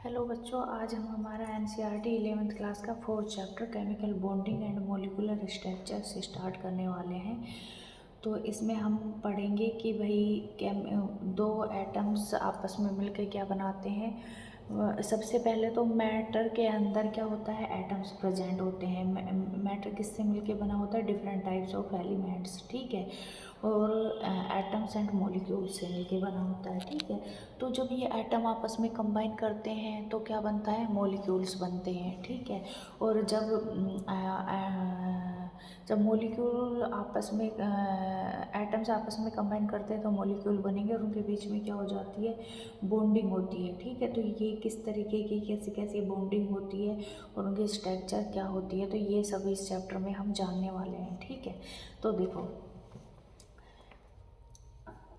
Hello बच्चों, आज हम हमारा एनसीईआरटी 11th क्लास का 4th chapter chemical bonding and molecular structure से स्टार्ट करने वाले हैं। तो इसमें हम पढ़ेंगे कि भाई दो एटम्स आपस में मिलकर क्या बनाते हैं। सबसे पहले तो मैटर के अंदर क्या होता है, एटम्स प्रेजेंट होते हैं। मैटर किससे मिलके बना होता है, डिफरेंट टाइप्स ऑफ एलिमेंट्स, ठीक है। और एटम्स एंड मॉलिक्यूल्स से मिलके बना होता है, ठीक है। तो जब ये एटम आपस में कंबाइन करते हैं तो क्या बनता है, मॉलिक्यूल्स बनते हैं, ठीक है। और जब मॉलिक्यूल आपस में एटम्स आपस में कंबाइन करते हैं तो मॉलिक्यूल बनेंगे और उनके बीच में क्या हो जाती है, बॉन्डिंग होती है, ठीक है। तो ये किस तरीके की कैसी कैसी बॉन्डिंग होती है और उनकी स्ट्रक्चर क्या होती है, तो ये सभी इस चैप्टर में हम जानने वाले हैं, ठीक है। तो देखो,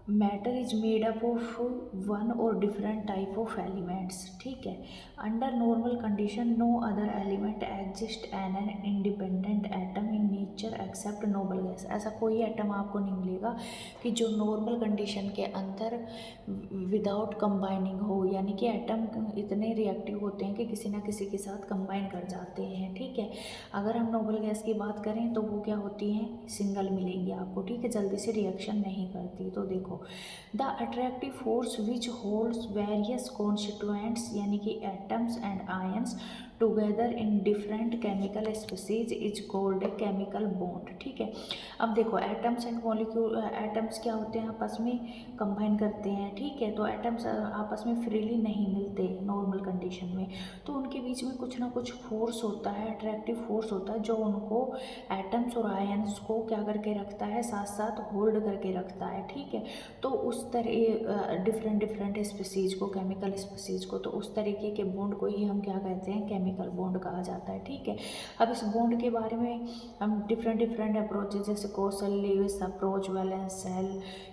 matter is made up of one और डिफरेंट टाइप ऑफ एलिमेंट्स, ठीक है। Under normal condition no other element exist an an independent atom in nature except noble gas. ऐसा कोई एटम आपको नहीं मिलेगा कि जो नॉर्मल कंडीशन के अंदर विदाउट कंबाइनिंग हो, यानी कि एटम इतने रिएक्टिव होते हैं कि किसी ना किसी के साथ कंबाइन कर जाते हैं, ठीक है। अगर हम नोबल गैस की बात करें तो वो क्या होती हैं, सिंगल मिलेंगी आपको, ठीक है, जल्दी से रिएक्शन नहीं करती। तो देखो, the attractive force which holds various constituents यानी कि atoms and ions together in different chemical species is called a chemical bond, ठीक है। अब देखो, एटम्स एंड मॉलिक्यूल, एटम्स क्या होते हैं, आपस में कंबाइन करते हैं, ठीक है। तो एटम्स आपस में फ्रीली नहीं मिलते नॉर्मल कंडीशन में, तो उनके बीच में कुछ ना कुछ फोर्स होता है, अट्रैक्टिव फोर्स होता है, जो उनको एटम्स और आयंस को क्या करके रखता है, साथ साथ होल्ड करके रखता है, ठीक है। तो उस तरह डिफरेंट डिफरेंट स्पीसीज को, केमिकल स्पीसीज को, तो उस तरीके के बॉन्ड को ही हम क्या कहते हैं, केमिकल बॉन्ड कहा जाता है, ठीक है। अब इस बॉन्ड के बारे में हम डिफरेंट डिफरेंट अप्रोचेज जैसे Kossel Lewis approach, valence shell,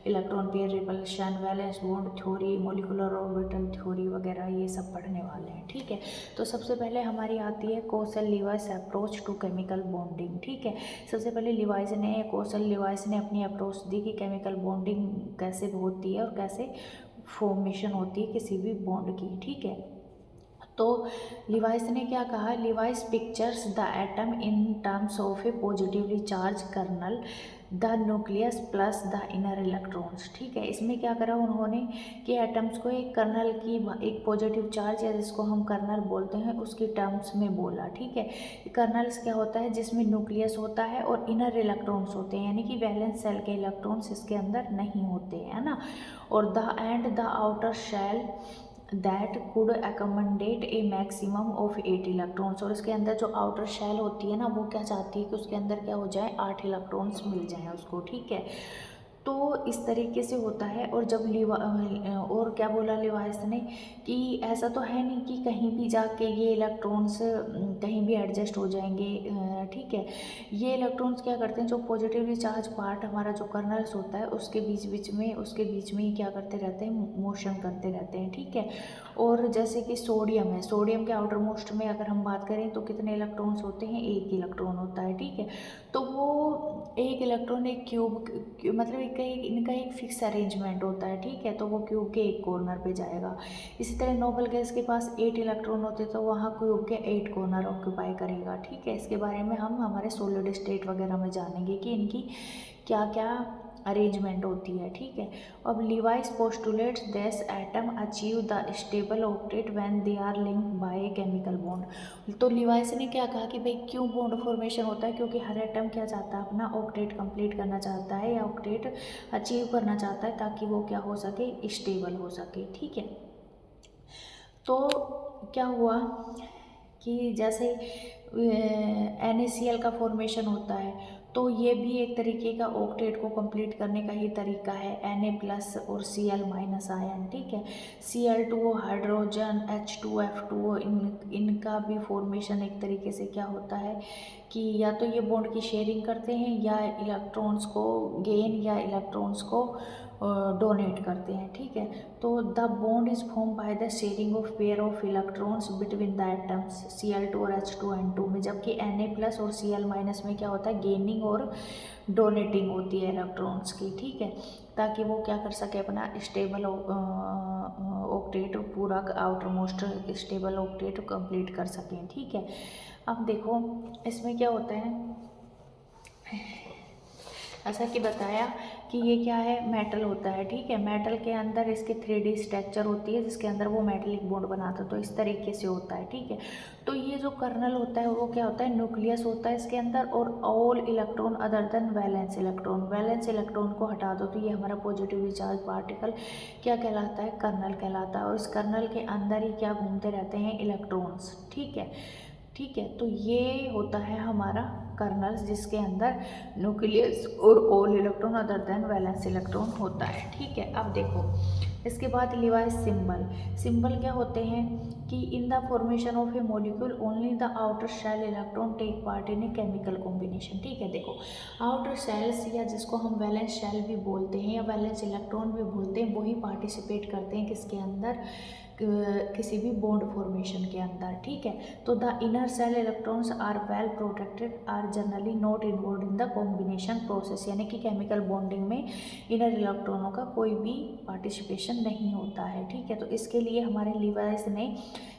electron pair repulsion, valence bond theory, molecular orbital theory वगैरह ये सब पढ़ने वाले हैं, ठीक है। तो सबसे पहले हमारी आती है कोसल-लीविस अप्रोच टू केमिकल बॉन्डिंग, ठीक है। सबसे पहले कोसल-लीविस ने अपनी अप्रोच दी कि केमिकल बॉन्डिंग कैसे होती है और कैसे फॉर्मेशन होती है किसी भी बॉन्ड की, ठीक है। तो लिवाइस ने क्या कहा, Lewis pictures the atom in terms of a positively charge kernel, the nucleus plus the inner electrons, ठीक है। इसमें क्या करा उन्होंने कि एटम्स को एक कर्नल की, एक पॉजिटिव चार्ज या जिसको हम कर्नल बोलते हैं उसकी टर्म्स में बोला, ठीक है। कर्नल्स क्या होता है, जिसमें न्यूक्लियस होता है और इनर इलेक्ट्रॉन्स होते हैं, यानी कि वैलेंस सेल के इलेक्ट्रॉन्स इसके अंदर नहीं होते हैं ना। और the outer shell that could accommodate a maximum of 8 electrons. और इसके अंदर जो आउटर शेल होती है ना, वो क्या चाहती है कि उसके अंदर क्या हो जाए, 8 इलेक्ट्रॉन्स मिल जाएं उसको, ठीक है। तो इस तरीके से होता है। और जब और क्या बोला लिवाइस ने कि ऐसा तो है नहीं कि कहीं भी जाके ये इलेक्ट्रॉन्स कहीं भी एडजस्ट हो जाएंगे, ठीक है। ये इलेक्ट्रॉन्स क्या करते हैं, जो पॉजिटिवली चार्ज पार्ट हमारा जो कर्नल्स होता है उसके बीच में ही क्या करते रहते हैं, मोशन करते रहते हैं, ठीक है। और जैसे कि सोडियम है, सोडियम के आउटर मोस्ट में अगर हम बात करें तो कितने इलेक्ट्रॉन्स होते हैं, एक इलेक्ट्रॉन होता है, ठीक है। तो वो एक इलेक्ट्रॉन एक मतलब इनका एक फिक्स अरेंजमेंट होता है, ठीक है। तो वो क्यूब के एक कॉर्नर पे जाएगा। इसी तरह नोबल गैस के पास 8 इलेक्ट्रॉन होते तो वहाँ क्यूब के 8 कॉर्नर ऑक्यूपाई करेगा, ठीक है। इसके बारे में हम हमारे सॉलिड स्टेट वगैरह में जानेंगे कि इनकी क्या क्या अरेंजमेंट होती है, ठीक है। अब Lewis postulates this atom achieve the stable octet when they are linked by chemical bond. तो लिवाइस ने क्या कहा कि भाई क्यों बॉन्ड फॉर्मेशन होता है, क्योंकि हर एटम क्या चाहता है, अपना ऑक्टेट कंप्लीट करना चाहता है या ऑक्टेट अचीव करना चाहता है ताकि वो क्या हो सके, स्टेबल हो सके, ठीक है। तो क्या हुआ कि जैसे NaCl का फॉर्मेशन होता है, तो ये भी एक तरीके का ऑक्टेट को कंप्लीट करने का ही तरीका है, Na+ और Cl- आयन, ठीक है। Cl2O हाइड्रोजन, H2F2O, इनका भी फॉर्मेशन एक तरीके से क्या होता है कि या तो ये बॉन्ड की शेयरिंग करते हैं या इलेक्ट्रॉन्स को गेन या इलेक्ट्रॉन्स को डोनेट करते हैं, ठीक है। तो the bond is form by the sharing of pair of electrons between the atoms Cl2 और H2N2 में, जबकि Na+ और Cl- में क्या होता है, गेनिंग और डोनेटिंग होती है इलेक्ट्रॉन्स की, ठीक है, ताकि वो क्या कर सके, अपना स्टेबल ऑक्टेट पूरा outer most stable octet complete कर सकें, ठीक है। अब देखो इसमें क्या होता है, ऐसा कि बताया कि ये क्या है, मेटल होता है, ठीक है। मेटल के अंदर इसके 3D स्ट्रक्चर होती है जिसके अंदर वो मेटलिक बॉन्ड बनाता है, तो इस तरीके से होता है, ठीक है। तो ये जो कर्नल होता है वो क्या होता है, न्यूक्लियस होता है इसके अंदर, और all electron other than valence electron को हटा दो तो ये हमारा पॉजिटिवली चार्ज पार्टिकल क्या कहलाता है, कर्नल कहलाता है। और इस कर्नल के अंदर ही क्या घूमते रहते हैं, इलेक्ट्रॉन्स, ठीक है, ठीक है। तो ये होता है हमारा कर्नल्स जिसके अंदर न्यूक्लियस और all electron other than valence electron होता है, ठीक है। अब देखो इसके बाद लिवाइस सिंबल क्या होते हैं कि in the formation of a molecule only the outer shell electron take part in a chemical combination, ठीक है। देखो आउटर शेल्स या जिसको हम वैलेंस शेल भी बोलते हैं या वैलेंस इलेक्ट्रॉन भी बोलते हैं, वही पार्टिसिपेट करते हैं किसके अंदर, किसी भी बॉन्ड फॉर्मेशन के अंदर, ठीक है। तो the inner shell electrons are well protected, are generally not involve in the combination process, यानी कि केमिकल बॉन्डिंग में इनर इलेक्ट्रॉनों का कोई भी पार्टिसिपेशन नहीं होता है, ठीक है। तो इसके लिए हमारे लिवाइस ने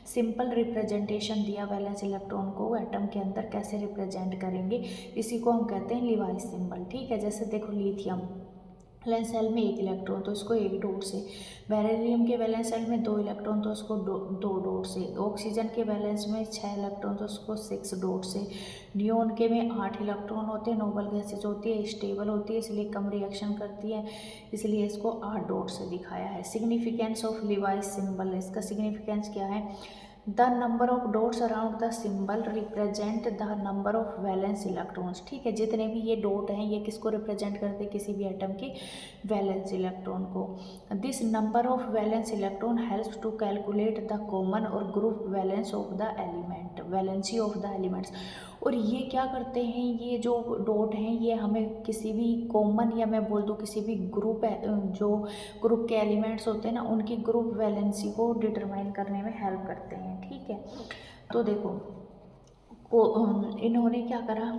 सिंपल रिप्रेजेंटेशन दिया, वैलेंस इलेक्ट्रॉन को एटम के अंदर कैसे रिप्रेजेंट करेंगे, इसी को हम कहते हैं लिवाइस सिंबल, ठीक है। जैसे देखो लिथियम वैलेंस सेल में 1 इलेक्ट्रॉन तो इसको 1 डॉट से, बेरिलियम के वैलेंस सेल में 2 इलेक्ट्रॉन तो इसको 2 डॉट से, ऑक्सीजन के वैलेंस में 6 इलेक्ट्रॉन तो इसको 6 डॉट से, नियोन के में 8 इलेक्ट्रॉन होते हैं, नोबल गैसेज होती है, स्टेबल होती है इसलिए कम रिएक्शन करती है, इसलिए इसको 8 डॉट से दिखाया है। सिग्निफिकेंस ऑफ लिवाइस सिंबल, इसका सिग्निफिकेंस क्या है, the number of dots around the symbol represent the number of valence electrons, ठीक है। जितने भी ये डॉट हैं ये किसको रिप्रेजेंट करते हैं, किसी भी एटम की वैलेंस इलेक्ट्रॉन को। This number of valence electron helps to calculate the common or group valence of the element, valency of the elements. और ये क्या करते हैं, ये जो डॉट हैं ये हमें किसी भी कॉमन या मैं बोल दूँ किसी भी ग्रुप जो ग्रुप के एलिमेंट्स होते हैं ना उनकी ग्रुप वैलेंसी को डिटरमाइन करने में हेल्प करते हैं, ठीक है। तो देखो इन्होंने क्या करा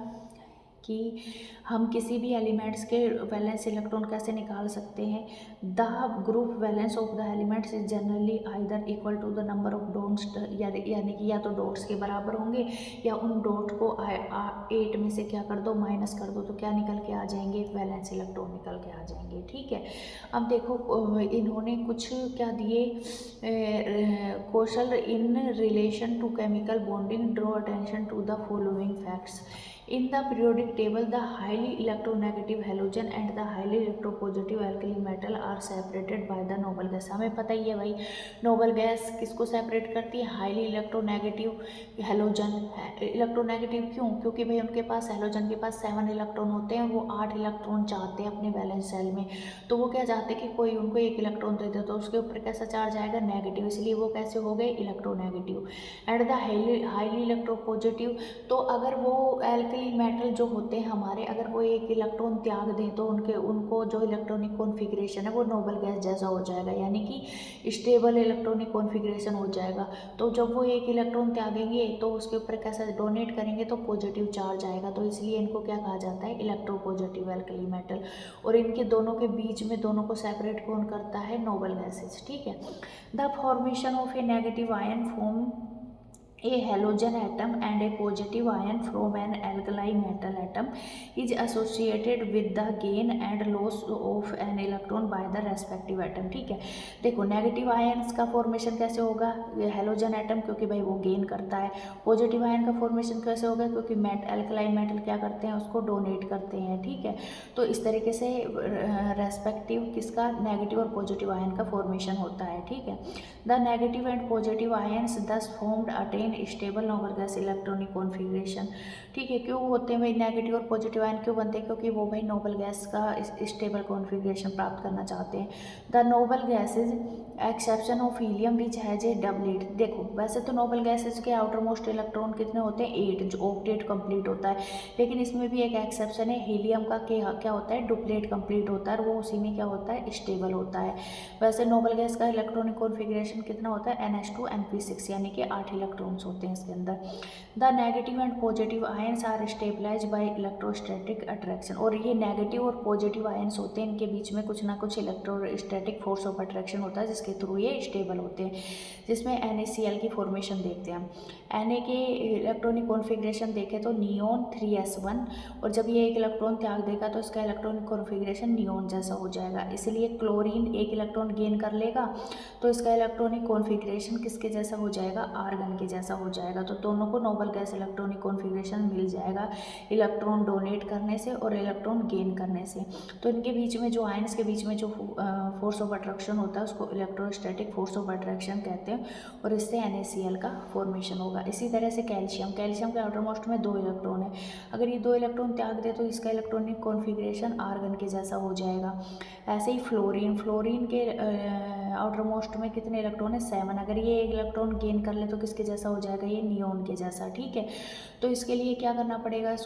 कि हम किसी भी एलिमेंट्स के वैलेंस इलेक्ट्रॉन कैसे निकाल सकते हैं, the group valence of the elements is generally either equal to the number of dots, यानी कि या तो डॉट्स के बराबर होंगे या उन डॉट को 8 में से क्या कर दो, माइनस कर दो, तो क्या निकल के आ जाएंगे, वैलेंस इलेक्ट्रॉन निकल के आ जाएंगे, ठीक है। अब देखो इन्होंने कुछ क्या दिए question in relation to chemical bonding, draw attention to the following facts. In the periodic table, the highly electronegative halogen and the highly electropositive alkali metal are separated by the noble gas। हमें पता ही है भाई noble gas किसको separate करती है, highly electronegative halogen. Electronegative क्यों, क्योंकि भाई उनके पास हेलोजन के पास 7 इलेक्ट्रॉन होते हैं, वो 8 इलेक्ट्रॉन चाहते हैं अपने वैलेंस सेल में, तो वो क्या चाहते हैं कि कोई उनको 1 इलेक्ट्रॉन दे दे तो उसके ऊपर कैसा चार्ज आएगा, नेगेटिव, इसलिए वो कैसे हो गए, electronegative. And the highly electropositive, तो अगर वो एल्कली मेटल जो होते हैं हमारे, अगर वो 1 इलेक्ट्रॉन त्याग दें तो उनको जो इलेक्ट्रॉनिक कॉन्फ़िगरेशन है वो नोबल गैस जैसा हो जाएगा, यानी कि स्टेबल इलेक्ट्रॉनिक कॉन्फ़िगरेशन हो जाएगा। तो जब वो 1 इलेक्ट्रॉन त्यागेंगे तो उसके ऊपर कैसा डोनेट करेंगे तो पॉजिटिव चार्ज आएगा, तो इसलिए इनको क्या कहा जाता है, इलेक्ट्रोपॉजिटिव एल्कली मेटल। और इनके दोनों के बीच में दोनों को सेपरेट कौन करता है, नोबल गैसेज, ठीक है। The formation of A negative ion form a halogen atom and a positive ion from an alkali metal atom is associated with the gain and loss of an electron by the respective atom, ठीक है। देखो negative ions का formation कैसे होगा, halogen atom क्योंकि भाई वो gain करता है, पॉजिटिव आयन का फॉर्मेशन कैसे होगा, क्योंकि एल्कलाइन मेटल क्या करते हैं, उसको डोनेट करते हैं, ठीक है। तो इस तरीके से रेस्पेक्टिव किसका, नेगेटिव और पॉजिटिव आयन का फॉर्मेशन होता है, ठीक है। The negative and positive ions दस formed attain again stable noble gas electronic configuration. ठीक है, क्यों होते हैं भाई नेगेटिव और पॉजिटिव आयन क्यों बनते हैं? क्योंकि वो भाई नोबल गैस का स्टेबल कॉन्फ़िगरेशन प्राप्त करना चाहते हैं। The noble gases exception of helium which has a doublet. देखो वैसे तो नोबल गैसेज के आउटर मोस्ट इलेक्ट्रॉन कितने होते हैं? 8, जो ऑक्टेट कंप्लीट होता है। लेकिन इसमें भी एक एक्सेप्शन है, हीलियम का क्या होता है? डुप्लेट कंप्लीट होता है और वो उसी में क्या होता है? स्टेबल होता है। वैसे नोबल गैस का इलेक्ट्रॉनिक कॉन्फ़िगरेशन कितना होता है? NH2 NP6, यानी कि 8 इलेक्ट्रॉन्स होते हैं इसके अंदर। The negative and positive ions are stabilize by electrostatic attraction. और ये नेगेटिव और पॉजिटिव आयंस होते हैं, इनके बीच में कुछ ना कुछ इलेक्ट्रोस्टैटिक फोर्स ऑफ अट्रैक्शन होता है जिसके थ्रू ये स्टेबल होते हैं, जिसमें NaCl की फॉर्मेशन देखते हैं हम। Na के इलेक्ट्रॉनिक कॉन्फ़िगरेशन देखें तो नियोन 3s1, और जब ये एक इलेक्ट्रॉन त्याग देगा तो इसका इलेक्ट्रॉनिक कॉन्फ़िगरेशन नियोन जैसा हो जाएगा। इसलिए क्लोरीन एक इलेक्ट्रॉन गेन कर लेगा तो इसका इलेक्ट्रॉनिक कॉन्फ़िगरेशन किसके जैसा हो जाएगा? आर्गन के जैसा हो जाएगा। तो दोनों को नोबल गैस इलेक्ट्रॉनिक कॉन्फ़िगरेशन मिल जाएगा इलेक्ट्रॉन डोनेट करने से और इलेक्ट्रॉन गेन करने से। तो इनके बीच में जो आयंस के बीच में जो फोर्स ऑफ अट्रैक्शन होता है उसको इलेक्ट्रोस्टैटिक फोर्स ऑफ अट्रैक्शन कहते हैं, और इससे NaCl का फॉर्मेशन होगा। इसी तरह से कैल्शियम के आउटर मोस्ट में 2 इलेक्ट्रॉन है। अगर ये 2 इलेक्ट्रॉन त्याग दे तो इसका इलेक्ट्रॉनिक कॉन्फ़िगरेशन आर्गन के जैसा हो जाएगा। ऐसे ही फ्लोरीन के आउटर मोस्ट में कितने इलेक्ट्रॉन है? 7। अगर ये एक इलेक्ट्रॉन गेन कर ले तो किसके जैसा हो जाएगा? ये नियोन के जैसा। ठीक है, तो इसके लिए क्या करना पड़ेगा?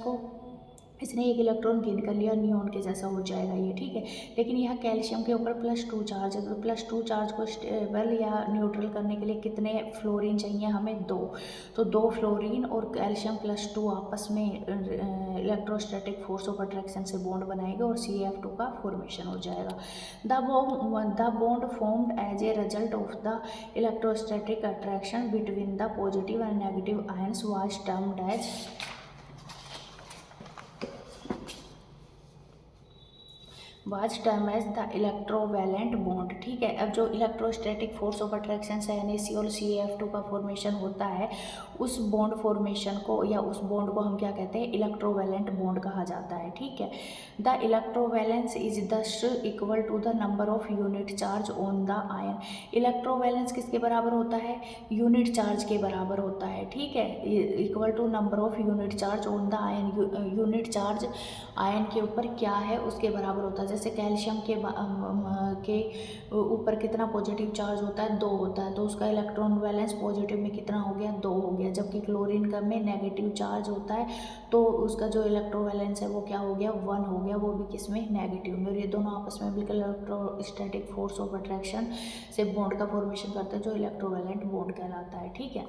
इसने एक इलेक्ट्रॉन गेन कर लिया, नियोन के जैसा हो जाएगा ये। ठीक है, लेकिन यहाँ कैल्शियम के ऊपर +2 चार्ज है, तो +2 चार्ज को स्टेबल या न्यूट्रल करने के लिए कितने फ्लोरीन चाहिए हमें? 2। तो 2 फ्लोरीन और कैल्शियम +2 आपस में इलेक्ट्रोस्टैटिक फोर्स ऑफ अट्रैक्शन से बॉन्ड बनाएगा और CF2 का फॉर्मेशन हो जाएगा। The bond formed as a result of the electrostatic attraction between the positive and negative ions was termed as the electrovalent bond. ठीक है, अब जो इलेक्ट्रोस्टैटिक फोर्स ऑफ अट्रैक्शन से NaC और CF2 का फॉर्मेशन होता है, उस बॉन्ड फॉर्मेशन को या उस बॉन्ड को हम क्या कहते हैं? इलेक्ट्रोवैलेंट बॉन्ड कहा जाता है। ठीक है, the electrovalence is thus equal to the number of unit charge on the ion. Electrovalence किसके बराबर होता है? यूनिट चार्ज के बराबर होता है। ठीक है, equal to number of unit charge on the ion. Unit charge ion के ऊपर क्या है उसके बराबर होता है। जैसे कैल्शियम के ऊपर कितना पॉजिटिव चार्ज होता है? 2 होता है, तो उसका इलेक्ट्रॉन वैलेंस पॉजिटिव में कितना हो गया? 2 हो गया। जबकि क्लोरीन का में नेगेटिव चार्ज होता है तो उसका जो इलेक्ट्रोवैलेंस है वो क्या हो गया? 1 हो गया, वो भी किसमें? नेगेटिव में। और ये दोनों आपस में बिल्कुल इलेक्ट्रोस्टैटिक फोर्स ऑफ अट्रैक्शन से बॉन्ड का फॉर्मेशन करते हैं जो इलेक्ट्रोवैलेंट बॉन्ड कहलाता है। ठीक है,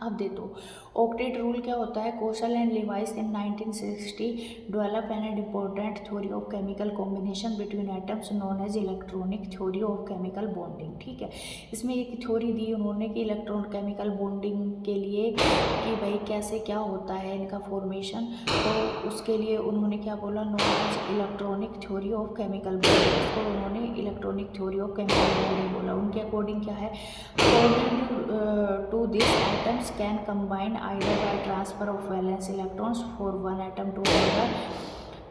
अब दे दो ऑक्टेट रूल क्या होता है? Kossel and Lewis in 1960 develop an important theory of chemical combination between atoms known as electronic theory of chemical bonding. ठीक है, इसमें एक थ्योरी दी उन्होंने कि इलेक्ट्रॉन केमिकल बॉन्डिंग के लिए कि भाई कैसे क्या होता है इनका फॉर्मेशन, तो उसके लिए उन्होंने क्या बोला? Known as electronic theory of chemical bonding. इसको उन्होंने electronic theory of chemical bonding बोला। उनके अकॉर्डिंग क्या है? According to this atoms can combine either by transfer of valence electrons for one atom to another,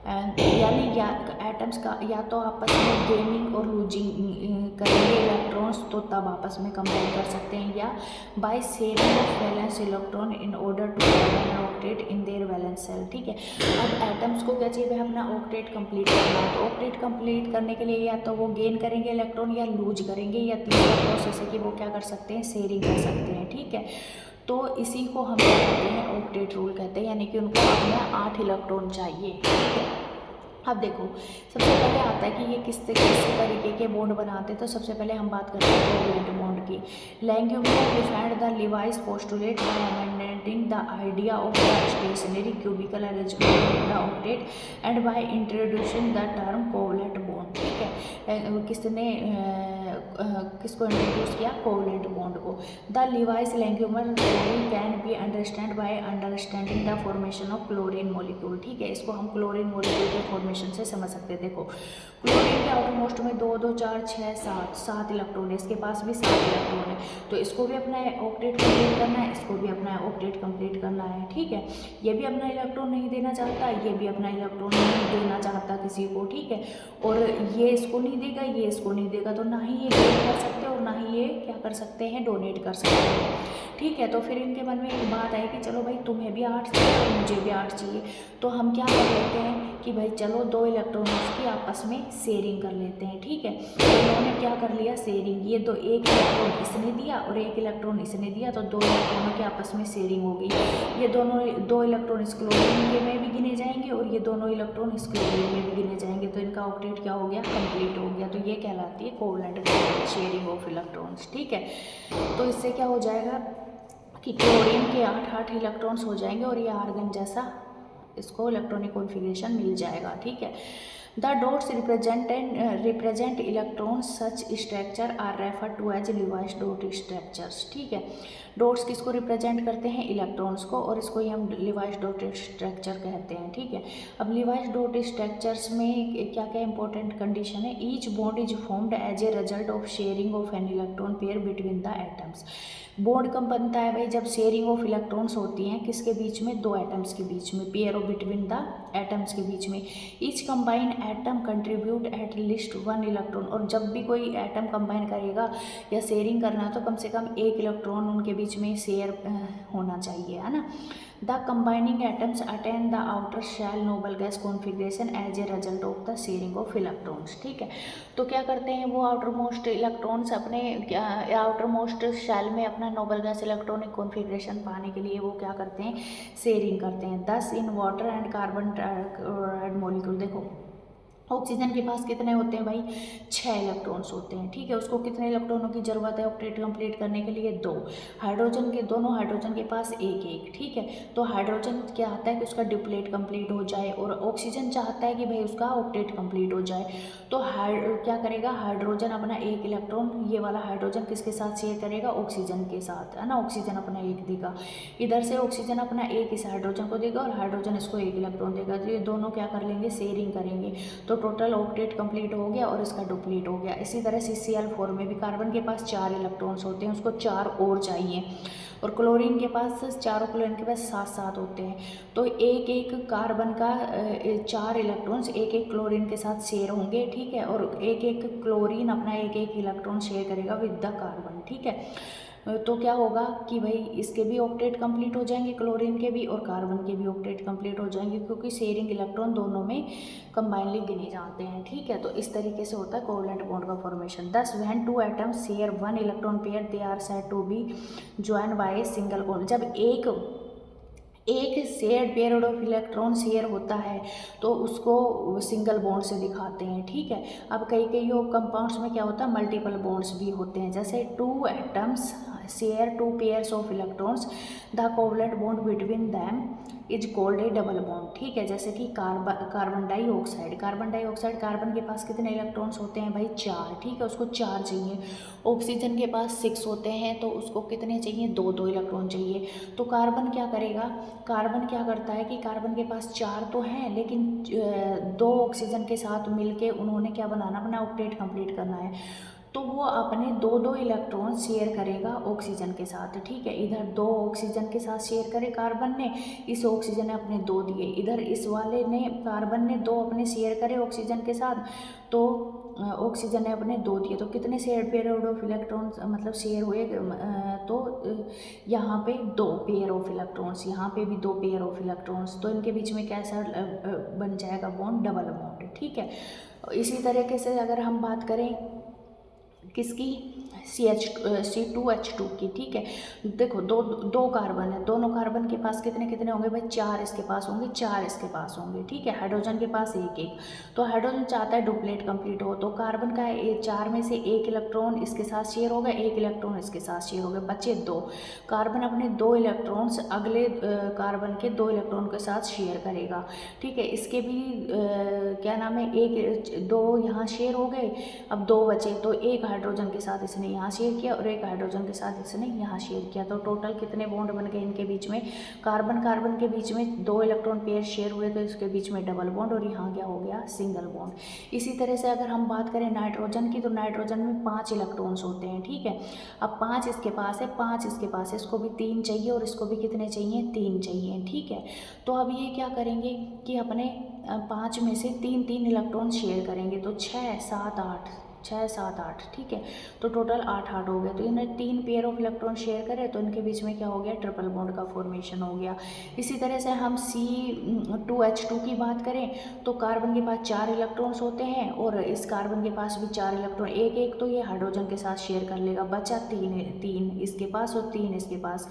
यानी या एटम्स का या तो आपस में गेनिंग और लूजिंग करेंगे इलेक्ट्रॉन्स, तो तब आपस में कंबाइन कर सकते हैं, या by sharing of valence electron in order to an octet in their valence shell. ठीक है, अब एटम्स को क्या चाहिए? अपना ऑक्टेट कंप्लीट करना है, तो ऑक्टेट कंप्लीट करने के लिए या तो वो गेन करेंगे इलेक्ट्रॉन या लूज करेंगे, या तीसरा प्रोसेस है कि वो क्या कर सकते हैं? शेयरिंग कर सकते हैं। ठीक है, तो इसी को हम क्या कहते हैं? ऑक्टेट रूल कहते हैं, यानी कि उनको अपने 8 इलेक्ट्रॉन चाहिए। ठीक है, अब देखो सबसे पहले आता है कि ये किस तरीके के बॉन्ड बनाते हैं। तो सबसे पहले हम बात करते हैं कोवलेंट बॉन्ड की। Langmuir defined the Lewis postulate by amending the idea of the stationary cubical arrangement of the octet and by introducing the term covalent bond. ठीक है, किसने किसको इंट्रोड्यूस किया? कोवलेंट बॉन्ड को। The Lewis Langmuir theory can be understand by understanding the formation of chlorine molecule. ठीक है, इसको हम क्लोरीन मॉलिक्यूल के फॉर्मेशन से समझ सकते हैं। देखो क्लोरीन के आउटर मोस्ट में 2 2 4 6 7 इलेक्ट्रॉन है, इसके पास भी 7 इलेक्ट्रॉन है, तो इसको भी अपना ऑक्टेट कंप्लीट करना है, इसको भी अपना ऑक्टेट कंप्लीट करना है। ठीक है, ये भी अपना इलेक्ट्रॉन नहीं देना चाहता, ये भी अपना इलेक्ट्रॉन नहीं देना चाहता किसी को। ठीक है, और ये इसको नहीं देगा, ये इसको नहीं देगा, तो ना ही ये शेयर कर सकते और ना ही ये क्या कर सकते हैं, डोनेट कर सकते हैं। ठीक है, तो फिर इनके मन में एक बात आई कि चलो भाई तुम्हें भी 8 चाहिए और मुझे भी 8 चाहिए, तो हम क्या कर लेते हैं कि भाई चलो 2 इलेक्ट्रॉन्स की आपस में शेयरिंग कर लेते हैं। ठीक है, तो इन्होंने क्या कर लिया, शेयरिंग, ये दो, एक इलेक्ट्रॉन इसने दिया और एक इलेक्ट्रॉन इसने दिया, तो 2 इलेक्ट्रॉनों के आपस में शेयरिंग हो गई। ये दोनों 2 इलेक्ट्रॉन इस क्लोरीन के में भी गिने जाएंगे और ये दोनों इलेक्ट्रॉन इस क्लोरीन में भी गिने जाएंगे, तो इनका ऑक्टेट क्या हो गया, कंप्लीट हो गया। तो ये कहलाती है कोवलेंट शेयरिंग ऑफ इलेक्ट्रॉन्स। ठीक है, तो इससे क्या हो जाएगा कि क्लोरीन के 8 इलेक्ट्रॉन्स हो जाएंगे और ये आर्गन जैसा इसको इलेक्ट्रॉनिक कॉन्फ़िगरेशन मिल जाएगा। ठीक है, the dots represent electrons such structure are refer to as Lewis dot structures. ठीक है, डॉट्स किसको रिप्रेजेंट करते हैं, इलेक्ट्रॉन्स को, और इसको ही हम लिवाइस डॉट स्ट्रक्चर कहते हैं। ठीक है, अब लिवाइस डॉट स्ट्रक्चर्स में क्या क्या इंपॉर्टेंट कंडीशन है, each bond is formed as a result of sharing of an electron pair between the atoms. Bond कब बनता है भाई, जब शेयरिंग ऑफ इलेक्ट्रॉन्स होती हैं किसके बीच में, 2 एटम्स के बीच में, pair of between the atoms के बीच में। Each combine atom contribute at least 1 electron, और जब भी कोई एटम कंबाइन करेगा या शेयरिंग करना है तो कम से कम 1 इलेक्ट्रॉन उनके बीच में शेयर होना चाहिए, है ना। The combining atoms attain the outer shell noble gas configuration as a result of the sharing of electrons. ठीक है, तो क्या करते हैं वो आउटर मोस्ट इलेक्ट्रॉन्स अपने आउटर मोस्ट शेल में अपना नोबल गैस इलेक्ट्रॉनिक कॉन्फ़िगरेशन पाने के लिए वो क्या करते हैं, शेयरिंग करते हैं। 10 in water and carbon molecule, देखो ऑक्सीजन के पास कितने होते हैं भाई, 6 इलेक्ट्रॉन्स होते हैं। ठीक है, उसको कितने इलेक्ट्रॉनों की ज़रूरत है ऑक्टेट कंप्लीट करने के लिए, 2। हाइड्रोजन के, दोनों हाइड्रोजन के पास 1 ठीक है, तो हाइड्रोजन क्या आता है कि उसका डिप्लेट कंप्लीट हो जाए और ऑक्सीजन चाहता है कि भाई उसका ऑक्टेट कंप्लीट हो जाए। तो क्या करेगा, हाइड्रोजन अपना 1 इलेक्ट्रॉन, ये वाला हाइड्रोजन किसके साथ शेयर करेगा, ऑक्सीजन के साथ, है ना। ऑक्सीजन अपना 1 देगा, इधर से ऑक्सीजन अपना 1 इस हाइड्रोजन को देगा और हाइड्रोजन इसको 1 इलेक्ट्रॉन देगा, तो ये दोनों क्या कर लेंगे, शेयरिंग करेंगे, तो टोटल ऑक्टेट कंप्लीट हो गया और इसका डुप्लीट हो गया। इसी तरह CCl4 में भी कार्बन के पास 4 इलेक्ट्रॉन्स होते हैं, उसको 4 और चाहिए, और क्लोरीन के पास, चारों क्लोरीन के पास 7 होते हैं, तो एक एक कार्बन का 4 इलेक्ट्रॉन्स एक एक क्लोरीन के साथ शेयर होंगे। ठीक है, और एक एक क्लोरीन अपना 1 इलेक्ट्रॉन शेयर करेगा विद द कार्बन। ठीक है, तो क्या होगा कि भाई इसके भी ऑक्टेट कंप्लीट हो जाएंगे, क्लोरीन के भी और कार्बन के भी ऑक्टेट कंप्लीट हो जाएंगे, क्योंकि शेयरिंग इलेक्ट्रॉन दोनों में कंबाइनली गिने जाते हैं। ठीक है, तो इस तरीके से होता है कोवलेंट बॉन्ड का formation. 10 when 2 atoms share 1 electron pair they are said to be join by a single bond. जब एक shared pair of electron share होता है तो उसको सिंगल बॉन्ड से दिखाते हैं। ठीक है, अब कई कंपाउंड्स में क्या होता है, मल्टीपल बॉन्ड्स भी होते हैं, जैसे 2 atoms share 2 pairs of electrons, the covalent bond between them is called A double bond. ठीक है, जैसे कि कार्बन डाइऑक्साइड कार्बन के पास कितने इलेक्ट्रॉन्स होते हैं भाई, 4। ठीक है, उसको 4 चाहिए। ऑक्सीजन के पास 6 होते हैं, तो उसको कितने चाहिए, 2 इलेक्ट्रॉन चाहिए। तो कार्बन क्या करेगा, कार्बन क्या करता है कि कार्बन के पास 4 तो हैं, लेकिन 2 ऑक्सीजन के साथ मिलके उन्होंने क्या बनाना, अपना ऑक्टेट कंप्लीट करना है, तो वो अपने 2 इलेक्ट्रॉन शेयर करेगा ऑक्सीजन के साथ। ठीक है, इधर 2 ऑक्सीजन के साथ शेयर करे कार्बन ने, इस ऑक्सीजन ने अपने 2 दिए, इधर इस वाले ने, कार्बन ने 2 अपने शेयर करे ऑक्सीजन के साथ, तो ऑक्सीजन ने अपने 2 दिए, तो कितने शेयर पेयर ऑफ इलेक्ट्रॉन्स मतलब शेयर हुए, तो यहाँ पे 2 पेयर ऑफ इलेक्ट्रॉन्स, यहाँ पे भी 2 पेयर ऑफ इलेक्ट्रॉन्स, तो इनके बीच में कैसा बन जाएगा बॉन्ड, डबल बॉन्ड। ठीक है, इसी तरीके से अगर हम बात करें किसकी, C2H2 की। ठीक है, देखो दो कार्बन है, दोनों कार्बन के पास कितने होंगे भाई, 4 इसके पास होंगे, 4 इसके पास होंगे। ठीक है, हाइड्रोजन के पास 1, तो हाइड्रोजन चाहता है डुप्लेट कंप्लीट हो, तो कार्बन का 4 में से 1 इलेक्ट्रॉन इसके साथ शेयर होगा, 1 इलेक्ट्रॉन इसके साथ शेयर होगा, बचे 2। कार्बन अपने 2 इलेक्ट्रॉन्स अगले कार्बन के 2 इलेक्ट्रॉन के साथ शेयर करेगा। ठीक है, इसके भी क्या नाम है, 2 यहाँ शेयर हो गए, अब 2 बचे, तो 1 हाइड्रोजन के साथ इसने यहाँ शेयर किया और 1 हाइड्रोजन के साथ इसने यहाँ शेयर किया, तो टोटल कितने बॉन्ड बन गए इनके बीच में, कार्बन के बीच में 2 इलेक्ट्रॉन पेयर शेयर हुए, तो इसके बीच में डबल बॉन्ड, और यहाँ क्या हो गया, सिंगल बॉन्ड। इसी तरह से अगर हम बात करें नाइट्रोजन की, तो नाइट्रोजन में 5 इलेक्ट्रॉन्स होते हैं। ठीक है, अब 5 इसके पास है, 5 इसके पास है, इसको भी 3 चाहिए और इसको भी कितने चाहिए, 3 चाहिए। ठीक है, तो अब ये क्या करेंगे कि अपने 5 में से 3 इलेक्ट्रॉन शेयर करेंगे, तो 6, 7, 8 6 7 8, ठीक है। तो टोटल 8 हो गए। तो इन्हें 3 पेयर ऑफ इलेक्ट्रॉन शेयर करें तो इनके बीच में क्या हो गया, ट्रिपल बॉन्ड का फॉर्मेशन हो गया। इसी तरह से हम C2H2 की बात करें तो कार्बन के पास 4 इलेक्ट्रॉन्स होते हैं और इस कार्बन के पास भी 4 इलेक्ट्रॉन, एक एक तो ये हाइड्रोजन के साथ शेयर कर लेगा, बचा 3 इसके पास और 3 इसके पास।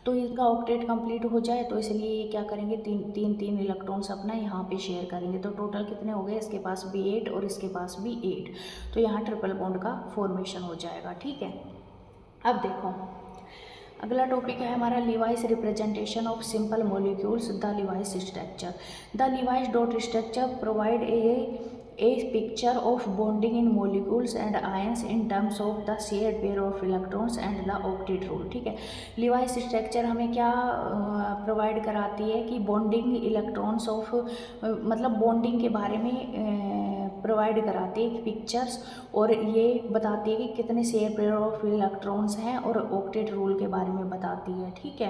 तो इनका ऑक्टेट कंप्लीट हो जाए तो इसलिए ये क्या करेंगे, तीन इलेक्ट्रॉन्स अपना यहाँ पे शेयर करेंगे। तो टोटल कितने हो गए, इसके पास भी 8 और इसके पास भी 8, तो यहाँ ट्रिपल बॉन्ड का फॉर्मेशन हो जाएगा, ठीक है। अब देखो अगला टॉपिक है हमारा Levi's representation of simple molecules, the Levi's structure. The Lewis dot structure provide a picture of bonding in molecules and ions in terms of the shared pair of electrons and the octet rule, ठीक है। Levi's structure हमें क्या provide कराती है कि bonding electrons of मतलब bonding के बारे में प्रोवाइड कराती है पिक्चर्स, और ये बताती है कि कितने शेयर पेयर ऑफ इलेक्ट्रॉन्स हैं और ऑक्टेट रूल के बारे में बताती है, ठीक है।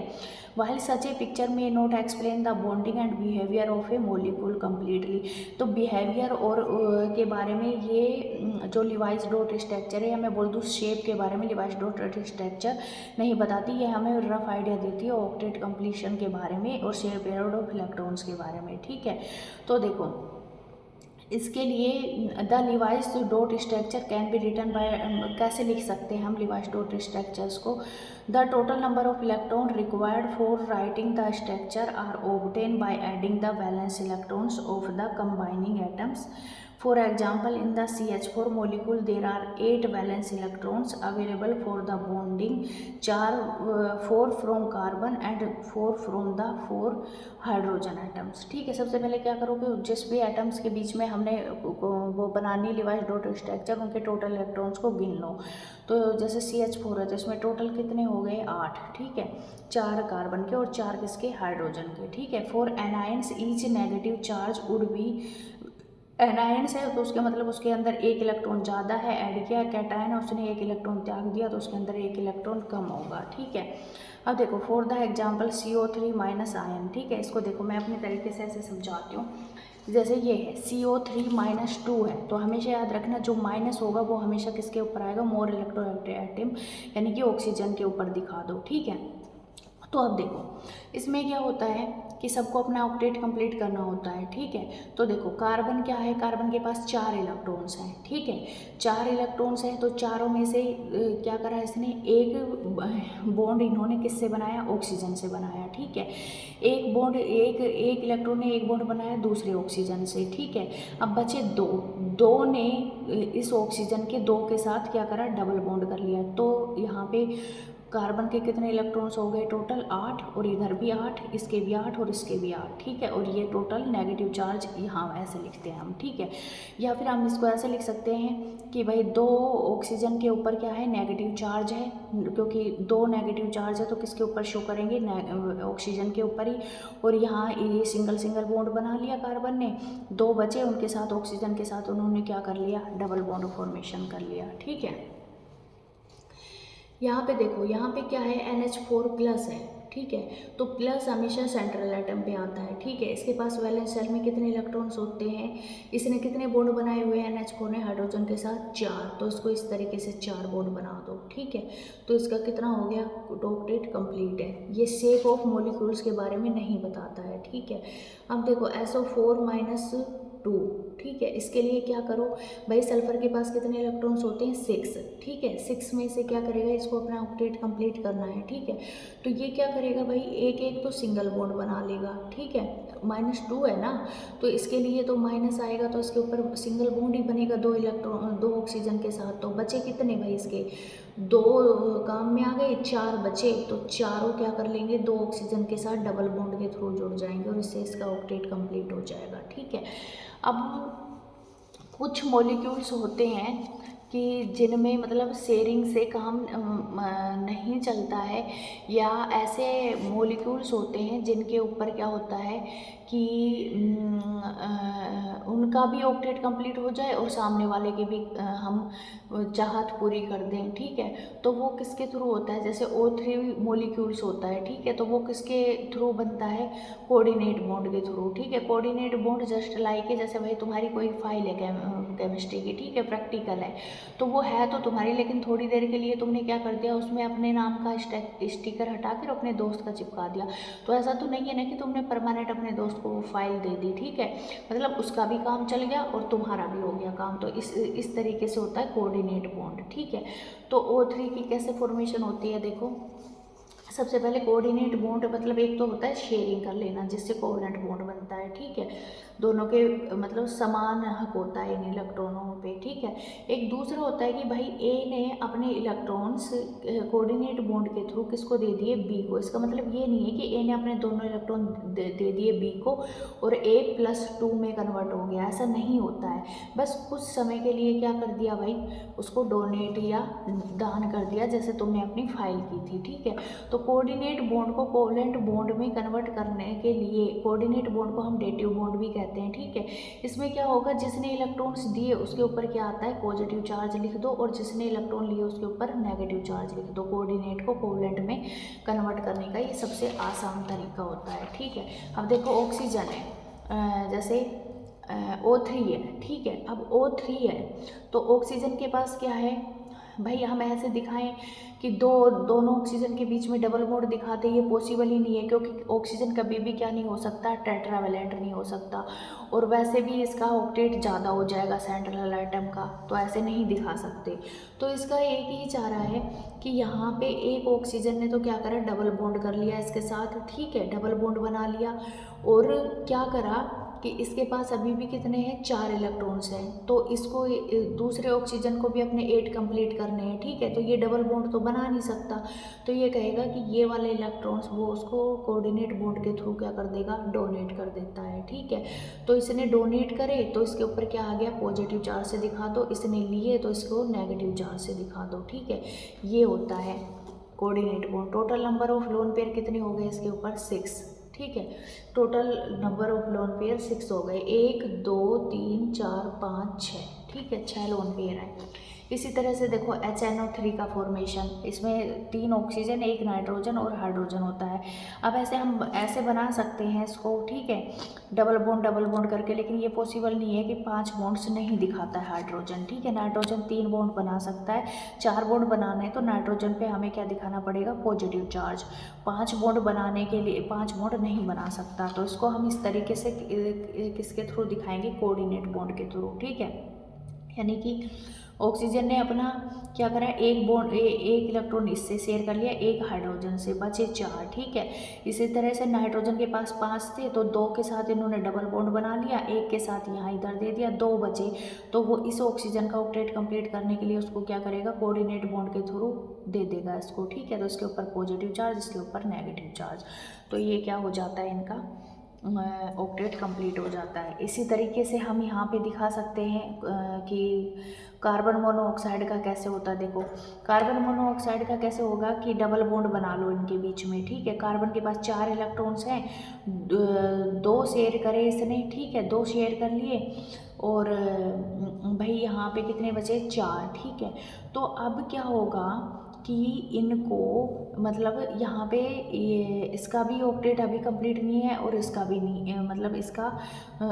व्हाइल सच ए पिक्चर में not explain the bonding and behaviour of a molecule completely. तो बिहेवियर और के बारे में ये जो लिवाइस डॉट स्ट्रक्चर है, या मैं बोल दूँ शेप के बारे में लिवाइस डॉट स्ट्रक्चर नहीं बताती, ये हमें रफ आइडिया देती है ऑक्टेट कंप्लीशन के बारे में और शेयर पेयर ऑफ इलेक्ट्रॉन्स के बारे में, ठीक है। तो देखो इसके लिए the Lewis dot structure can be written by, कैसे लिख सकते हैं हम लिवाइस डॉट स्ट्रक्चर्स को, the total number of electron required for writing the structure are obtain by adding the valence electrons of the combining atoms. For example, in the CH4 molecule, there are 8 valence electrons available for the bonding, 4 from carbon and 4 from the 4 hydrogen atoms, ठीक है। सबसे पहले क्या करोगे, जिस भी atoms के बीच में हमने वो बनानी लिवाइस डॉट स्ट्रक्चर, उनके टोटल इलेक्ट्रॉन्स को गिन लो। तो जैसे CH4 है तो इसमें टोटल कितने हो गए, 8, ठीक है। 4 कार्बन के और 4 किसके, हाइड्रोजन के, ठीक है। For anions each negative charge would be, anions है तो उसके मतलब उसके अंदर एक इलेक्ट्रॉन ज़्यादा है ऐड किया, कैटायन है उसने एक इलेक्ट्रॉन त्याग दिया तो उसके अंदर एक इलेक्ट्रॉन कम होगा, ठीक है। अब देखो for the example CO3 minus ion, ठीक है। इसको देखो मैं अपने तरीके से ऐसे समझाती हूँ। जैसे ये है CO3 माइनस 2 है, तो हमेशा याद रखना जो माइनस होगा वो हमेशा किसके ऊपर आएगा, मोर इलेक्ट्रोएक्टिव यानी कि ऑक्सीजन के ऊपर दिखा दो, ठीक है। तो अब देखो इसमें क्या होता है कि सबको अपना ऑक्टेट कंप्लीट करना होता है, ठीक है। तो देखो कार्बन क्या है, कार्बन के पास 4 इलेक्ट्रॉन्स हैं, ठीक है। 4 इलेक्ट्रॉन्स हैं तो चारों में से क्या करा इसने, एक बॉन्ड इन्होंने किससे बनाया, ऑक्सीजन से बनाया, ठीक है। एक बॉन्ड एक इलेक्ट्रॉन ने एक बॉन्ड बनाया दूसरे ऑक्सीजन से, ठीक है। अब बचे दो ने इस ऑक्सीजन के 2 के साथ क्या करा, डबल बॉन्ड कर लिया। तो यहाँ पे कार्बन के कितने इलेक्ट्रॉन्स हो गए, टोटल 8, और इधर भी 8, इसके भी 8 और इसके भी 8, ठीक है। और ये टोटल नेगेटिव चार्ज यहाँ ऐसे लिखते हैं हम, ठीक है। या फिर हम इसको ऐसे लिख सकते हैं कि भाई 2 ऑक्सीजन के ऊपर क्या है, नेगेटिव चार्ज है, क्योंकि 2 नेगेटिव चार्ज है तो किसके ऊपर शो करेंगे, ऑक्सीजन के ऊपर ही। और यहाँ ये सिंगल बॉन्ड बना लिया कार्बन ने, 2 बचे उनके साथ ऑक्सीजन के साथ उन्होंने क्या कर लिया, डबल बॉन्ड फॉर्मेशन कर लिया, ठीक है। यहाँ पे देखो यहाँ पे क्या है, NH4 प्लस है, ठीक है। तो प्लस हमेशा सेंट्रल एटम पे आता है, ठीक है। इसके पास वैलेंस शेल में कितने इलेक्ट्रॉन्स होते हैं, इसने कितने बॉन्ड बनाए हुए हैं, NH4 ने हाइड्रोजन के साथ 4, तो इसको इस तरीके से 4 बॉन्ड बना दो, ठीक है। तो इसका कितना हो गया, ऑक्टेट कंप्लीट है। ये शेप ऑफ मॉलिक्यूल्स के बारे में नहीं बताता है, ठीक है। अब देखो SO4 माइनस 2, ठीक है। इसके लिए क्या करो भाई, सल्फर के पास कितने इलेक्ट्रॉन्स होते हैं, 6, ठीक है। 6 में से क्या करेगा, इसको अपना ऑक्टेट कंप्लीट करना है, ठीक है। तो ये क्या करेगा भाई, एक तो सिंगल बॉन्ड बना लेगा, ठीक है। -2 है ना, तो इसके लिए तो माइनस आएगा तो इसके ऊपर सिंगल बॉन्ड ही बनेगा 2 इलेक्ट्रॉन 2 ऑक्सीजन के साथ। तो बचे कितने भाई, इसके 2 काम में आ गए, 4 बचे, तो चारों क्या कर लेंगे, 2 ऑक्सीजन के साथ डबल बॉन्ड के थ्रू जुड़ जाएंगे और इससे इसका ऑक्टेट कंप्लीट हो जाएगा, ठीक है। अब कुछ मॉलिक्यूल्स होते हैं कि जिनमें मतलब शेयरिंग से काम नहीं चलता है, या ऐसे मॉलिक्यूल्स होते हैं जिनके ऊपर क्या होता है कि उनका भी ऑक्टेट कंप्लीट हो जाए और सामने वाले की भी हम चाहत पूरी कर दें, ठीक है। तो वो किसके थ्रू होता है, जैसे O3 मॉलिक्यूल्स होता है, ठीक है। तो वो किसके थ्रू बनता है, कोऑर्डिनेट बॉन्ड के थ्रू, ठीक है। कोऑर्डिनेट बॉन्ड जस्ट लाइक है, जैसे भाई तुम्हारी कोई फाइल है केमिस्ट्री की, ठीक है, प्रैक्टिकल है, तो वो है तो तुम्हारी, लेकिन थोड़ी देर के लिए तुमने क्या कर दिया, उसमें अपने नाम का स्टिकर हटा कर अपने दोस्त का चिपका दिया। तो ऐसा तो नहीं है ना कि तुमने परमानेंट अपने दोस्त को वो फाइल दे दी, ठीक है, मतलब उसका भी काम चल गया और तुम्हारा भी हो गया काम। तो इस तरीके से होता है कोऑर्डिनेट बॉन्ड, ठीक है। तो O3 की कैसे फॉर्मेशन होती है, देखो सबसे पहले कोऑर्डिनेट बॉन्ड मतलब एक तो होता है शेयरिंग कर लेना, जिससे कोवलेंट बॉन्ड बनता है, ठीक है, दोनों के मतलब समान हक होता है इन इलेक्ट्रॉनों पे, ठीक है। एक दूसरा होता है कि भाई ए ने अपने इलेक्ट्रॉन्स कोऑर्डिनेट बॉन्ड के थ्रू किसको दे दिए, बी को। इसका मतलब ये नहीं है कि ए ने अपने दोनों इलेक्ट्रॉन दे दिए बी को और A+2 में कन्वर्ट हो गया, ऐसा नहीं होता है। बस कुछ समय के लिए क्या कर दिया भाई, उसको डोनेट या दान कर दिया, जैसे तुमने अपनी फाइल की थी, ठीक है। तो कोऑर्डिनेट बॉन्ड को कोवलेंट बॉन्ड में कन्वर्ट करने के लिए, कोऑर्डिनेट बॉन्ड को हम डेटिव बॉन्ड भी कहते हैं, ठीक है। इसमें क्या होगा, जिसने इलेक्ट्रॉन्स दिए उसके ऊपर क्या आता है, पॉजिटिव चार्ज लिख दो, और जिसने इलेक्ट्रॉन लिए उसके ऊपर नेगेटिव चार्ज लिख दो। कोऑर्डिनेट को कोवलेंट में कन्वर्ट करने का ये सबसे आसान तरीका होता है, ठीक है। अब देखो ऑक्सीजन है, जैसे O3 है, ठीक है। अब O3 है तो ऑक्सीजन के पास क्या है भाई, हम ऐसे दिखाएं कि दोनों ऑक्सीजन के बीच में डबल बॉन्ड दिखाते, ये पॉसिबल ही नहीं है, क्योंकि ऑक्सीजन कभी भी क्या नहीं हो सकता, टेट्रावेलेंट नहीं हो सकता, और वैसे भी इसका ऑक्टेट ज़्यादा हो जाएगा सेंट्रल एटम का, तो ऐसे नहीं दिखा सकते। तो इसका एक ही चाह रहा है कि यहाँ पे एक ऑक्सीजन ने तो क्या करा, डबल बॉन्ड कर लिया इसके साथ, ठीक है, डबल बॉन्ड बना लिया, और क्या करा कि इसके पास अभी भी कितने हैं, 4 इलेक्ट्रॉन्स हैं, तो इसको दूसरे ऑक्सीजन को भी अपने 8 कंप्लीट करने हैं, ठीक है। तो ये डबल बॉन्ड तो बना नहीं सकता, तो ये कहेगा कि ये वाले इलेक्ट्रॉन्स वो उसको कोऑर्डिनेट बॉन्ड के थ्रू क्या कर देगा, डोनेट कर देता है, ठीक है। तो इसने डोनेट करे तो इसके ऊपर क्या आ गया, पॉजिटिव चार्ज से दिखा दो, इसने लिए तो इसको नेगेटिव चार्ज से दिखा दो, ठीक है। ये होता है coordinate bond. Total number of lone pair कितने हो गए इसके ऊपर, 6, ठीक है। Total number of lone pair 6 हो गए, 1 2 3 4 5 6, ठीक है, 6 लोन पेयर है। इसी तरह से देखो HNO3 का फॉर्मेशन, इसमें 3 ऑक्सीजन, 1 नाइट्रोजन और हाइड्रोजन होता है। अब ऐसे हम ऐसे बना सकते हैं इसको, ठीक है, डबल बॉन्ड करके, लेकिन ये पॉसिबल नहीं है कि 5 बॉन्ड्स नहीं दिखाता है हाइड्रोजन, ठीक है। नाइट्रोजन 3 बॉन्ड बना सकता है, 4 बॉन्ड बनाने तो नाइट्रोजन पे हमें क्या दिखाना पड़ेगा, पॉजिटिव चार्ज। 5 बॉन्ड बनाने के लिए 5 बॉन्ड नहीं बना सकता, तो इसको हम इस तरीके से किसके थ्रू दिखाएंगे, कोऑर्डिनेट बॉन्ड के थ्रू, ठीक है। यानी कि ऑक्सीजन ने अपना क्या करा, एक इलेक्ट्रॉन इससे शेयर कर लिया, एक हाइड्रोजन से, बचे 4, ठीक है। इसी तरह से नाइट्रोजन के पास 5 थे तो 2 के साथ इन्होंने डबल बॉन्ड बना लिया, एक के साथ यहाँ इधर दे दिया, 2 बचे, तो वो इस ऑक्सीजन का ऑक्टेट कंप्लीट करने के लिए उसको क्या करेगा, कोऑर्डिनेट बॉन्ड के थ्रू दे देगा इसको, ठीक है। तो इसके ऊपर पॉजिटिव चार्ज, इसके ऊपर नेगेटिव चार्ज, तो ये क्या हो जाता है, इनका ऑक्टेट कंप्लीट हो जाता है। इसी तरीके से हम यहाँ पे दिखा सकते हैं कि कार्बन मोनोऑक्साइड का कैसे होता है। देखो कार्बन मोनोऑक्साइड का कैसे होगा कि डबल बॉन्ड बना लो इनके बीच में, ठीक है। कार्बन के पास 4 इलेक्ट्रॉन्स हैं, 2 शेयर करे इसने, ठीक है, 2 शेयर कर लिए, और भाई यहाँ पे कितने बचे, 4, ठीक है। तो अब क्या होगा कि इनको मतलब यहाँ पे ये इसका भी ऑक्टेट अभी कंप्लीट नहीं है और इसका भी नहीं, मतलब इसका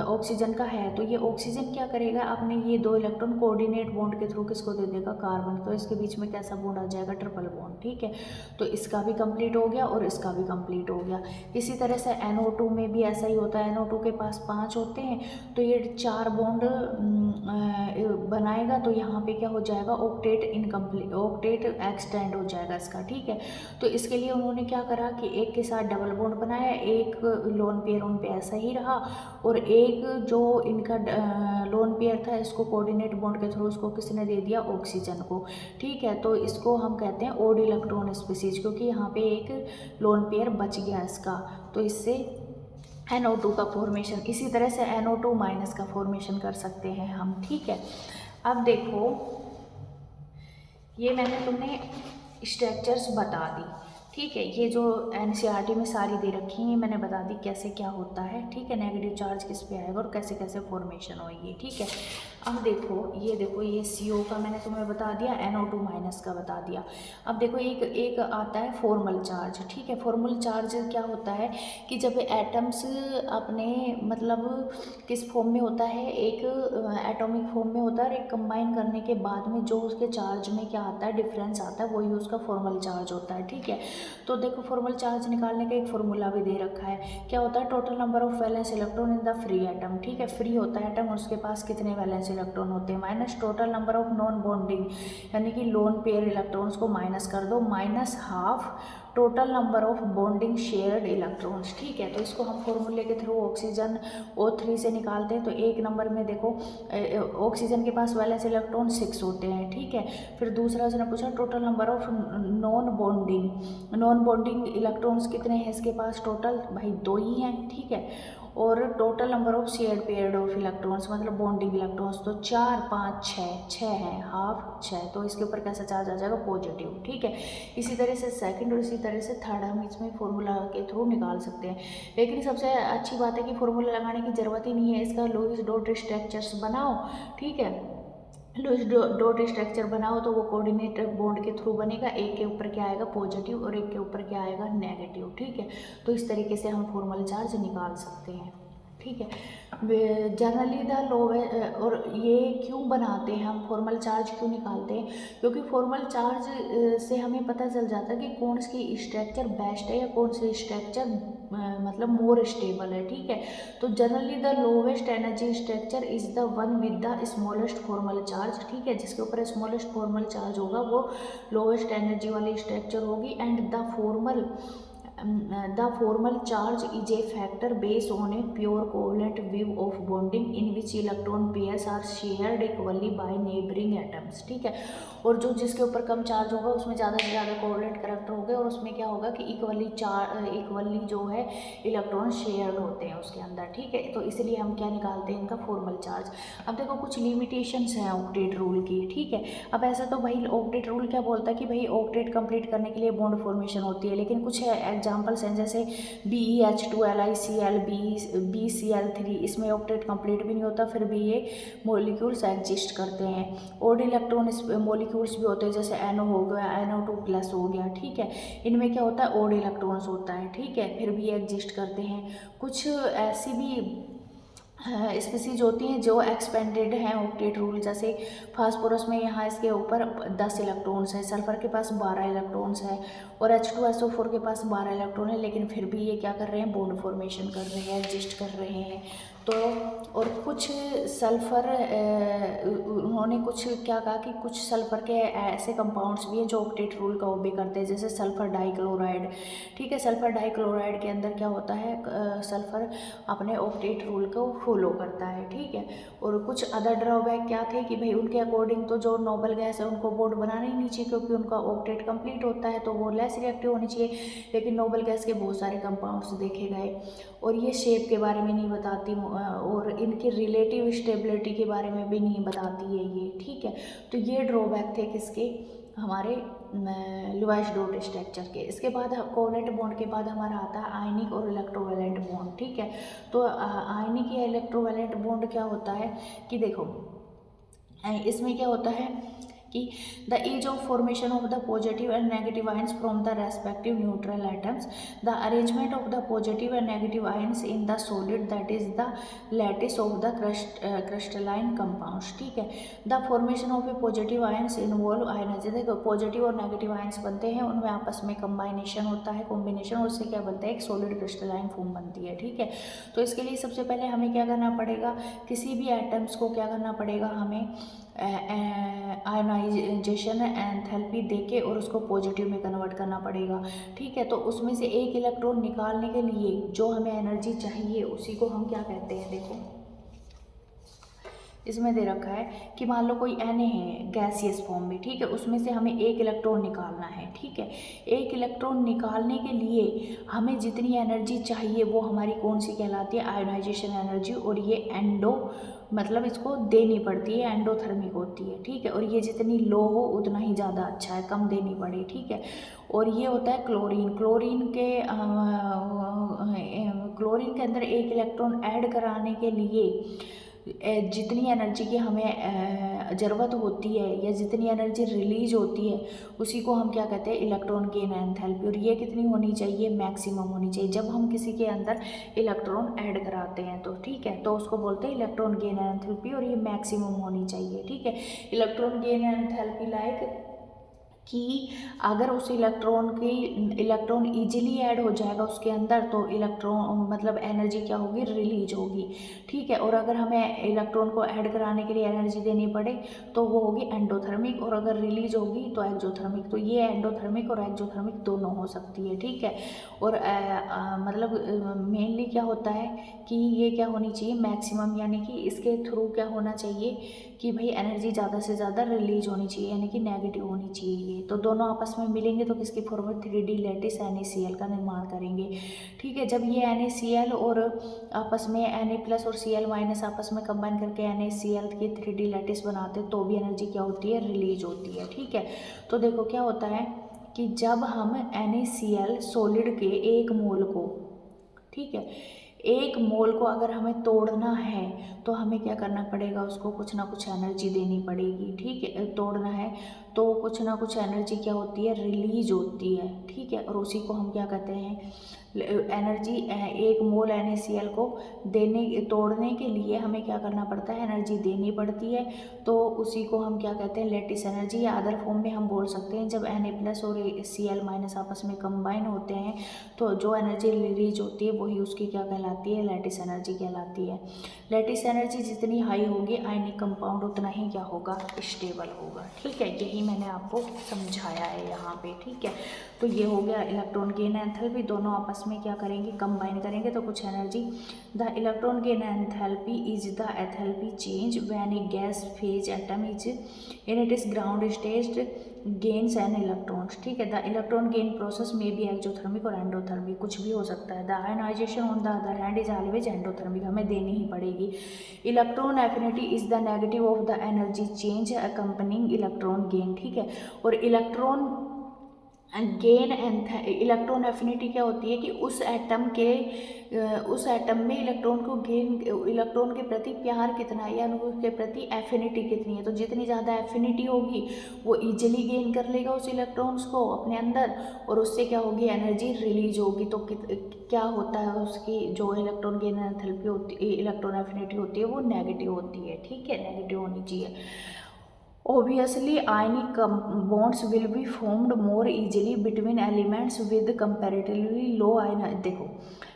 ऑक्सीजन का है, तो ये ऑक्सीजन क्या करेगा, अपने ये 2 इलेक्ट्रॉन कोऑर्डिनेट बॉन्ड के थ्रू किसको दे देगा, कार्बन, तो इसके बीच में कैसा बॉन्ड आ जाएगा, ट्रिपल बॉन्ड, ठीक है। तो इसका भी कंप्लीट हो गया और इसका भी कंप्लीट हो गया। इसी तरह से NO2 में भी ऐसा ही होता है, NO2 के पास 5 होते हैं, तो ये 4 बॉन्ड बनाएगा, तो यहाँ पे क्या हो जाएगा, ऑक्टेट इनकम्प्लीट, ऑक्टेट एक्सटेंड हो जाएगा इसका, ठीक है। तो इसके लिए उन्होंने क्या करा कि एक के साथ डबल बॉन्ड बनाया, एक लोन पेयर उन पे ऐसा ही रहा, और एक जो इनका लोन पेयर था इसको कोऑर्डिनेट बॉन्ड के थ्रू उसको किसने दे दिया, ऑक्सीजन को, ठीक है। तो इसको हम कहते हैं ओड इलेक्ट्रॉन स्पीसीज, क्योंकि यहाँ पे एक लोन पेयर बच गया इसका, तो इससे NO2 का फॉर्मेशन, इसी तरह से NO2 माइनस का फॉर्मेशन कर सकते हैं हम, ठीक है। अब देखो ये मैंने तुम्हें स्ट्रक्चर्स बता दी, ठीक है। ये जो एनसीईआरटी में सारी दे रखी हैं मैंने बता दी कैसे क्या होता है। ठीक है, नेगेटिव चार्ज किस पे आएगा और कैसे कैसे फॉर्मेशन होगी। ठीक है, अब देखो ये CO का मैंने तुम्हें बता दिया, NO2 माइनस का बता दिया। अब देखो एक एक आता है फॉर्मल चार्ज। ठीक है, फॉर्मल चार्ज क्या होता है कि जब एटम्स अपने मतलब किस फॉर्म में होता है, एक एटॉमिक फॉर्म में होता है और एक कंबाइन करने के बाद में जो उसके चार्ज में क्या आता है, डिफरेंस आता है, वही उसका फॉर्मल चार्ज होता है। ठीक है, तो देखो फॉर्मल चार्ज निकालने का एक फॉर्मूला भी दे रखा है। क्या होता है, total number of valence electron in the free atom. ठीक है, फ्री होता है एटम और उसके पास कितने वैलेंस इलेक्ट्रॉन होते हैं, minus total number of non bonding यानी कि लोन पेयर इलेक्ट्रॉन्स को माइनस कर दो, minus half total number of bonding shared electrons. ठीक है, तो इसको हम फॉर्मूले के थ्रू ऑक्सीजन O3 से निकालते हैं। तो एक नंबर में देखो ऑक्सीजन के पास वैलेंस इलेक्ट्रॉन 6 होते हैं। ठीक है, फिर दूसरा उसने पूछा total number of non bonding electrons कितने हैं इसके पास, टोटल भाई 2 ही हैं। ठीक है, और total number of shared paired of electrons मतलब बॉन्डिंग इलेक्ट्रॉन्स तो 4 5 6 हैं, हाफ 6, तो इसके ऊपर कैसा चार्ज आ जाएगा, पॉजिटिव। ठीक है, इसी तरह से सेकंड और इसी तरह से थर्ड हम इसमें फॉर्मूला के थ्रू निकाल सकते हैं। लेकिन सबसे अच्छी बात है कि फॉर्मूला लगाने की ज़रूरत ही नहीं है, इसका लुईस डॉट स्ट्रक्चर्स बनाओ। ठीक है, लुईस डॉट स्ट्रक्चर बनाओ तो वो कोऑर्डिनेट बॉन्ड के थ्रू बनेगा, एक के ऊपर क्या आएगा पॉजिटिव और एक के ऊपर क्या आएगा नेगेटिव। ठीक है, तो इस तरीके से हम फॉर्मल चार्ज निकाल सकते हैं। ठीक है, जनरली द लो और ये क्यों बनाते हैं हम, फॉर्मल चार्ज क्यों निकालते हैं, क्योंकि फॉर्मल चार्ज से हमें पता चल जाता है कि कौन सी स्ट्रक्चर बेस्ट है या कौन सी स्ट्रक्चर मतलब मोर स्टेबल है। ठीक है, तो generally the lowest energy structure is the one with the smallest formal charge. ठीक है, जिसके ऊपर स्मॉलेस्ट फॉर्मल चार्ज होगा वो लोवेस्ट एनर्जी वाली स्ट्रक्चर होगी। And the formal charge is a factor based on a pure covalent view of bonding in which electron pairs are shared equally by neighboring atoms। ठीक है, और जो जिसके ऊपर कम चार्ज होगा उसमें ज़्यादा से ज़्यादा कोवलेंट करैक्टर होंगे और उसमें क्या होगा कि इक्वली जो है इलेक्ट्रॉन शेयर्ड होते हैं उसके अंदर। ठीक है, तो इसलिए हम क्या निकालते हैं, इनका फॉर्मल चार्ज। अब देखो कुछ लिमिटेशंस हैं ऑक्टेट रूल की। ठीक है, अब ऐसा तो भाई ऑक्टेट रूल क्या बोलता है कि भाई ऑक्टेट कंप्लीट करने के लिए बॉन्ड फॉर्मेशन होती है, लेकिन कुछ एग्जाम्पल्स हैं जैसे BeH2 LiCl BCl3, इसमें ऑक्टेट कंप्लीट भी नहीं होता फिर भी ये मॉलिक्यूल्स एग्जिस्ट करते हैं। ओड इलेक्ट्रॉन मॉलिक्यूल्स भी होते हैं जैसे NO हो गया, NO2 प्लस हो गया। ठीक है, इनमें क्या होता है, ओड इलेक्ट्रॉन्स होता है। ठीक है, फिर भी एग्जिस्ट करते हैं। कुछ ऐसी भी स्पीसीज होती हैं जो एक्सपेंडेड हैं ऑक्टेट रूल, जैसे फास्फोरस में यहाँ इसके ऊपर 10 इलेक्ट्रॉन्स हैं, सल्फर के पास 12 इलेक्ट्रॉन्स हैं और H2SO4 के पास 12 इलेक्ट्रॉन है, लेकिन फिर भी ये क्या कर रहे हैं, बॉन्ड फॉर्मेशन कर रहे हैं, एग्जिस्ट कर रहे हैं। तो और कुछ सल्फ़र उन्होंने कुछ क्या कहा कि कुछ सल्फ़र के ऐसे कंपाउंड्स भी हैं जो ऑक्टेट रूल का ओबे करते हैं, जैसे सल्फ़र डाइक्लोराइड। ठीक है, सल्फ़र डाइक्लोराइड के अंदर क्या होता है, सल्फ़र अपने ऑक्टेट रूल को फॉलो करता है। ठीक है, और कुछ अदर ड्रॉबैक क्या थे कि भाई उनके अकॉर्डिंग तो जो नोबल गैस है उनको बॉन्ड बनाना ही नहीं चाहिए क्योंकि उनका ऑक्टेट कंप्लीट होता है तो वो लेस रिएक्टिव होनी चाहिए, लेकिन नोबल गैस के बहुत सारे कंपाउंड्स देखे गए और ये शेप के बारे में नहीं बताती और इनकी रिलेटिव स्टेबिलिटी के बारे में भी नहीं बताती है ये। ठीक है, तो ये ड्रॉबैक थे किसके, हमारे लुईस डॉट स्ट्रक्चर के। इसके बाद कोवलेंट बॉन्ड के बाद हमारा आता है आयनिक और इलेक्ट्रोवैलेंट बॉन्ड। ठीक है, तो आयनिक या इलेक्ट्रोवैलेंट बॉन्ड क्या होता है कि देखो इसमें क्या होता है कि the ease of formation of the positive and negative ions from the respective neutral atoms, the arrangement of the positive and negative ions in the solid that is the lattice of the crystalline compounds. ठीक है, the formation of a positive ions involve ionize, देखो positive और नेगेटिव ions बनते हैं, उनमें आपस में कंबाइनेशन होता है, कॉम्बिनेशन, और उससे क्या बनता है, एक सॉलिड क्रिस्टलाइन फॉर्म बनती है। ठीक है, तो इसके लिए सबसे पहले हमें क्या करना पड़ेगा, किसी भी एटम्स को क्या करना पड़ेगा, हमें आयोनाइजेशन एंथैल्पी देके और उसको पॉजिटिव में कन्वर्ट करना पड़ेगा। ठीक है, तो उसमें से एक इलेक्ट्रॉन निकालने के लिए जो हमें एनर्जी चाहिए उसी को हम क्या कहते हैं, देखो इसमें दे रखा है कि मान लो कोई Na है गैसियस फॉर्म में, ठीक है, उसमें से हमें एक इलेक्ट्रॉन निकालना है, ठीक है। एक इलेक्ट्रॉन निकालने के लिए हमें जितनी एनर्जी चाहिए वो हमारी कौन सी कहलाती है, आयोनाइजेशन एनर्जी, और ये एंडो मतलब इसको देनी पड़ती है, एंडोथर्मिक होती है, ठीक है। और ये जितनी लो हो उतना ही ज़्यादा अच्छा है, कम देनी पड़े, ठीक है। और ये होता है क्लोरीन। क्लोरीन के अंदर एक इलेक्ट्रॉन ऐड कराने के लिए जितनी एनर्जी की हमें ज़रूरत होती है या जितनी एनर्जी रिलीज होती है उसी को हम क्या कहते हैं, इलेक्ट्रॉन गेन एंथैल्पी। और ये कितनी होनी चाहिए, मैक्सिमम होनी चाहिए जब हम किसी के अंदर इलेक्ट्रॉन ऐड कराते हैं, तो ठीक है, तो उसको बोलते हैं इलेक्ट्रॉन गेन एंथैल्पी, और ये मैक्सिमम होनी चाहिए, ठीक है। इलेक्ट्रॉन गेन एंथैल्पी लाइक कि अगर उस इलेक्ट्रॉन ईजिली ऐड हो जाएगा उसके अंदर तो इलेक्ट्रॉन मतलब एनर्जी क्या होगी, रिलीज होगी, ठीक है। और अगर हमें इलेक्ट्रॉन को ऐड कराने के लिए एनर्जी देनी पड़े तो वो होगी एंडोथर्मिक, और अगर रिलीज होगी तो एक्जोथर्मिक। तो ये एंडोथर्मिक और एक्जोथर्मिक दोनों हो सकती है, ठीक है। और मतलब मेनली क्या होता है कि ये क्या होनी चाहिए, मैक्सिमम, यानी कि इसके थ्रू क्या होना चाहिए कि भाई एनर्जी ज़्यादा से ज़्यादा रिलीज होनी चाहिए, यानी कि नेगेटिव होनी चाहिए। ये तो दोनों आपस में मिलेंगे तो किसकी फॉर्म में 3D लैटिस NaCl का निर्माण करेंगे, ठीक है। जब ये NaCl और आपस में Na+ और Cl- आपस में कंबाइन करके NaCl की 3D लैटिस बनाते हैं तो भी एनर्जी क्या होती है, रिलीज होती है, ठीक है। तो देखो क्या होता है कि जब हम NaCl सॉलिड के एक मोल को, ठीक है, एक मोल को अगर हमें तोड़ना है तो हमें क्या करना पड़ेगा, उसको कुछ ना कुछ एनर्जी देनी पड़ेगी, ठीक है। तोड़ना है तो कुछ ना कुछ एनर्जी क्या होती है, रिलीज होती है, ठीक है। और उसी को हम क्या कहते हैं, एनर्जी। एक मोल NaCl को तोड़ने के लिए हमें क्या करना पड़ता है, एनर्जी देनी पड़ती है, तो उसी को हम क्या कहते हैं, लैटिस एनर्जी। या अदर फॉर्म में हम बोल सकते हैं जब Na+ और Cl- आपस में कंबाइन होते हैं तो जो एनर्जी रिलीज होती है वही उसकी क्या कहलाती है, लैटिस एनर्जी कहलाती है। लैटिस एनर्जी जितनी हाई होगी आयनिक कंपाउंड उतना ही क्या होगा, स्टेबल होगा, ठीक है। यही मैंने आपको समझाया है यहाँ पे, ठीक है। तो ये हो गया इलेक्ट्रॉन गेन एंथैल्पी, दोनों आपस में क्या करेंगे, कंबाइन करेंगे तो कुछ energy. The electron gain enthalpy is the enthalpy change when a gas phase atom is in its ground state gains and electrons, ठीक है। द इलेक्ट्रॉन गेन प्रोसेस में बी एक्सोथर्मिक और एंडोथर्मिक, कुछ भी हो सकता है। The ionization on the other hand is always endothermic, हमें देनी ही पड़ेगी। Electron affinity is the negative of the energy change accompanying electron gain, ठीक है। और इलेक्ट्रॉन गेन इलेक्ट्रॉन एफिनिटी क्या होती है कि उस एटम में इलेक्ट्रॉन के प्रति प्यार कितना है या उसके प्रति एफिनिटी कितनी है। तो जितनी ज़्यादा एफिनिटी होगी वो इजीली गेन कर लेगा उस इलेक्ट्रॉन्स को अपने अंदर, और उससे क्या होगी, एनर्जी रिलीज होगी। तो क्या होता है, उसकी जो इलेक्ट्रॉन गेन एंथैल्पी होती है, इलेक्ट्रॉन एफिनिटी होती है, वो नेगेटिव होती है, ठीक है, नेगेटिव होनी चाहिए। Obviously, ionic bonds will be formed more easily between elements with comparatively low ion। देखो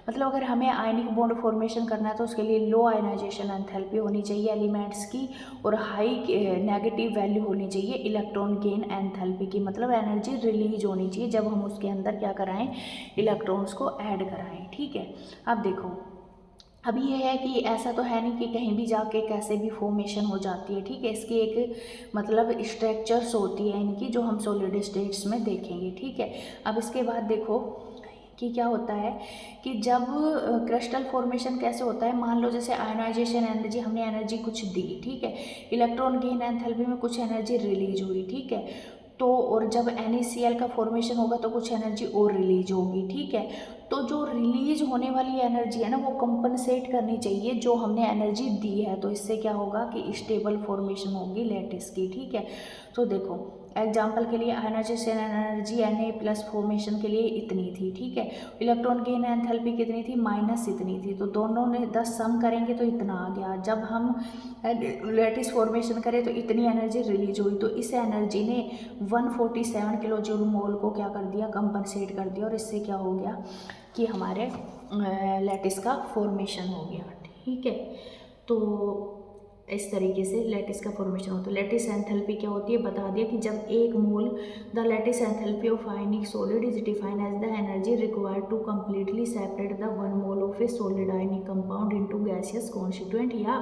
मतलब अगर हमें आयनिक बॉन्ड फॉर्मेशन करना है तो उसके लिए लो आयनाइजेशन एंथैल्पी होनी चाहिए एलिमेंट्स की, और हाई नेगेटिव वैल्यू होनी चाहिए इलेक्ट्रॉन गेन एंथैल्पी की, मतलब एनर्जी रिलीज होनी चाहिए जब हम उसके अंदर क्या कराएं, इलेक्ट्रॉन्स को ऐड कराएं, ठीक है। अब देखो अब ये है कि ऐसा तो है नहीं कि कहीं भी जाके कैसे भी फॉर्मेशन हो जाती है, ठीक है। इसकी एक मतलब स्ट्रक्चर्स होती है इनकी, जो हम सॉलिड स्टेट्स में देखेंगे, ठीक है। अब इसके बाद देखो कि क्या होता है कि जब क्रिस्टल फॉर्मेशन कैसे होता है, मान लो जैसे आयनाइजेशन एनर्जी, हमने एनर्जी कुछ दी, ठीक है, इलेक्ट्रॉन गेन एंथैल्पी में कुछ एनर्जी रिलीज हुई, ठीक है। तो और जब NaCl का फॉर्मेशन होगा तो कुछ एनर्जी और रिलीज होगी, ठीक है। तो जो रिलीज होने वाली एनर्जी है ना वो कंपनसेट करनी चाहिए जो हमने एनर्जी दी है, तो इससे क्या होगा कि स्टेबल फॉर्मेशन होगी लैटिस की, ठीक है। तो देखो एग्जाम्पल के लिए आयनाइजेशन एनर्जी Na+ फॉर्मेशन के लिए इतनी थी, ठीक है। इलेक्ट्रॉन गेन एंथैल्पी कितनी थी, माइनस इतनी थी, तो दोनों ने 10 सम करेंगे तो इतना आ गया। जब हम लैटिस फॉर्मेशन करें तो इतनी एनर्जी रिलीज हुई, तो इस एनर्जी ने 147 किलो जूल मोल को क्या कर दिया, कंपनसेट कर दिया, और इससे क्या हो गया कि हमारे लैटिस का फॉर्मेशन हो गया, ठीक है। तो इस तरीके से लैटिस का फॉर्मेशन होता है। लैटिस एंथैल्पी क्या होती है बता दिया कि जब एक mole the lattice enthalpy of ionic solid is defined as the energy required to completely separate the one mole of a solid ionic compound into gaseous constituent, या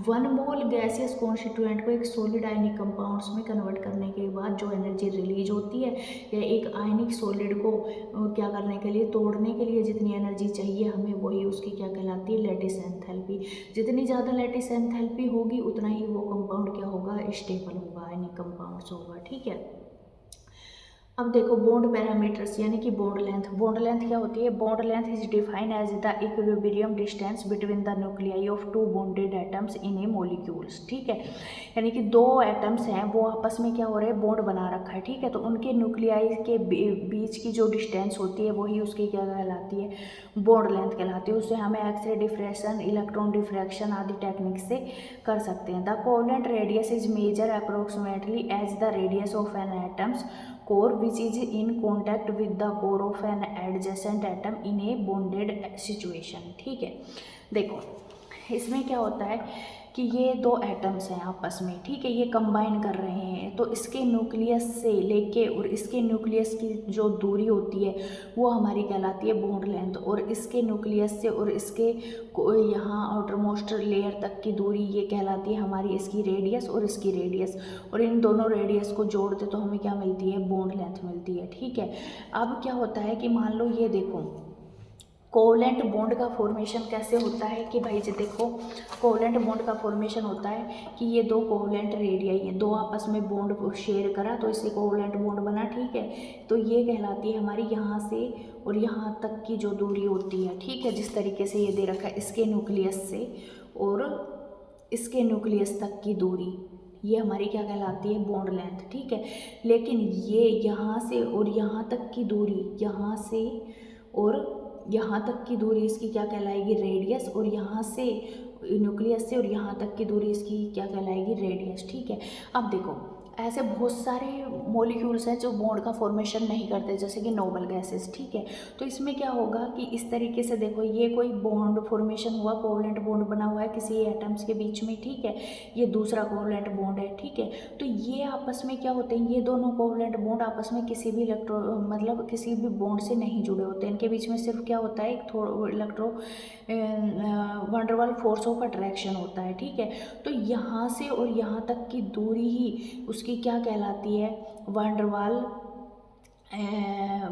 वन मोल गैसियस कॉन्स्टिट्यूएंट को एक solid ionic compounds में convert करने के बाद जो energy release होती है, या एक आयनिक सॉलिड को क्या करने के लिए, तोड़ने के लिए जितनी एनर्जी चाहिए हमें, वही उसकी क्या कहलाती है, लैटिस एंथैल्पी। जितनी ज़्यादा लैटिस एंथैल्पी होगी उतना ही वो कंपाउंड क्या होगा, स्टेबल होगा, आयनिक कंपाउंड्स होगा। ठीक है। अब देखो बॉन्ड पैरामीटर्स यानी कि बॉन्ड लेंथ। बॉन्ड लेंथ क्या होती है, bond length is defined as the equilibrium distance between the nuclei of two bonded atoms in a molecules. ठीक है, यानी कि दो एटम्स हैं वो आपस में क्या हो रहे हैं, बॉन्ड बना रखा है। ठीक है, तो उनके न्यूक्लियाई के बीच की जो डिस्टेंस होती है वही उसकी क्या कहलाती है, बॉन्ड लेंथ कहलाती है। उससे हमें एक्सरे डिफ्रेक्शन, इलेक्ट्रॉन डिफ्रैक्शन आदि टेक्निक से कर सकते हैं। The covalent radius is measure approximately as the radius of an atoms core which is in contact with the core of an adjacent atom in a bonded situation। ठीक है, देखो इसमें क्या होता है कि ये दो एटम्स हैं आपस में। ठीक है, ये कंबाइन कर रहे हैं, तो इसके न्यूक्लियस से लेके और इसके न्यूक्लियस की जो दूरी होती है वो हमारी कहलाती है बॉन्ड लेंथ, और इसके न्यूक्लियस से और इसके यहाँ आउटर मोस्ट लेयर तक की दूरी ये कहलाती है हमारी इसकी रेडियस और इसकी रेडियस, और इन दोनों रेडियस को जोड़ दे तो हमें क्या मिलती है, बॉन्ड लेंथ मिलती है। ठीक है, अब क्या होता है कि मान लो ये देखो कोवेलेंट बॉन्ड का फॉर्मेशन कैसे होता है कि भाई जी देखो, कोवेलेंट बॉन्ड का फॉर्मेशन होता है कि ये दो कोवेलेंट रेडियाई है, दो आपस में बॉन्ड शेयर करा तो इससे कोवेलेंट बॉन्ड बना। ठीक है, तो ये कहलाती है हमारी यहाँ से और यहाँ तक की जो दूरी होती है। ठीक है, जिस तरीके से ये दे रखा है, इसके न्यूक्लियस से और इसके न्यूक्लियस तक की दूरी, ये हमारी क्या कहलाती है, बॉन्ड लेंथ। ठीक है, लेकिन ये यहाँ से और यहाँ तक की दूरी, यहाँ से और यहाँ तक की दूरी इसकी क्या कहलाएगी, रेडियस, और यहाँ से न्यूक्लियस से और यहाँ तक की दूरी इसकी क्या कहलाएगी, रेडियस। ठीक है, अब देखो ऐसे बहुत सारे मॉलिक्यूल्स हैं जो बॉन्ड का फॉर्मेशन नहीं करते, जैसे कि नोबल गैसेस। ठीक है, तो इसमें क्या होगा कि इस तरीके से देखो, ये कोई बॉन्ड फॉर्मेशन हुआ, कोवेलेंट बॉन्ड बना हुआ है किसी एटम्स के बीच में। ठीक है, ये दूसरा कोवेलेंट बॉन्ड है। ठीक है, तो ये आपस में क्या होते हैं, ये दोनों कोवेलेंट बॉन्ड आपस में किसी भी मतलब किसी भी बॉन्ड से नहीं जुड़े होते, इनके बीच में सिर्फ क्या होता है, एक electro van der Waals force of attraction होता है। ठीक है, तो यहाँ से और यहाँ तक की दूरी ही उसकी क्या कहलाती है, वंडरवाल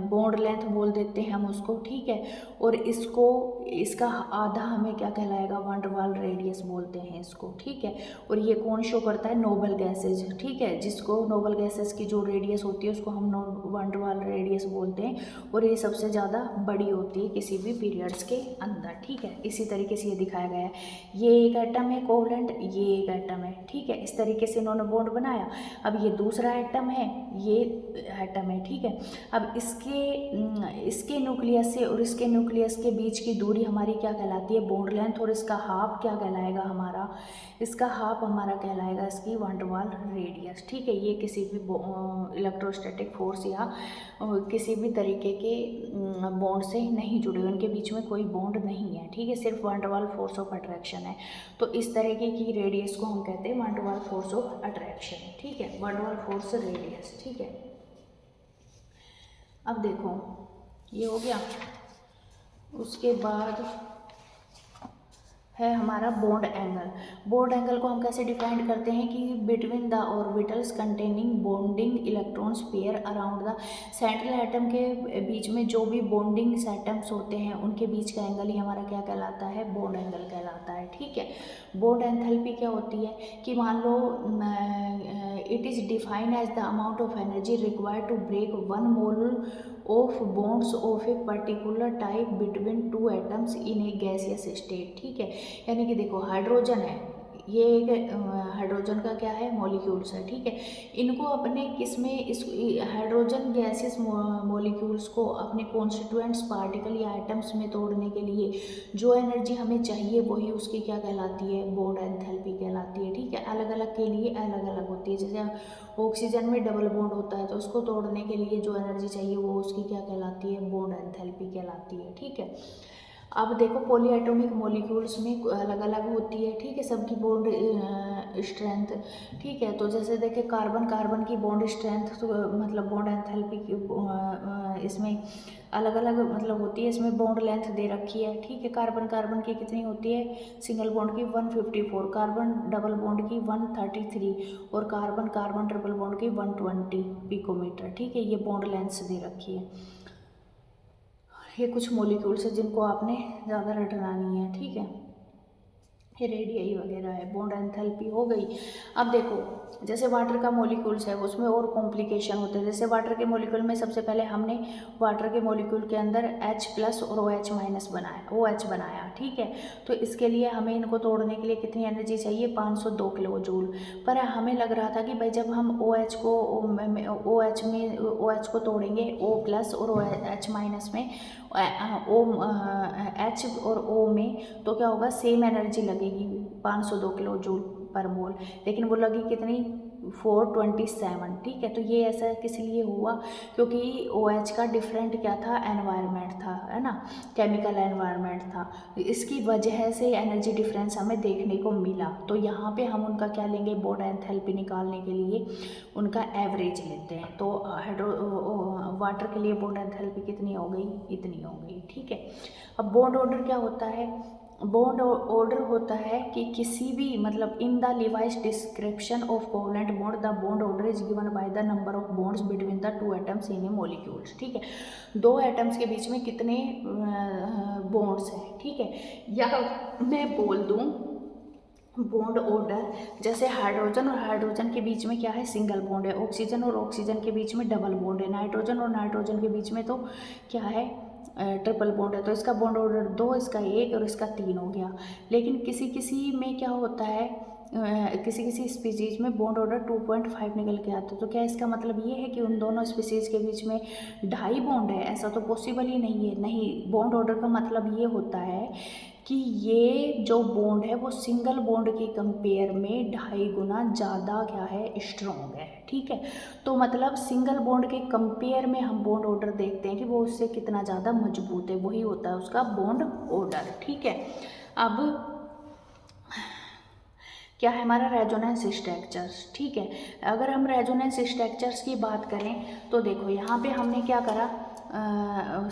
बॉन्ड लेंथ बोल देते हैं हम उसको। ठीक है, और इसको इसका आधा हमें क्या कहलाएगा, वंडरवाल रेडियस बोलते हैं इसको। ठीक है, और ये कौन शो करता है, नोबल गैसेज। ठीक है, जिसको नोबल गैसेज की जो रेडियस होती है उसको हम वंडरवाल रेडियस बोलते हैं, और ये सबसे ज़्यादा बड़ी होती है किसी भी पीरियड्स के अंदर। ठीक है, इसी तरीके से ये दिखाया गया है, ये एक एटम है कोवेलेंट, ये एक एटम है। ठीक है, इस तरीके से इन्होंने बॉन्ड बनाया। अब ये दूसरा एटम है, ये एटम है। ठीक है, अब इसके न्यूक्लियस से और इसके न्यूक्लियस के बीच की दूरी हमारी क्या कहलाती है, बॉन्ड लेंथ, और इसका हाफ क्या कहलाएगा हमारा, इसका हाफ हमारा कहलाएगा इसकी वंडरवाल रेडियस। ठीक है, ये किसी भी इलेक्ट्रोस्टैटिक फोर्स या किसी भी तरीके के बॉन्ड से नहीं जुड़े हुए, उनके बीच में कोई बॉन्ड नहीं है। ठीक है, सिर्फ वंडरवाल फोर्स ऑफ अट्रैक्शन है। तो इस तरीके की रेडियस को हम कहते हैं वंडरवाल फोर्स ऑफ अट्रैक्शन। ठीक है, वंडरवाल फोर्स रेडियस। ठीक है, अब देखो ये हो गया, उसके बाद है हमारा बॉन्ड एंगल। बॉन्ड एंगल को हम कैसे डिफाइन करते हैं कि between the orbitals containing bonding electrons pair around the central atom के बीच में जो भी बॉन्डिंग एटम्स होते हैं उनके बीच का एंगल ही हमारा क्या कहलाता है, बॉन्ड एंगल कहलाता है। ठीक है, बॉन्ड एंथैल्पी क्या होती है कि मान लो it is defined as the amount of energy required to break one mole of bonds of a particular type between two atoms in a gaseous state. ठीक है, यानी कि देखो हाइड्रोजन है, ये एक हाइड्रोजन का क्या है, मॉलिक्यूल्स है। ठीक है, इनको अपने किसमें, इस हाइड्रोजन गैसियस मॉलिक्यूल्स को अपने कॉन्स्टिट्यूएंट्स पार्टिकल या एटम्स में तोड़ने के लिए जो एनर्जी हमें चाहिए वही उसकी क्या कहलाती है, बॉन्ड एंथैल्पी कहलाती है। ठीक है, अलग अलग के लिए अलग अलग होती है। जैसे ऑक्सीजन में डबल बॉन्ड होता है तो उसको तोड़ने के लिए जो एनर्जी चाहिए वो उसकी क्या कहलाती है, बॉन्ड एंथैल्पी कहलाती है। ठीक है, अब देखो पॉलीएटॉमिक मॉलिक्यूल्स में अलग अलग होती है, ठीक है, सबकी बॉन्ड स्ट्रेंथ, ठीक है। तो जैसे देखे कार्बन कार्बन की बॉन्ड स्ट्रेंथ तो मतलब बॉन्ड एंथैल्पी की इसमें अलग अलग मतलब होती है, इसमें बॉन्ड लेंथ दे रखी है, ठीक है। कार्बन कार्बन की कितनी होती है सिंगल बॉन्ड की 154, कार्बन डबल बॉन्ड की 133 और कार्बन कार्बन ट्रिपल बॉन्ड की 120 पिकोमीटर, ठीक है। ये बॉन्ड लेंथ दे रखी है। ये कुछ मॉलिक्यूल्स है जिनको आपने ज़्यादा रटना नहीं है, ठीक है। ये रेडियाई वगैरह है, बॉन्ड एंथैल्पी हो गई। अब देखो जैसे वाटर का मॉलिक्यूल्स है उसमें और कॉम्प्लिकेशन होते हैं। जैसे वाटर के मॉलिक्यूल में सबसे पहले हमने वाटर के मॉलिक्यूल के अंदर H+ और OH- बनाया, OH बनाया, ठीक है। तो इसके लिए हमें इनको तोड़ने के लिए कितनी एनर्जी चाहिए 502 किलो जूल। पर हमें लग रहा था कि भाई जब हम OH को तोड़ेंगे O+ और OH- में H और O में तो क्या होगा सेम एनर्जी लगेगी 502 किलो जूल पर मोल, लेकिन वो लगी कितनी 427, ठीक है। तो ये ऐसा किस लिए हुआ क्योंकि OH का डिफरेंट क्या था एनवायरनमेंट था, है ना, केमिकल एनवायरनमेंट था। इसकी वजह से एनर्जी डिफरेंस हमें देखने को मिला। तो यहाँ पे हम उनका क्या लेंगे बॉन्ड एंथैल्पी निकालने के लिए उनका एवरेज लेते हैं। तो वाटर के लिए बॉन्ड एंथैल्पी कितनी हो गई इतनी हो गई, ठीक है। अब बॉन्ड ऑर्डर क्या होता है, बॉन्ड ऑर्डर होता है कि किसी भी मतलब in the Levi's description of covalent bond the bond order is given by the number of bonds between the two atoms in a molecules, ठीक है। दो एटम्स के बीच में कितने बॉन्ड्स हैं, ठीक है। या मैं बोल दूं बॉन्ड ऑर्डर जैसे हाइड्रोजन और हाइड्रोजन के बीच में क्या है सिंगल बॉन्ड है, ऑक्सीजन और ऑक्सीजन के बीच में डबल बॉन्ड है, नाइट्रोजन और नाइट्रोजन के बीच में तो क्या है ट्रिपल बॉन्ड है। तो इसका बॉन्ड ऑर्डर 2, इसका 1 और इसका 3 हो गया। लेकिन किसी किसी में क्या होता है किसी किसी स्पीसीज में बॉन्ड ऑर्डर 2.5 निकल के आता है। तो क्या इसका मतलब ये है कि उन दोनों स्पीसीज के बीच में ढाई बॉन्ड है, ऐसा तो पॉसिबल ही नहीं है। नहीं, बॉन्ड ऑर्डर का मतलब ये होता है कि ये जो बॉन्ड है वो सिंगल बॉन्ड के कंपेयर में 2.5 गुना ज़्यादा क्या है स्ट्रॉन्ग है, ठीक है। तो मतलब सिंगल बॉन्ड के कंपेयर में हम बॉन्ड ऑर्डर देखते हैं कि वो उससे कितना ज़्यादा मजबूत है, वही होता है उसका बॉन्ड ऑर्डर, ठीक है। अब क्या है हमारा रेजोनेंस स्ट्रक्चर्स, ठीक है। अगर हम रेजोनेंस स्ट्रक्चर्स की बात करें तो देखो यहाँ पे हमने क्या करा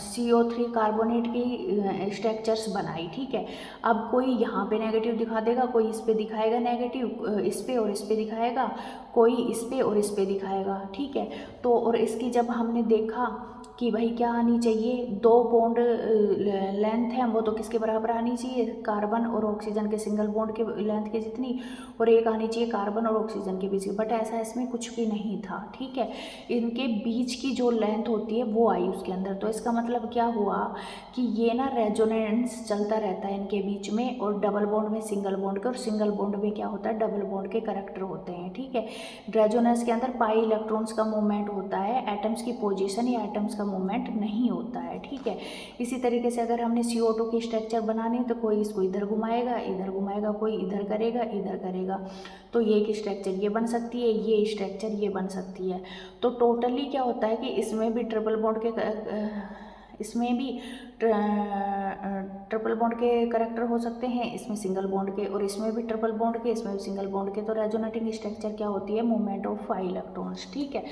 CO3 कार्बोनेट की स्ट्रक्चर्स बनाई, ठीक है। अब कोई यहाँ पे नेगेटिव दिखा देगा, कोई इस पे दिखाएगा नेगेटिव इस पे और इस पे दिखाएगा, कोई इस पे और इस पे दिखाएगा, ठीक है। तो और इसकी जब हमने देखा कि भाई क्या आनी चाहिए दो बॉन्ड लेंथ है वो तो किसके बराबर आनी चाहिए कार्बन और ऑक्सीजन के सिंगल बॉन्ड के लेंथ के जितनी, और एक आनी चाहिए कार्बन और ऑक्सीजन के बीच की। बट ऐसा इसमें कुछ भी नहीं था, ठीक है। इनके बीच की जो लेंथ होती है वो आई उसके अंदर। तो इसका मतलब क्या हुआ कि ये ना रेजोनेंस चलता रहता है इनके बीच में, और डबल बॉन्ड में सिंगल बॉन्ड के और सिंगल बॉन्ड में क्या होता है डबल बॉन्ड के करैक्टर होते हैं, ठीक है। रेजोनेंस के अंदर पाई इलेक्ट्रॉन्स का मूवमेंट होता है, एटम्स की पोजीशन या एटम्स का मूवमेंट नहीं होता है, ठीक है। इसी तरीके से अगर हमने CO2 की स्ट्रक्चर बनानी है तो कोई इसको इधर घुमाएगा, कोई इधर करेगा, तो ये एक स्ट्रक्चर ये बन सकती है, ये स्ट्रक्चर ये बन सकती है। तो टोटली क्या होता है कि इसमें भी ट्रिपल बॉन्ड के ट्रिपल बॉन्ड के करैक्टर हो सकते हैं, इसमें सिंगल बॉन्ड के, और इसमें भी ट्रिपल बॉन्ड के, इसमें भी सिंगल बॉन्ड के। तो रेजोनेटिंग स्ट्रक्चर क्या होती है मूवमेंट ऑफ पाई इलेक्ट्रॉन्स, ठीक है।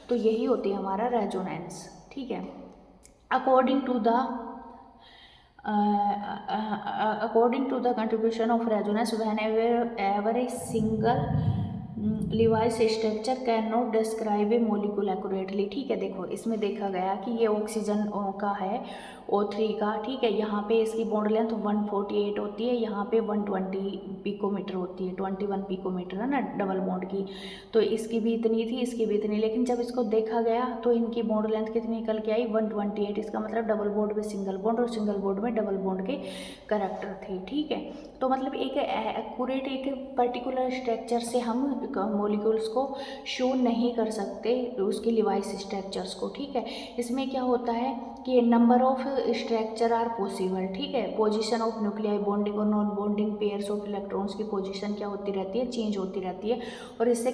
तो यही होती है हमारा रेजोनेंस, ठीक है। According to the contribution of resonance whenever a single Lewis structure cannot describe a molecule accurately, ठीक है। देखो इसमें देखा गया कि ये ऑक्सीजन का है O3 का, ठीक है। यहाँ पे इसकी बॉन्ड लेंथ 148 होती है, यहाँ पे 120 पिकोमीटर होती है, 21 पिकोमीटर है ना डबल बॉन्ड की। तो इसकी भी इतनी थी, इसकी भी इतनी, लेकिन जब इसको देखा गया तो इनकी बॉन्ड लेंथ कितनी निकल के आई 128। इसका मतलब डबल बॉन्ड में सिंगल बॉन्ड और सिंगल बॉन्ड में डबल बॉन्ड के करैक्टर थे, ठीक है। तो मतलब एक एक्यूरेट एक पर्टिकुलर स्ट्रक्चर से हम मॉलिक्यूल्स को शो नहीं कर सकते उसके लिवाइस स्ट्रक्चर्स को, ठीक है। इसमें क्या होता है कि number of structure are possible, ठीक है। पोजीशन ऑफ न्यूक्लियाई, बॉन्डिंग और non bonding pairs of electrons की पोजीशन क्या होती रहती है, चेंज होती रहती है। और इससे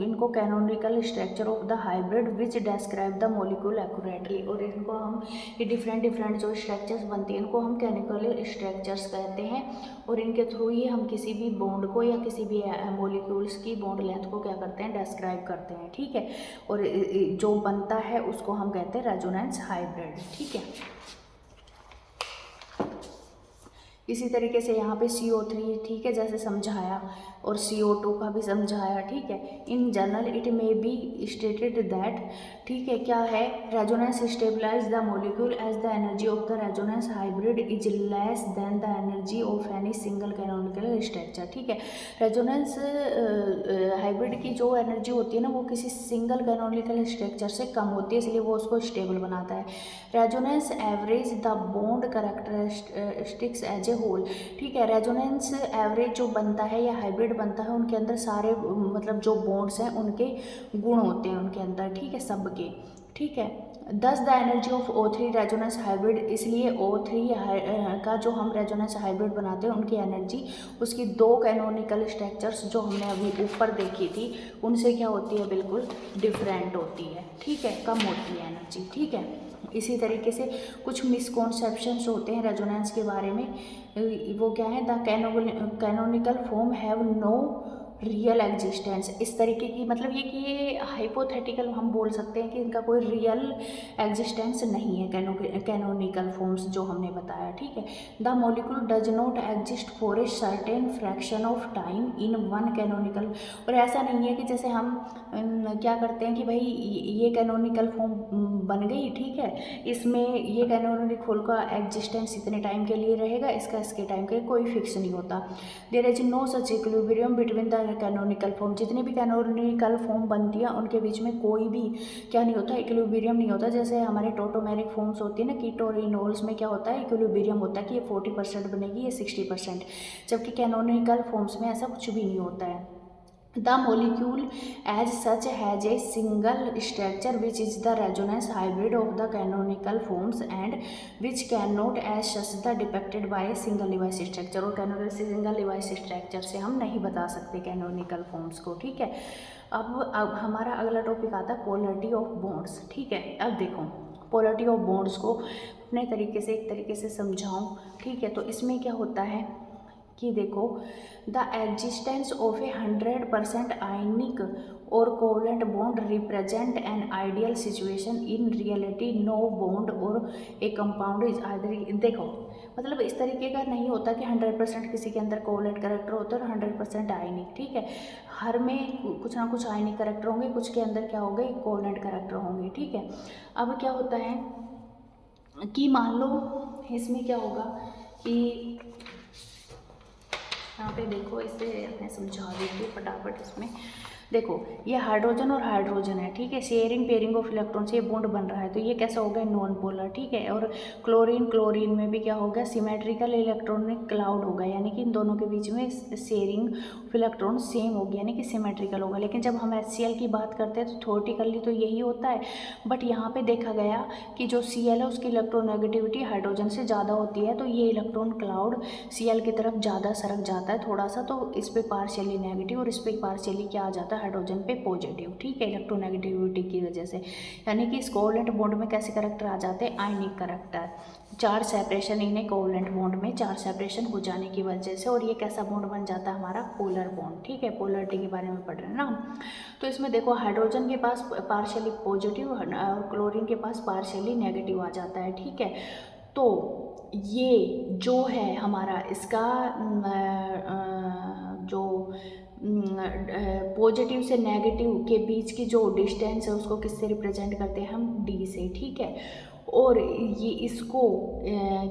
इनको canonical structure of the hybrid which describe the molecule accurately, और इनको हम ये डिफरेंट डिफरेंट जो स्ट्रक्चर्स बनती हैं इनको हम कैनोनिकल स्ट्रक्चर्स कहते हैं। और इनके थ्रू ही हम किसी भी बॉन्ड को या किसी भी मॉलिक्यूल्स की बॉन्ड लेंथ को क्या करते हैं, डिस्क्राइब करते हैं, ठीक है। और जो बनता है उसको हम कहते हैं रेजोनेंस हाइब्रिड, ठीक है। इसी तरीके से यहाँ पे CO3, ठीक है, जैसे समझाया, और CO2 का भी समझाया, ठीक है। In general it may be stated that, ठीक है, क्या है, resonance stabilize the molecule as the energy of the resonance hybrid is less than the energy of any single canonical structure, ठीक है। रेजोनेंस हाइब्रिड की जो एनर्जी होती है ना वो किसी सिंगल कैनोनिकल स्ट्रक्चर से कम होती है, इसलिए वो उसको स्टेबल बनाता है। Resonance average the bond characteristics as a whole, ठीक है। रेजोनेंस एवरेज जो बनता है या हाइब्रिड बनता है उनके अंदर सारे मतलब जो बॉन्ड्स हैं उनके गुण होते हैं उनके अंदर, ठीक है, सबके, ठीक है। दस the energy of O3 resonance hybrid, इसलिए O3 का जो हम रेजोनेंस हाइब्रिड बनाते हैं उनकी एनर्जी उसकी दो कैनोनिकल स्ट्रक्चर्स जो हमने अभी ऊपर देखी थी उनसे क्या होती है, बिल्कुल डिफरेंट होती है, ठीक है, कम होती है एनर्जी, ठीक है। इसी तरीके से कुछ मिसकॉन्सेप्शंस होते हैं रेजोनेंस के बारे में, वो क्या है, the canonical form have no real existence, इस तरीके की, मतलब ये कि ये हाइपोथेटिकल हम बोल सकते हैं कि इनका कोई रियल एग्जिस्टेंस नहीं है कैनोनिकल फॉर्म्स जो हमने बताया, ठीक है। The molecule does not exist for a certain fraction of time in one canonical, और ऐसा नहीं है कि जैसे हम क्या करते हैं कि भाई ये कैनोनिकल फॉर्म बन गई, ठीक है, इसमें ये कैनोनिकल का एग्जिस्टेंस इतने टाइम के लिए रहेगा, इसका इसके टाइम के कोई फिक्स नहीं होता। There is no such equilibrium between the canonical form, जितनी भी कैनोनिकल फॉर्म बनती है उनके बीच में कोई भी क्या नहीं होता, इक्विलिब्रियम नहीं होता। जैसे हमारे टोटोमेरिक फॉर्म्स होती है ना, कीटो और इनोल्स में क्या होता है, इक्विलिब्रियम होता है कि ये 40% बनेगी, ये 60%, जबकि कैनोनिकल फॉर्म्स में ऐसा कुछ भी नहीं होता है। The molecule as such has a single structure which is the resonance hybrid of the canonical forms and which cannot as such the depicted by a single Lewis structure, और canonical single Lewis structure से हम नहीं बता सकते canonical forms को, ठीक है। अब हमारा अगला टॉपिक आता है पोलरिटी ऑफ बॉन्ड्स, ठीक है। अब देखो पोलरिटी ऑफ बॉन्ड्स को अपने तरीके से एक तरीके से समझाऊँ, ठीक है। तो इसमें क्या होता है कि देखो, the existence of a 100% ionic और covalent bond represent an ideal situation, in reality no bond और ए कंपाउंड इज आइदर, देखो मतलब इस तरीके का नहीं होता कि 100% किसी के अंदर कोवलेंट कैरेक्टर होता है और 100% आयनिक, ठीक है। हर में कुछ ना कुछ आयनिक कैरेक्टर होंगे, कुछ के अंदर क्या होंगे, कोवलेंट कैरेक्टर होंगे, ठीक है। अब क्या होता है कि मान लो इसमें क्या होगा कि यहाँ पे देखो, इसे मैं समझा देती हूँ फटाफट। इसमें देखो ये हाइड्रोजन और हाइड्रोजन है, ठीक है, शेयरिंग पेयरिंग ऑफ इलेक्ट्रॉन से ये बॉन्ड बन रहा है, तो ये कैसा हो गया, नॉन पोलर, ठीक है। और क्लोरीन में भी क्या हो गया, सिमेट्रिकल इलेक्ट्रॉनिक क्लाउड होगा, यानी कि इन दोनों के बीच में शेयरिंग ऑफ इलेक्ट्रॉन सेम होगी, यानी कि सिमेट्रिकल होगा। लेकिन जब हम HCl की बात करते हैं तो थ्योरेटिकली तो यही होता है, बट यहाँ पर देखा गया कि जो Cl है उसकी इलेक्ट्रोनेगेटिविटी हाइड्रोजन से ज़्यादा होती है, तो ये इलेक्ट्रॉन क्लाउड Cl की तरफ ज़्यादा सरक जाता है थोड़ा सा, तो इस पर पार्शियली नेगेटिव और इस पर पार्शियली क्या आ जाता है, हाइड्रोजन पे पॉजिटिव, ठीक है, इलेक्ट्रोनेगेटिविटी की वजह से। यानी कि इस कोवलेंट बॉन्ड में कैसे कैरेक्टर आ जाते हैं, आयनिक कैरेक्टर, चार्ज सेपरेशन इन्हें कोवलेंट बॉन्ड में चार्ज सेपरेशन हो जाने की वजह से, और ये कैसा बॉन्ड बन जाता है, हमारा पोलर बॉन्ड, ठीक है। पोलरिटी के बारे में पढ़ रहे हैं ना। तो इसमें देखो हाइड्रोजन के पास पार्शियली पॉजिटिव और क्लोरीन के पास पार्शियली नेगेटिव आ जाता है, ठीक है। तो ये जो है हमारा इसका जो पॉजिटिव से नेगेटिव के बीच की जो डिस्टेंस है उसको किससे रिप्रेजेंट करते हैं हम, D से, ठीक है। और ये इसको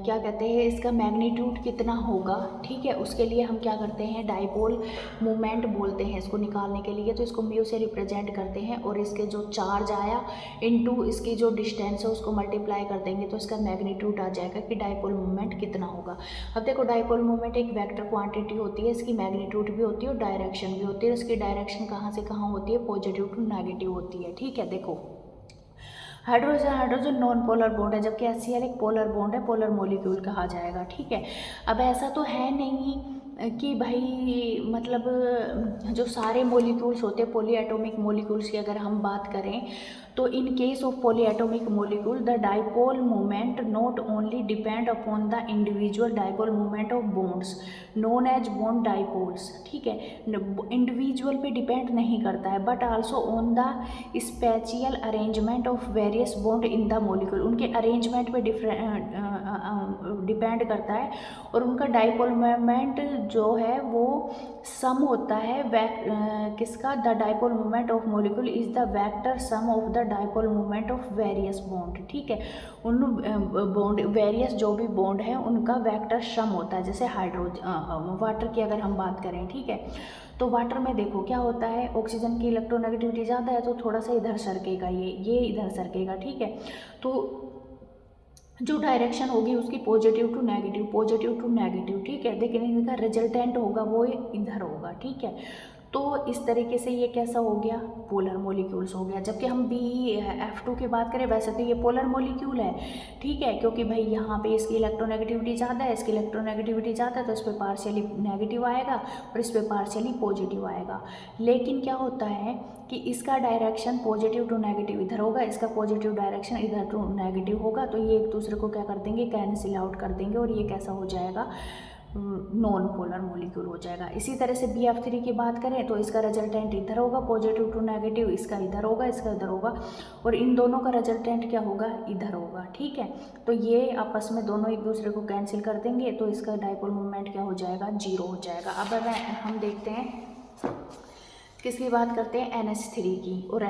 क्या कहते हैं, इसका मैग्नीट्यूड कितना होगा, ठीक है। उसके लिए हम क्या करते हैं, डाइपोल मोमेंट बोलते हैं इसको निकालने के लिए। तो इसको म्यू से रिप्रेजेंट करते हैं और इसके जो चार्ज आया इनटू इसकी जो डिस्टेंस है उसको मल्टीप्लाई कर देंगे तो इसका मैग्नीट्यूड आ जाएगा कि डाइपोल मोमेंट कितना होगा। अब देखो डाइपोल मोमेंट एक वेक्टर क्वांटिटी होती है, इसकी मैग्नीट्यूड भी होती है और डायरेक्शन भी होती है। इसकी डायरेक्शन कहाँ से कहाँ होती है, पॉजिटिव टू नेगेटिव होती है, ठीक है। देखो हाइड्रोजन नॉन पोलर बॉन्ड है, जबकि HCl एक पोलर बॉन्ड है, पोलर मॉलिक्यूल कहा जाएगा, ठीक है। अब ऐसा तो है नहीं कि भाई मतलब जो सारे मॉलिक्यूल्स होते हैं पॉली एटॉमिक मॉलिक्यूल्स की अगर हम बात करें तो in case of polyatomic molecule the dipole moment not only depend upon the individual dipole moment of bonds known as bond dipoles, ठीक है। इंडिविजुअल पे डिपेंड नहीं करता है but also on the spatial arrangement of various bond in the molecule, उनके arrangement पे depend करता है। और उनका डाइपोल मोमेंट जो है वो सम होता है किसका, the dipole moment of molecule is the vector sum of the dipole moment of various bond, ठीक है। उन बॉन्ड वेरियस जो भी बॉन्ड है उनका वेक्टर सम होता है। जैसे हाइड्रोजन वाटर की अगर हम बात करें, ठीक है, तो वाटर में देखो क्या होता है, ऑक्सीजन की इलेक्ट्रोनेगेटिविटी ज़्यादा है तो थोड़ा सा इधर सरकेगा, ये इधर सरकेगा, ठीक है। तो जो डायरेक्शन होगी उसकी पॉजिटिव टू नेगेटिव, ठीक है। लेकिन इनका रिजल्टेंट होगा वो इधर होगा, ठीक है। तो इस तरीके से ये कैसा हो गया, पोलर मॉलिक्यूल्स हो गया। जबकि हम BF2 की बात करें वैसे तो ये पोलर मॉलिक्यूल है, ठीक है, क्योंकि भाई यहाँ पे इसकी इलेक्ट्रोनेगेटिविटी ज़्यादा है, इसकी इलेक्ट्रोनेगेटिविटी ज़्यादा है तो इस पर पार्शियली नेगेटिव आएगा और इस पर पार्शियली पॉजिटिव आएगा। लेकिन क्या होता है कि इसका डायरेक्शन पॉजिटिव टू नेगेटिव इधर होगा, इसका पॉजिटिव डायरेक्शन इधर टू नेगेटिव होगा, तो ये एक दूसरे को क्या कर देंगे, कैंसिल आउट कर देंगे और ये कैसा हो जाएगा, नॉन पोलर मॉलिक्यूल हो जाएगा। इसी तरह से BF3 की बात करें तो इसका रिजल्टेंट इधर होगा पॉजिटिव टू नेगेटिव, इसका इधर होगा, इसका इधर होगा और इन दोनों का रिजल्टेंट क्या होगा, इधर होगा, ठीक है। तो ये आपस में दोनों एक दूसरे को कैंसिल कर देंगे तो इसका डाइपोल मोमेंट क्या हो जाएगा, 0 हो जाएगा। अब अगर हम देखते हैं किसकी बात करते हैं, NH3 की और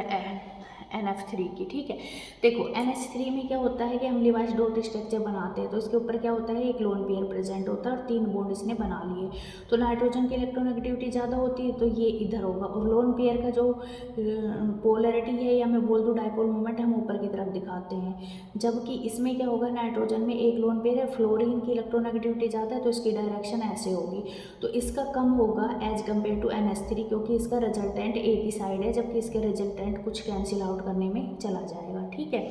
NF3 की, ठीक है। देखो NH3 में क्या होता है कि हम लिवाइस डॉट स्ट्रक्चर बनाते हैं तो इसके ऊपर क्या होता है, एक लोन पेयर प्रेजेंट होता है और 3 बॉन्ड इसने बना लिए। तो नाइट्रोजन की इलेक्ट्रोनेगेटिविटी ज़्यादा होती है तो ये इधर होगा और लोन पेयर का जो पोलरिटी है या मैं बोल दूँ डाइपोल मोमेंट हम ऊपर की तरफ दिखाते हैं। जबकि इसमें क्या होगा, नाइट्रोजन में एक लोन पेयर है, फ्लोरीन की इलेक्ट्रोनेगेटिविटी ज़्यादा है तो इसकी डायरेक्शन ऐसे होगी, तो इसका कम होगा एज कम्पेयर टू NH3 क्योंकि इसका रिजल्टेंट एक ही साइड है, जबकि इसके रिजल्टेंट कुछ कैंसिल आउट करने में चला जाएगा, ठीक है।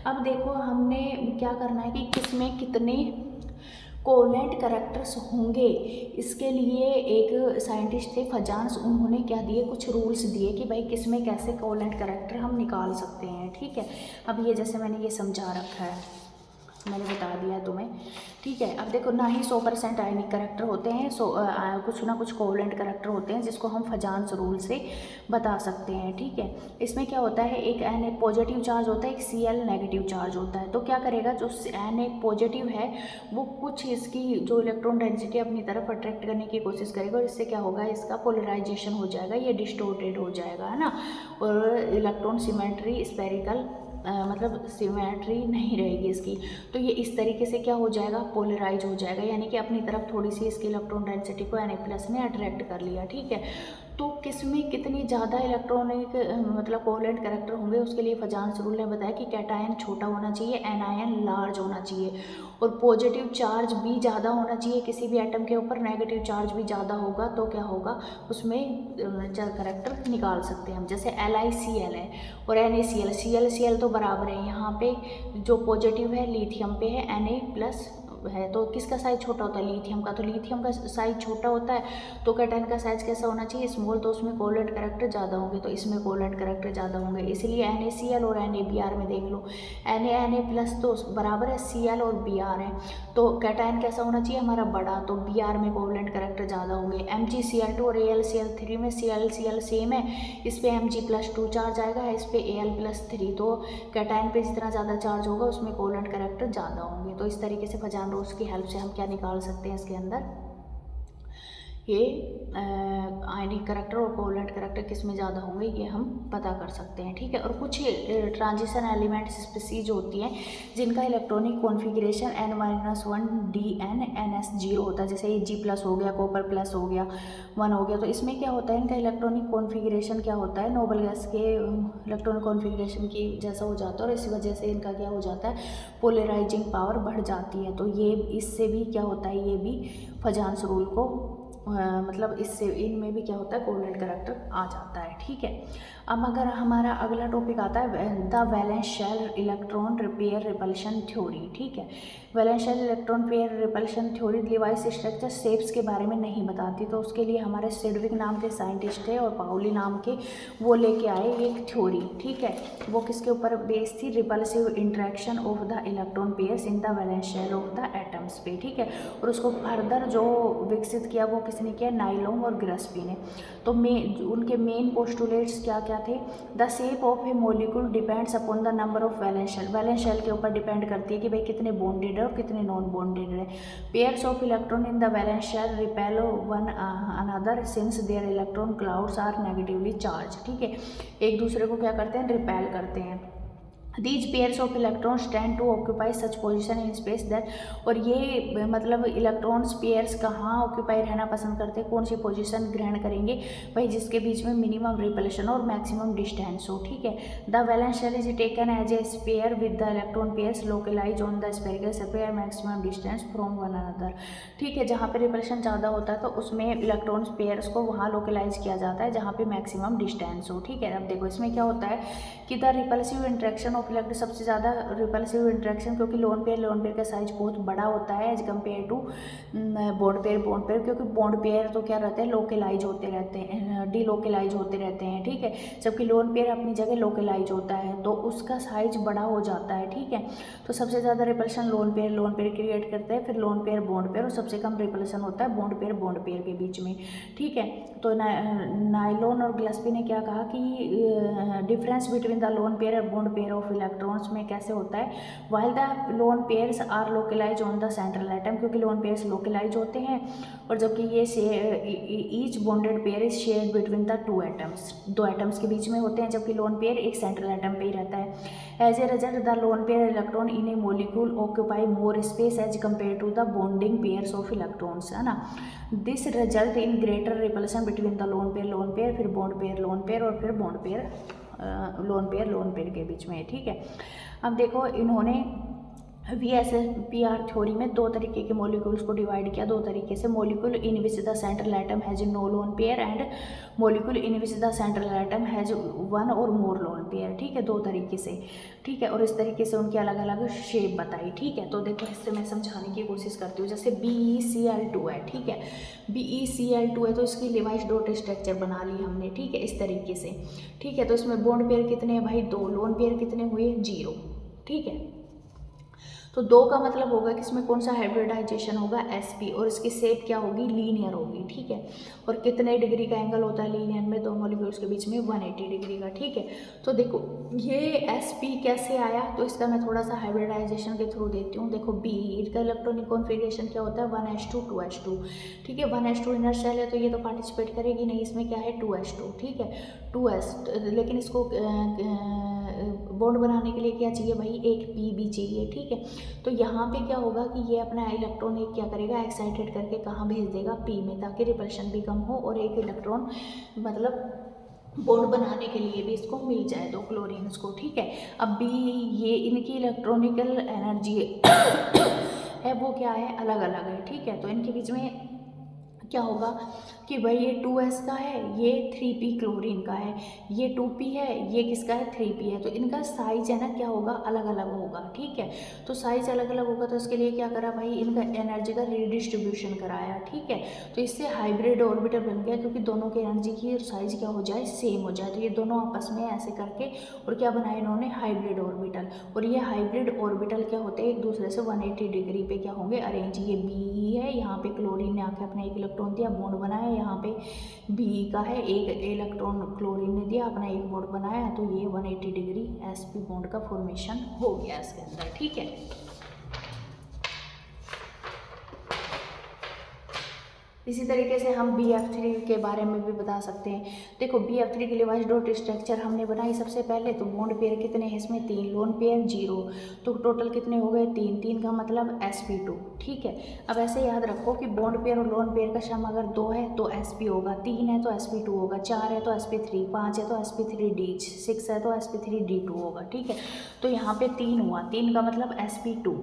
अब देखो हमने क्या करना है कि किसमें कितने कोवलेंट कैरेक्टर्स होंगे, इसके लिए एक साइंटिस्ट थे फजान्स, उन्होंने क्या दिए, कुछ रूल्स दिए कि भाई किसमें कैसे कोवलेंट कैरेक्टर हम निकाल सकते हैं, ठीक है। अब ये जैसे मैंने ये समझा रखा है, मैंने बता दिया तुम्हें, ठीक है। अब देखो ना ही 100% आयनिक कैरेक्टर होते हैं, कुछ ना कुछ कोवलेंट कैरेक्टर होते हैं जिसको हम फजान्स रूल से बता सकते हैं, ठीक है। इसमें क्या होता है, एक Na पॉजिटिव चार्ज होता है, एक Cl नेगेटिव चार्ज होता है। तो क्या करेगा, जो Na पॉजिटिव है वो कुछ इसकी जो इलेक्ट्रॉन डेंसिटी अपनी तरफ अट्रैक्ट करने की कोशिश करेगा और इससे क्या होगा, इसका पोलराइजेशन हो जाएगा, ये डिस्टोर्टेड हो जाएगा, है ना। और इलेक्ट्रॉन सिमेट्री स्पेरिकल मतलब सिमेट्री नहीं रहेगी इसकी, तो ये इस तरीके से क्या हो जाएगा, पोलराइज हो जाएगा, यानी कि अपनी तरफ थोड़ी सी इसकी इलेक्ट्रॉन डेंसिटी को Na+ ने अट्रैक्ट कर लिया, ठीक है। तो किसमें कितनी ज़्यादा इलेक्ट्रॉनिक मतलब कोवलेंट कैरेक्टर होंगे उसके लिए फजान्स रूल ने बताया कि कैटायन छोटा होना चाहिए, एनायन लार्ज होना चाहिए और पॉजिटिव चार्ज भी ज़्यादा होना चाहिए किसी भी एटम के ऊपर, नेगेटिव चार्ज भी ज़्यादा होगा तो क्या होगा, उसमें कैरेक्टर निकाल सकते हैं हम। जैसे LiCl है और NaCl तो बराबर है, यहाँ पे जो पॉजिटिव है लिथियम पे है, Na+ है, तो किसका साइज छोटा होता है, लिथियम का, तो लिथियम का साइज छोटा होता है तो कैटायन का साइज कैसा होना चाहिए, स्मॉल, तो उसमें कोवलेंट कैरेक्टर ज़्यादा होंगे, तो इसमें कोवलेंट कैरेक्टर ज़्यादा होंगे, इसलिए NaCl और NaBr में देख लो, Na+ तो बराबर है Cl और Br है, तो कैटायन कैसा होना चाहिए हमारा बड़ा, तो Br में कोवलेंट कैरेक्टर ज़्यादा होंगे। MgCl2 और AlCl3 में Cl सेम है, इस पर Mg+2 चार्ज आएगा, इस पर Al+3, तो कैटायन पे जितना ज़्यादा चार्ज होगा उसमें कोवलेंट कैरेक्टर ज़्यादा होंगे। तो इस तरीके से फजान रूल्स की हेल्प से हम क्या निकाल सकते हैं इसके अंदर, ये आयनिक करैक्टर और कोवलेंट करैक्टर किस में ज़्यादा होंगे ये हम पता कर सकते हैं, ठीक है। और कुछ ट्रांजिशन एलिमेंट्स स्पीसीज होती हैं जिनका इलेक्ट्रॉनिक कॉन्फ़िगरेशन N-1 होता है, जैसे ये G+ हो गया, कॉपर प्लस हो गया, 1 हो गया। तो इसमें क्या होता है, इनका इलेक्ट्रॉनिक कॉन्फ़िगरेशन क्या होता है, नोबल गैस के इलेक्ट्रॉनिक कॉन्फ़िगरेशन की जैसा हो जाता है, और इसी वजह से इनका क्या हो जाता है, पोलराइजिंग पावर बढ़ जाती है। तो ये इससे भी क्या होता है, ये भी फजान्स रूल को मतलब इससे इनमें भी क्या होता है, कोवलेंट करैक्टर आ जाता है, ठीक है। अब अगर हमारा अगला टॉपिक आता है the valence shell electron pair repulsion theory, ठीक है। Valence shell electron pair repulsion theory devise structure shapes के बारे में नहीं बताती, तो उसके लिए हमारे सिडविक नाम के साइंटिस्ट थे और पाउली नाम के, वो लेके आए एक थ्योरी, ठीक है। वो किसके ऊपर बेस थी, repulsive interaction of the electron pairs in the valence shell of the atoms पे, ठीक है। और उसको फर्दर जो विकसित किया वो किसने किया, नाइलोम और ग्रस्पी ने। तो उनके मेन पोस्टुलेट्स क्या क्या थे, the shape of a molecule depends upon the number of valence shell, valence shell के ऊपर डिपेंड करती है कि भाई कितने बॉन्डेड है और कितने नॉन बॉन्डेड है। Pairs of electron in the valence shell repel one another since their electron clouds are negatively charge, ठीक है। एक दूसरे को क्या करते हैं, रिपेल करते हैं। These pairs of electrons tend to occupy such position in space that, और ये मतलब इलेक्ट्रॉन्स पेयर्स कहाँ ऑक्यूपाई रहना पसंद करते हैं, कौन सी पोजीशन ग्रहण करेंगे भाई, जिसके बीच में मिनिमम रिपल्शन और मैक्सिमम डिस्टेंस हो, ठीक है। The valence shell is taken as a sphere with the electron pairs localize on the spherical surface maximum distance from one another, ठीक है। जहाँ पे रिपल्शन ज़्यादा होता है तो उसमें इलेक्ट्रॉन्स पेयर्स को वहाँ लोकलाइज किया जाता है जहाँ पे मैक्सिमम डिस्टेंस हो, ठीक है। अब देखो इसमें क्या होता है कि the repulsive interaction of electron, सबसे ज़्यादा रिपल्सिव इंट्रैक्शन, क्योंकि लोन पेयर का साइज बहुत बड़ा होता है as compare to bond pair, क्योंकि बॉन्ड पेयर तो क्या रहते हैं, लोकलाइज होते रहते हैं, डीलोकलाइज होते रहते हैं, ठीक है। जबकि लोन पेयर अपनी जगह लोकलाइज होता है तो उसका साइज बड़ा हो जाता है, ठीक है। तो सबसे ज़्यादा रिपल्शन लोन पेयर क्रिएट करते हैं, फिर लोन पेयर बॉन्ड पेयर, और सबसे कम रिपल्शन होता है बॉन्ड पेयर के बीच में, ठीक है। तो नाइलोन और ग्लस्पी ने क्या कहा कि difference between the lone pair और बॉन्ड पेयर ऑफ इलेक्ट्रॉन्स में कैसे होता है, while the lone pairs are localize on the central atom, क्योंकि लोन पेयर्स लोकलाइज होते हैं, और जबकि ये each bonded pair is shared between the two atoms, दो एटम्स के बीच में होते हैं, जबकि लोन पेयर एक सेंट्रल एटम पे ही रहता है। As a result the lone pair electron in a molecule occupy more space as compare to the bonding pairs of electrons, है ना। This result in greater repulsion between the lone pair, फिर bond pair और फिर bond pair lone pair के बीच में, ठीक है। अब देखो इन्होंने VSPR थ्योरी में दो तरीके के मॉलिक्यूल्स को डिवाइड किया, दो तरीके से, molecule in which the central atom has no lone pair and molecule in which the central atom has one और मोर लोन पेयर, ठीक है, दो तरीके से, ठीक है। और इस तरीके से उनकी अलग अलग शेप बताई, ठीक है। तो देखो इससे मैं समझाने की कोशिश करती हूँ, जैसे BeCl2 है, ठीक है, BeCl2 है तो इसकी लिवाइस डॉट स्ट्रक्चर बना ली हमने, ठीक है, इस तरीके से, ठीक है। तो इसमें बॉन्ड पेयर कितने हैं भाई, 2, लोन पेयर कितने हुए, 0, ठीक है। तो 2 का मतलब होगा कि इसमें कौन सा हाइब्रिडाइजेशन होगा, sp, और इसकी शेप क्या होगी, लीनियर होगी, ठीक है। और कितने डिग्री का एंगल होता है लीनियर में, दो मॉलिक्यूल्स के बीच में 180 डिग्री का, ठीक है। तो देखो ये sp कैसे आया, तो इसका मैं थोड़ा सा हाइब्रिडाइजेशन के थ्रू देती हूँ। देखो B, इसका इलेक्ट्रॉनिक कॉन्फ़िगरेशन क्या होता है, 1s2 2s2, ठीक है। 1s2 इनर शेल है तो ये तो पार्टिसिपेट करेगी नहीं, इसमें क्या है 2s2, ठीक है, 2s, लेकिन इसको बॉन्ड बनाने के लिए क्या चाहिए भाई, एक P भी चाहिए, ठीक है। तो यहाँ पे क्या होगा कि ये अपना इलेक्ट्रॉन एक क्या करेगा, एक्साइटेड करके कहाँ भेज देगा, P में, ताकि रिपल्शन भी कम हो और एक इलेक्ट्रॉन मतलब बॉन्ड बनाने के लिए भी इसको मिल जाए, दो क्लोरीन्स को, ठीक है। अब B, ये इनकी इलेक्ट्रॉनिकल एनर्जी है वो क्या है, अलग अलग है, ठीक है। तो इनके बीच में क्या होगा कि भाई ये 2s का है, ये 3p क्लोरीन का है, ये 2p है, ये किसका है, 3p है। तो इनका साइज है ना क्या होगा, अलग अलग होगा, ठीक है। तो साइज अलग अलग होगा तो इसके लिए क्या करा भाई, इनका एनर्जी का रीडिस्ट्रीब्यूशन कराया, ठीक है। तो इससे हाइब्रिड ऑर्बिटल बन गया, क्योंकि दोनों की एनर्जी की साइज क्या हो जाए, सेम हो जाए। तो ये दोनों आपस में ऐसे करके और क्या बनाया इन्होंने, हाइब्रिड ऑर्बिटल। और ये हाइब्रिड ऑर्बिटल क्या होते हैं, एक दूसरे से 180 डिग्री पे क्या होंगे, अरेंज। ये B है, यहाँ पे क्लोरीन ने आके अपना एक इलेक्ट्रॉन दिया, बॉन्ड बनाया, यहाँ पे B का है, एक इलेक्ट्रॉन क्लोरीन ने दिया, अपना एक बॉन्ड बनाया, तो ये 180 डिग्री sp बॉन्ड का फॉर्मेशन हो गया इसके अंदर, ठीक है। इसी तरीके से हम BF3 के बारे में भी बता सकते हैं। देखो BF3 के लिए डॉट स्ट्रक्चर हमने बनाई सबसे पहले, तो बॉन्ड पेयर कितने हैं इसमें 3, लोन पेयर 0, तो टोटल कितने हो गए 3, 3 का मतलब sp2। ठीक है, अब ऐसे याद रखो कि बॉन्ड पेयर और लोन पेयर का सम अगर 2 है तो sp होगा, 3 है तो sp2 होगा, 4 है तो sp3, 5 है तो sp3d, 6 है तो sp3d2 होगा। ठीक है, तो यहाँ पे 3 हुआ, 3 का मतलब sp2।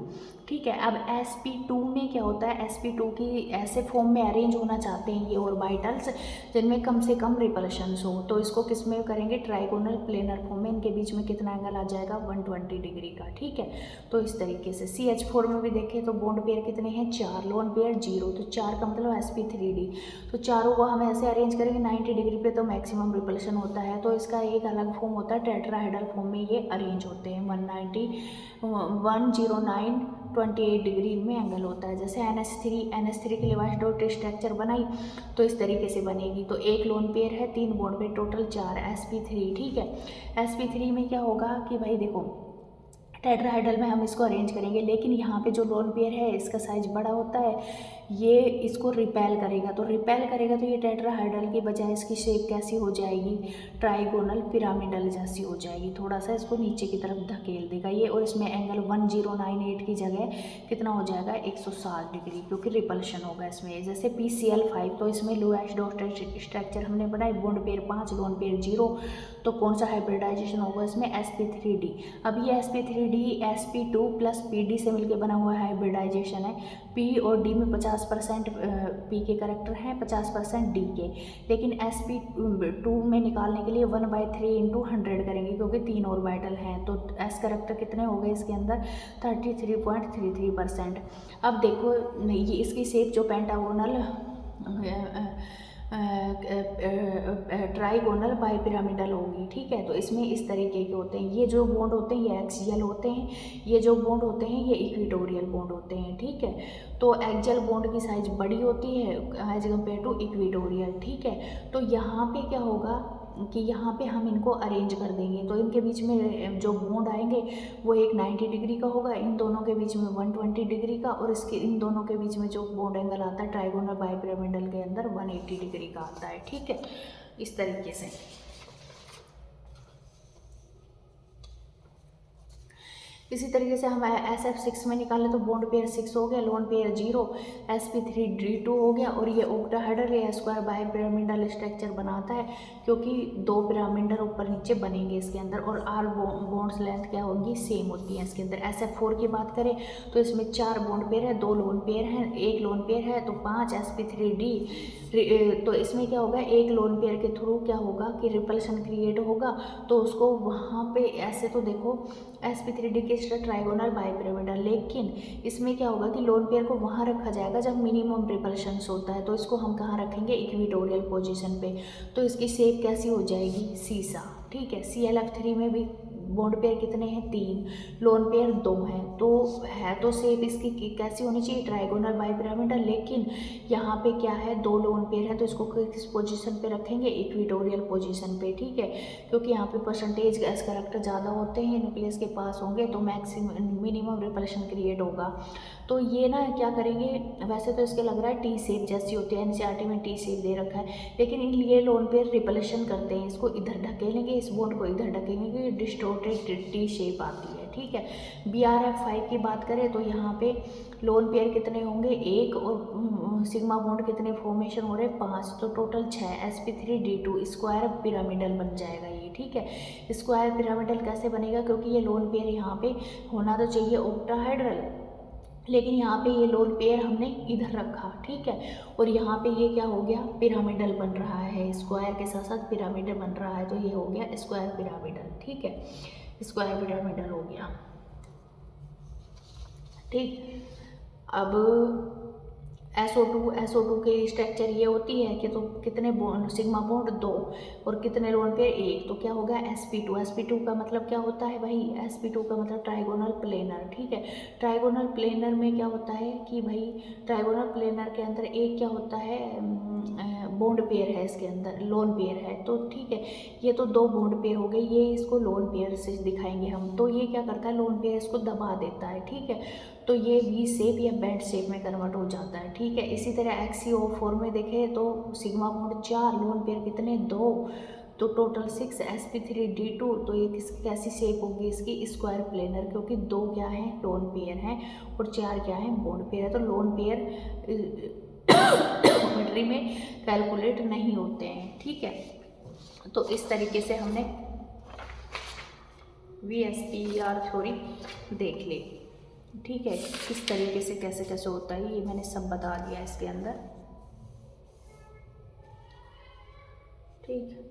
ठीक है, अब sp2 में क्या होता है, sp2 की ऐसे फॉर्म में अरेंज होना चाहते हैं ये ऑर्बिटल्स जिनमें कम से कम रिपल्शंस हो, तो इसको किस में करेंगे, ट्राइगोनल प्लेनर फॉर्म में। इनके बीच में कितना एंगल आ जाएगा 120 डिग्री का। ठीक है, तो इस तरीके से CH4 में भी देखें तो बॉन्ड पेयर कितने हैं 4, लोन पेयर 0, तो 4 का मतलब sp3d, तो चारों को हम ऐसे अरेंज करेंगे 90 डिग्री पे तो मैक्सिमम रिपल्शन होता है, तो इसका एक अलग फॉर्म होता है, टेट्राहेड्रल फॉर्म में ये अरेंज होते हैं। 109 28 डिग्री में एंगल होता है। जैसे NH3 के लिए डॉट स्ट्रक्चर बनाई तो इस तरीके से बनेगी, तो एक लोन पेयर है, 3 बॉन्ड पेयर, टोटल 4 sp3। ठीक है, sp3 में क्या होगा कि भाई देखो टेट्राहेड्रल में हम इसको अरेंज करेंगे, लेकिन यहाँ पे जो लोन पेयर है इसका साइज बड़ा होता है, ये इसको रिपेल करेगा, तो रिपेल करेगा तो ये टेट्राहेड्रल की बजाय इसकी शेप कैसी हो जाएगी, ट्राइगोनल पिरामिडल जैसी हो जाएगी, थोड़ा सा इसको नीचे की तरफ धकेल देगा ये, और इसमें एंगल 1098 की जगह कितना हो जाएगा 160 डिग्री, क्योंकि रिपल्शन होगा इसमें। जैसे PCl5, तो इसमें लोएस्ट डॉट स्ट्रक्चर हमने बनाई, बॉन्ड पेयर 5, लोन पेयर 0, तो कौन सा हाइब्रिडाइजेशन होगा इसमें sp3d। अब ये sp3d sp2 प्लस pd से मिलकर बना हुआ हाइब्रिडाइजेशन है। p और d में 50% p के करेक्टर हैं, 50% d के, लेकिन sp2 में निकालने के लिए 1/3 इंटू 100 करेंगे, क्योंकि 3 ऑर्बिटल हैं, तो s करेक्टर कितने हो गए इसके अंदर 33.33%। अब देखो ये इसकी शेप जो पेंटागोनल ट्राइगोनल बाइपिरामिडल होगी। ठीक है, तो इसमें इस तरीके के होते हैं, ये जो बॉन्ड होते हैं ये एक्सियल होते हैं, ये जो बॉन्ड होते हैं ये इक्वेटोरियल बॉन्ड होते हैं। ठीक है, तो एक्सियल बॉन्ड की साइज बड़ी होती है एज कम्पेयर टू इक्वेटोरियल। ठीक है, तो यहाँ पे क्या होगा कि यहाँ पे हम इनको अरेंज कर देंगे, तो इनके बीच में जो बॉन्ड आएंगे वो एक 90 डिग्री का होगा, इन दोनों के बीच में 120 डिग्री का, और इसके इन दोनों के बीच में जो बॉन्ड एंगल आता है ट्राइगोनल बाइपिरामिडल के अंदर 180 डिग्री का आता है। ठीक है, इस तरीके से। इसी तरीके से हम SF6 में निकालें तो बॉन्ड पेयर 6 हो गया, लोन पेयर 0, sp3d2 हो गया, और ये ऑक्टाहेड्रल या स्क्वायर बाइपिरामिडल स्ट्रक्चर बनाता है, क्योंकि 2 पिरामिडल ऊपर नीचे बनेंगे इसके अंदर, और आल बॉन्ड्स लेंथ क्या होगी सेम होती है इसके अंदर। SF4 की बात करें तो इसमें 4 बॉन्ड पेयर है, 2 लोन पेयर हैं, 1 लोन पेयर है, तो 5 sp3d, तो इसमें क्या होगा एक लोन पेयर के थ्रू क्या होगा कि रिपल्शन क्रिएट होगा, तो उसको वहाँ पे ऐसे तो देखो sp3d के ट्राइगोनल बाइपिरामिडल, लेकिन इसमें क्या होगा कि लोन पेयर को वहाँ रखा जाएगा जब मिनिमम रिपल्शन होता है, तो इसको हम कहाँ रखेंगे इक्वेटोरियल पोजीशन पे, तो इसकी शेप कैसी हो जाएगी सीसा। ठीक है, ClF3 में भी बॉन्ड पेयर कितने हैं 3, लोन पेयर 2 हैं, तो है तो शेप इसकी कैसी होनी चाहिए ट्राइगोनल बाइपिरामिडल, लेकिन यहाँ पे क्या है 2 लोन पेयर है, तो इसको किस पोजीशन पे रखेंगे इक्वेटोरियल पोजीशन पे। ठीक है, क्योंकि यहाँ पे परसेंटेज गैस करेक्टर ज़्यादा होते हैं, न्यूक्लियस के पास होंगे, तो मैक्सिमम मिनिमम रिपल्शन क्रिएट होगा। तो ये ना क्या करेंगे, वैसे तो इसके लग रहा है टी शेप जैसी होती है, NCERT में टी शेप दे रखा है, लेकिन इन लिए लोन पेयर रिपल्शन करते हैं, इसको इधर ढकेलेंगे, इस बॉन्ड को इधर ढकेलेंगे, क्योंकि डिस्टोर्टेड टी शेप आती है। ठीक है, BRF5 की बात करें तो यहाँ पे लोन पेयर कितने होंगे 1, और सिग्मा बॉन्ड कितने फॉर्मेशन हो रहे हैं 5, तो टोटल 6, sp3d2 स्क्वायर पिरामिडल बन जाएगा ये। ठीक है, स्क्वायर पिरामिडल कैसे बनेगा, क्योंकि ये लोन पेयर यहाँ पे होना तो चाहिए ऑक्टाहेड्रल, लेकिन यहाँ पे ये लोन पेयर हमने इधर रखा। ठीक है, और यहाँ पे ये क्या हो गया पिरामिडल बन रहा है, स्क्वायर के साथ साथ पिरामिडल बन रहा है, तो ये हो गया स्क्वायर पिरामिडल। ठीक है, स्क्वायर पिरामिडल हो गया। ठीक, अब SO2 के स्ट्रक्चर ये होती है कि तो कितने बॉन्ड सिग्मा बॉन्ड 2 और कितने लोन पेयर 1, तो क्या होगा sp2 का मतलब क्या होता है भाई, sp2 का मतलब ट्राइगोनल प्लेनर। ठीक है, ट्राइगोनल प्लेनर में क्या होता है कि भाई ट्राइगोनल प्लेनर के अंदर एक क्या होता है बॉन्ड पेयर है इसके अंदर, लोन पेयर है। तो ठीक है, ये तो दो बॉन्ड पेयर हो गए, ये इसको लोन पेयर से दिखाएंगे हम। तो ये क्या करता है, लोन पेयर इसको दबा देता है, ठीक है। तो ये वी शेप या बेंड शेप में कन्वर्ट हो जाता है, ठीक है। इसी तरह XeO4 में देखें तो सिग्मा बॉन्ड 4, लोन पेयर कितने, 2, तो टोटल 6 sp3d2। तो ये कैसी शेप होगी इसकी, स्क्वायर प्लेनर, क्योंकि 2 क्या है, लोन पेयर हैं और 4 क्या है, बॉन्ड पेयर है। तो लोन पेयर ज्योमेट्री में कैलकुलेट नहीं होते हैं, ठीक है। तो इस तरीके से हमने VSPER थ्योरी देख ली, ठीक है। किस तरीके से कैसे कैसे होता है ये मैंने सब बता दिया इसके अंदर, ठीक।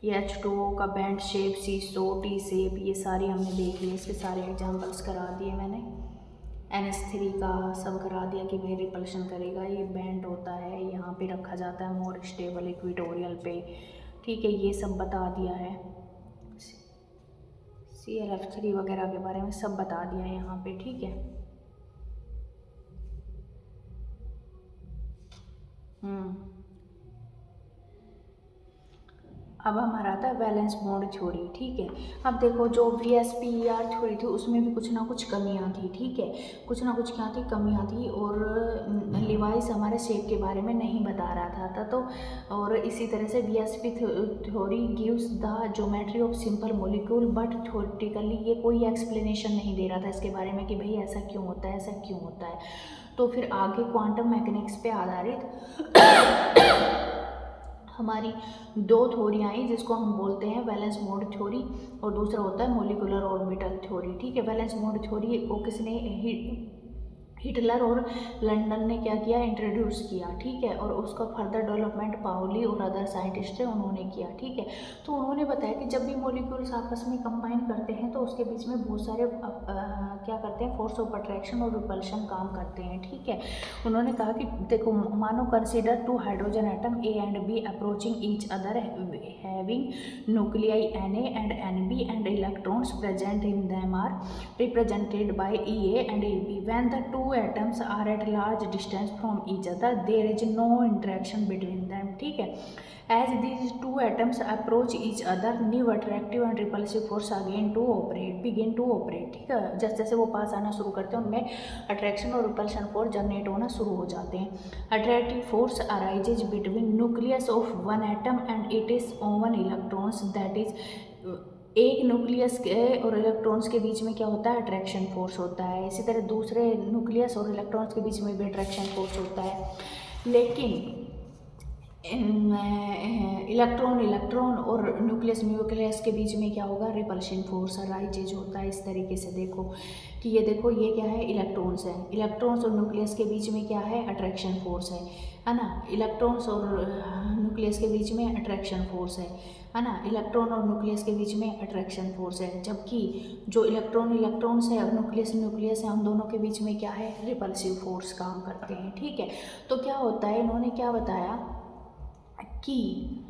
ये H2O का बैंड शेप, सीसो, टी शेप, ये सारी हमने देख ली, इसके सारे एग्जांपल्स करा दिए मैंने। NH3 का सब करा दिया कि भाई रिपल्शन करेगा, ये बैंड होता है, यहाँ पे रखा जाता है मोर स्टेबल इक्वेटोरियल पे, ठीक है। ये सब बता दिया है, ClF3 वगैरह के बारे में सब बता दिया है यहाँ पे, ठीक है। अब हमारा आता है वैलेंस बॉन्ड थ्योरी, ठीक है। अब देखो जो VSPER थ्योरी थी उसमें भी कुछ ना कुछ कमियां थी, ठीक है। कुछ ना कुछ क्या थी, कमियां थी। और लिवाइस हमारे शेप के बारे में नहीं बता रहा था तो और इसी तरह से VSP theory gives the geometry of simple molecule, but theoretically ये कोई एक्सप्लेनेशन नहीं दे रहा था इसके बारे में कि भाई ऐसा क्यों होता है, ऐसा क्यों होता है। तो फिर आगे क्वांटम मैकेनिक्स पे आधारित हमारी दो थ्योरियाँ आई, जिसको हम बोलते हैं वैलेंस बॉन्ड थ्योरी और दूसरा होता है मॉलिक्यूलर ऑर्बिटल थ्योरी, ठीक है। वैलेंस बॉन्ड थ्योरी को किसने, हिटलर और लंदन ने क्या किया, इंट्रोड्यूस किया, ठीक है। और उसका फर्दर डेवलपमेंट पाउली और अदर साइंटिस्ट है उन्होंने किया, ठीक है। तो उन्होंने बताया कि जब भी मॉलिक्यूल्स आपस में कंबाइन करते हैं तो उसके बीच में बहुत सारे क्या करते हैं, फोर्स ऑफ अट्रैक्शन और रिपल्शन काम करते हैं, ठीक है। उन्होंने कहा कि देखो, मानो consider 2 hydrogen atom A and B approaching each other having nuclei Na and Nb and electrons present in them are represented by Ea and Eb. When the two atoms are at large distance from each other, there is no interaction between them, ठीक है। As these two atoms approach each other, new attractive and repulsive force begin to operate, ठीक है। जैसे जैसे वो पास आना शुरू करते हैं उनमें अट्रैक्शन और रिपल्शन फोर्स जनरेट होना शुरू हो जाते हैं। Attractive force arises between nucleus of one atom and it is oven electrons, that is एक न्यूक्लियस के और इलेक्ट्रॉन्स के बीच में क्या होता है, अट्रैक्शन फोर्स होता है। इसी तरह दूसरे न्यूक्लियस और इलेक्ट्रॉन्स के बीच में भी अट्रैक्शन फोर्स होता है। लेकिन इलेक्ट्रॉन और न्यूक्लियस के बीच में क्या होगा, रिपल्शन फोर्स अराइजेज होता है। इस तरीके से देखो कि ये देखो, ये क्या है, इलेक्ट्रॉन्स है, इलेक्ट्रॉन्स और न्यूक्लियस के बीच में क्या है, अट्रैक्शन फोर्स है ना। इलेक्ट्रॉन्स और न्यूक्लियस के बीच में अट्रैक्शन फोर्स है ना। इलेक्ट्रॉन और न्यूक्लियस के बीच में अट्रैक्शन फोर्स है, जबकि जो इलेक्ट्रॉन्स है और न्यूक्लियस है, उन दोनों के बीच में क्या है, रिपल्सिव फोर्स काम करते हैं, ठीक है। तो क्या होता है, इन्होंने क्या बताया कि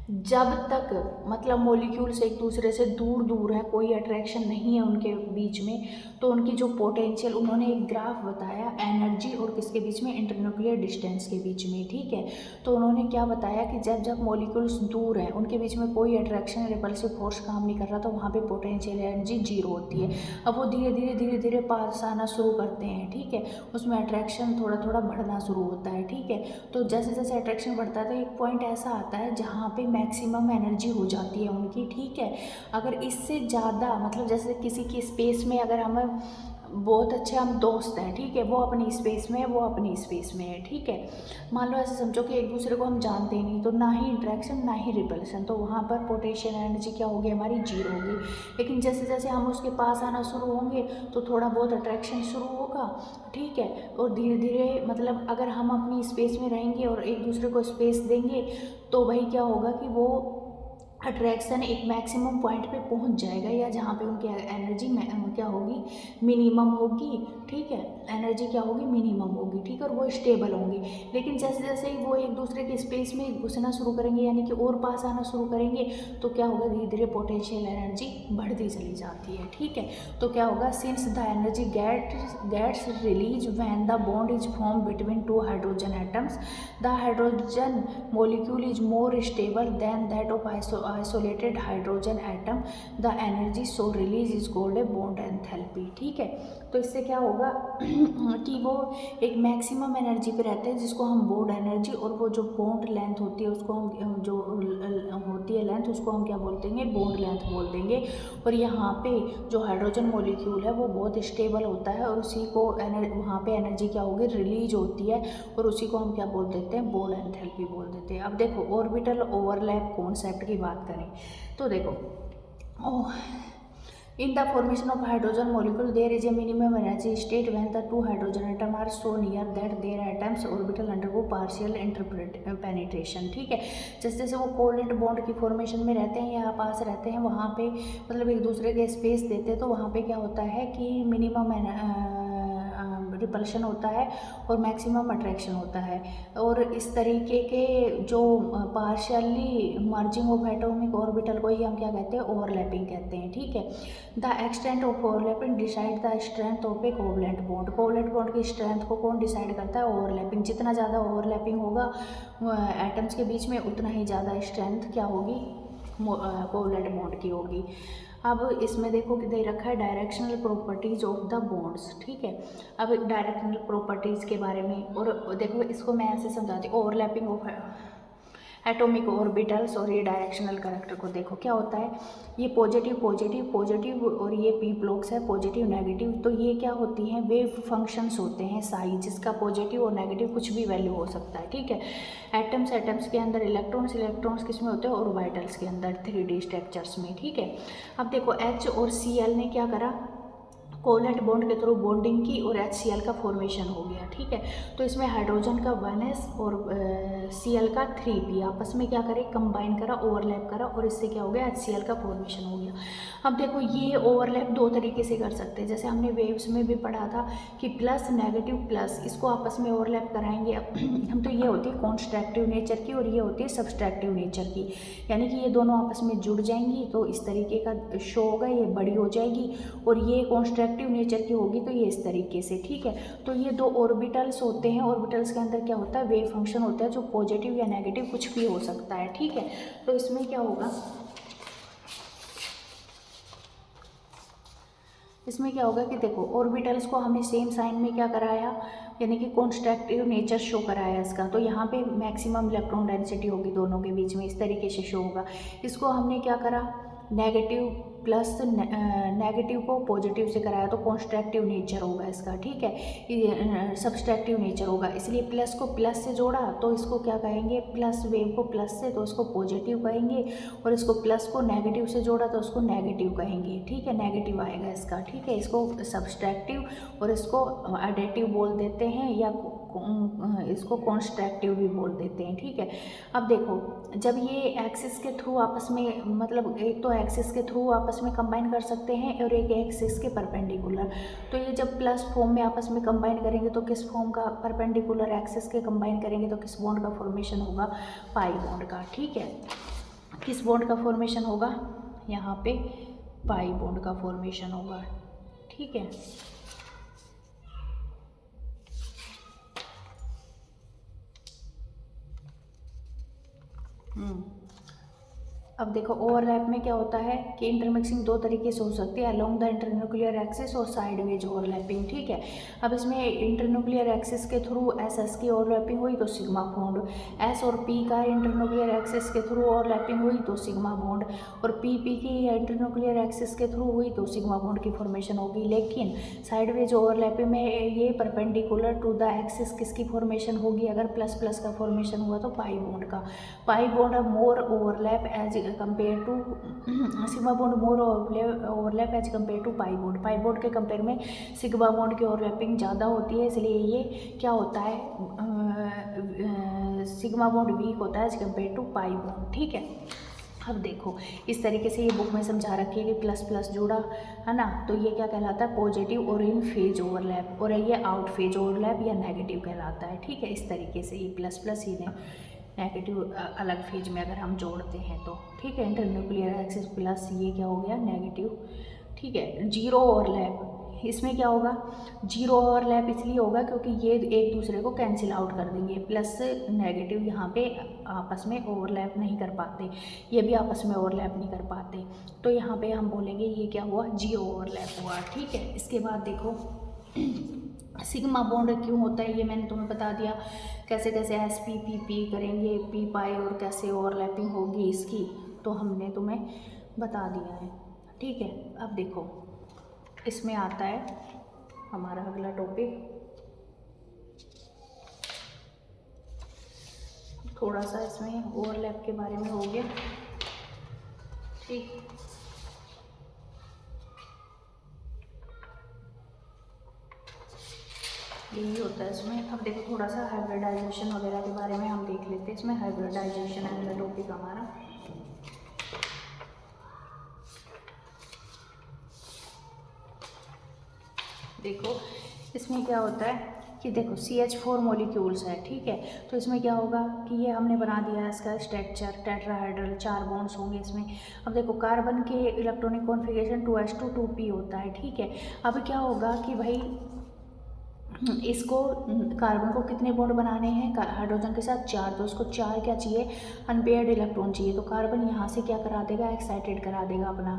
जब तक मतलब मॉलिक्यूल्स एक दूसरे से दूर दूर हैं, कोई अट्रैक्शन नहीं है उनके बीच में, तो उनकी जो पोटेंशियल, उन्होंने एक ग्राफ बताया एनर्जी और किसके बीच में, इंटरन्यूक्लियर डिस्टेंस के बीच में, ठीक है। तो उन्होंने क्या बताया कि जब जब मॉलिक्यूल्स दूर हैं, उनके बीच में कोई अट्रैक्शन रिपल्सिव फोर्स काम नहीं कर रहा, तो वहाँ पे पोटेंशियल एनर्जी जीरो होती है। अब वो धीरे धीरे पास आना शुरू करते हैं, ठीक है। उसमें अट्रैक्शन थोड़ा थोड़ा बढ़ना शुरू होता है, ठीक है। तो जैसे जैसे अट्रैक्शन बढ़ता है तो एक पॉइंट ऐसा आता है जहाँ पे मैक्सिमम एनर्जी हो जाती है उनकी, ठीक है। अगर इससे ज़्यादा मतलब जैसे किसी की स्पेस में अगर हम बहुत अच्छे हम दोस्त हैं, ठीक है, वो अपनी स्पेस में है, वो अपनी स्पेस में है, ठीक है। मान लो ऐसे समझो कि एक दूसरे को हम जानते ही नहीं, तो ना ही इंट्रैक्शन ना ही रिपल्शन, तो वहाँ पर पोटेंशियल एनर्जी क्या होगी, हमारी जीरो होगी। लेकिन जैसे जैसे हम उसके पास आना शुरू होंगे तो थोड़ा बहुत अट्रैक्शन शुरू होगा, ठीक है। और धीरे धीरे मतलब अगर हम अपनी स्पेस में रहेंगे और एक दूसरे को स्पेस देंगे तो वही क्या होगा कि वो अट्रैक्शन एक मैक्सिमम पॉइंट पे पहुंच जाएगा, या जहाँ पे उनकी एनर्जी क्या होगी, मिनिमम होगी, ठीक है, एनर्जी क्या होगी, मिनिमम होगी, ठीक है, और वो स्टेबल होंगी। लेकिन जैसे जैसे ही वो एक दूसरे के स्पेस में घुसना शुरू करेंगे, यानी कि और पास आना शुरू करेंगे, तो क्या होगा, धीरे धीरे पोटेंशियल एनर्जी बढ़ती चली जाती है, ठीक है। तो क्या होगा, since the energy gets release when the bond is form between two hydrogen atoms, the hydrogen molecule is more stable than that of isolated hydrogen atom, the energy so release is called a bond enthalpy, ठीक है। तो इससे क्या होगा कि वो एक maximum energy पे रहते हैं, जिसको हम बॉन्ड एनर्जी, और वो जो बॉन्ड लेंथ होती है उसको हम जो होती है लेंथ, उसको हम क्या बोल देंगे, बॉन्ड लेंथ बोल देंगे। और यहाँ पे जो हाइड्रोजन मॉलिक्यूल है वो बहुत स्टेबल होता है, और उसी को वहाँ पे एनर्जी क्या होगी, रिलीज होती है, और उसी को हम क्या बोल देते हैं, बॉन्ड एंथैल्पी बोल देते हैं। अब देखो ऑर्बिटल ओवरलैप कॉन्सेप्ट की बात करें तो देखो, in the formation of hydrogen molecule there is a minimum energy state when the two hydrogen atom are so near that their atoms orbital undergo partial penetration, ठीक है। जैसे जैसे वो कोवलेंट बॉन्ड की फॉर्मेशन में रहते हैं या पास रहते हैं, वहाँ पे मतलब एक दूसरे के स्पेस देते हैं, तो वहाँ पे क्या होता है कि मिनिमम रिपल्शन होता है और मैक्सिमम अट्रैक्शन होता है। और इस तरीके के जो partially merging of atomic orbital को ही हम क्या कहते हैं, ओवरलैपिंग कहते हैं, ठीक है। The extent of overlapping decide the strength of A covalent bond, covalent bond की स्ट्रेंथ को कौन डिसाइड करता है, ओवरलैपिंग। जितना ज़्यादा ओवरलैपिंग होगा एटम्स के बीच में, उतना ही ज़्यादा स्ट्रेंथ क्या होगी, कोवलेंट बॉन्ड की होगी। अब इसमें देखो कि दे रखा है directional properties of the bonds, ठीक है। अब डायरेक्शनल प्रॉपर्टीज़ के बारे में, और देखो इसको मैं ऐसे समझाती हूँ, ओवरलैपिंग ऑफ एटॉमिक ऑर्बिटल्स और ये डायरेक्शनल करैक्टर को देखो क्या होता है, ये पॉजिटिव पॉजिटिव पॉजिटिव और ये पी ब्लॉक्स है पॉजिटिव नेगेटिव, तो ये क्या होती हैं, वेव फंक्शंस होते हैं साई, जिसका पॉजिटिव और नेगेटिव कुछ भी वैल्यू हो सकता है, ठीक है। एटम्स के अंदर इलेक्ट्रॉन्स किस में होते हैं, ऑर्बिटल्स के अंदर 3D स्ट्रक्चर्स में, ठीक है। अब देखो H और Cl ने क्या करा, कोवलेंट बॉन्ड के थ्रू बॉन्डिंग की और HCl का फॉर्मेशन हो गया, ठीक है। तो इसमें हाइड्रोजन का 1s और Cl का 3p आपस में क्या करे, कंबाइन करा, ओवरलैप करा, और इससे क्या हो गया, HCl का फॉर्मेशन हो गया। अब देखो ये ओवरलैप दो तरीके से कर सकते हैं, जैसे हमने वेव्स में भी पढ़ा था कि प्लस नेगेटिव प्लस, इसको आपस में ओवरलैप कराएंगे। हम तो ये होती है कॉन्स्ट्रक्टिव नेचर की और ये होती है सब्सट्रैक्टिव नेचर की, यानी कि ये दोनों आपस में जुड़ जाएंगी तो इस तरीके का शो होगा, ये बड़ी हो जाएगी, और ये कॉन्स्ट्रक्टिव नेचर की होगी तो ये इस तरीके से, ठीक है। तो ये दो ऑर्बिटल्स होते हैं, ऑर्बिटल्स के अंदर क्या होता है, वेव फंक्शन होता है जो पॉजिटिव या नेगेटिव कुछ भी हो सकता है, ठीक है। तो इसमें क्या होगा, इसमें क्या होगा कि देखो ऑर्बिटल्स को हमने सेम साइन में क्या कराया, यानी कि कॉन्स्ट्रक्टिव नेचर शो कराया इसका, तो यहाँ पे मैक्सिमम इलेक्ट्रॉन डेंसिटी होगी दोनों के बीच में, इस तरीके से शो होगा। इसको हमने क्या करा, नेगेटिव प्लस नेगेटिव को पॉजिटिव से कराया तो कॉन्स्ट्रक्टिव नेचर होगा इसका, ठीक है, सब्सट्रैक्टिव नेचर होगा, इसलिए प्लस को प्लस से जोड़ा तो इसको क्या कहेंगे, प्लस वेव को प्लस से तो इसको पॉजिटिव कहेंगे, और इसको प्लस को नेगेटिव से जोड़ा तो उसको नेगेटिव कहेंगे, ठीक है, नेगेटिव आएगा इसका, ठीक है। इसको सब्सट्रैक्टिव और इसको एडिटिव बोल देते हैं, या इसको कॉन्स्ट्रक्टिव भी बोल देते हैं, ठीक है। अब देखो जब ये एक्सिस के थ्रू आपस में, मतलब एक तो एक्सिस के थ्रू आपस में कंबाइन कर सकते हैं और एक एक्सिस के परपेंडिकुलर, तो ये जब प्लस फॉर्म में आपस में कंबाइन करेंगे तो किस फॉर्म का, परपेंडिकुलर एक्सिस के कंबाइन करेंगे तो किस बॉन्ड का फॉर्मेशन होगा, पाई बॉन्ड का, ठीक है। किस बॉन्ड का फॉर्मेशन होगा, यहाँ पे पाई बॉन्ड का फॉर्मेशन होगा, ठीक है। अब देखो ओवरलैप में क्या होता है कि इंटरमिक्सिंग दो तरीके से हो सकती है, अलोंग द इंटरन्यूक्लियर एक्सिस और साइडवेज ओवरलैपिंग, ठीक है। अब इसमें इंटरन्यूक्लियर एक्सिस के थ्रू एस की ओवरलैपिंग हुई तो सिग्मा बॉन्ड, एस और पी का इंटरन्यूक्लियर एक्सिस के थ्रू ओवरलैपिंग हुई तो सिग्मा बॉन्ड, और पी की इंटरन्यूक्लियर एक्सिस के थ्रू हुई तो सिग्मा बॉन्ड की फॉर्मेशन होगी। लेकिन साइडवेज ओवरलैपिंग में ये परपेंडिकुलर टू द एक्सिस किसकी फॉर्मेशन होगी, अगर प्लस प्लस का फॉर्मेशन हुआ तो पाई बॉन्ड का। Pi bond more overlap as compare to sigma bond, more overlap as compare to pi bond. Pi bond के कंपेयर में सिग्मा बॉन्ड की ओवरलैपिंग ज़्यादा होती है, इसलिए ये क्या होता है, सिग्मा बॉन्ड वीक होता है as compare to pi bond, ठीक है। अब देखो इस तरीके से ये बुक में समझा रखी है कि प्लस प्लस जुड़ा है ना, तो ये क्या कहलाता है, पॉजिटिव और इन फेज ओवरलैप, और ये आउट फेज ओवरलैप या नेगेटिव कहलाता है। ठीक है, इस तरीके से ये प्लस प्लस ही नेगेटिव अलग फेज में अगर हम जोड़ते हैं तो। ठीक है, इंटरन्यूक्लियर एक्सिस प्लस ये क्या हो गया, नेगेटिव। ठीक है, जीरो ओवरलैप, इसमें क्या होगा, जीरो ओवरलैप इसलिए होगा क्योंकि ये एक दूसरे को कैंसिल आउट कर देंगे, प्लस नेगेटिव यहाँ पे आपस में ओवरलैप नहीं कर पाते, ये भी आपस में ओवरलैप नहीं कर पाते, तो यहाँ पे हम बोलेंगे ये क्या हुआ, जीरो ओवरलैप हुआ। ठीक है, इसके बाद देखो सिग्मा बॉन्ड क्यों होता है, ये मैंने तुम्हें बता दिया, कैसे कैसे एस पी पी पी करेंगे, पी पाई और कैसे ओवरलैपिंग होगी इसकी, तो हमने तुम्हें बता दिया है। ठीक है, अब देखो इसमें आता है हमारा अगला टॉपिक, थोड़ा सा इसमें ओवरलैप के बारे में हो गया। ठीक, यही होता है इसमें। अब देखो थोड़ा सा हाइब्रिडाइजेशन वगैरह के बारे में हम देख लेते हैं। इसमें हाइब्रिडाइजेशन अगला टॉपिक हमारा। देखो इसमें क्या होता है कि देखो CH4 मॉलिक्यूल्स है। ठीक है, तो इसमें क्या होगा कि ये हमने बना दिया है इसका स्ट्रक्चर, टेट्राहाइड्रल 4 बॉन्ड्स होंगे इसमें। अब देखो कार्बन के इलेक्ट्रॉनिक कॉन्फ़िगरेशन 2s2 2p होता है। ठीक है, अब क्या होगा कि भाई इसको कार्बन को कितने बॉन्ड बनाने हैं हाइड्रोजन के साथ, 4, तो इसको 4 क्या चाहिए, अनपेयर्ड इलेक्ट्रॉन चाहिए, तो कार्बन यहाँ से क्या करा देगा, एक्साइटेड करा देगा अपना,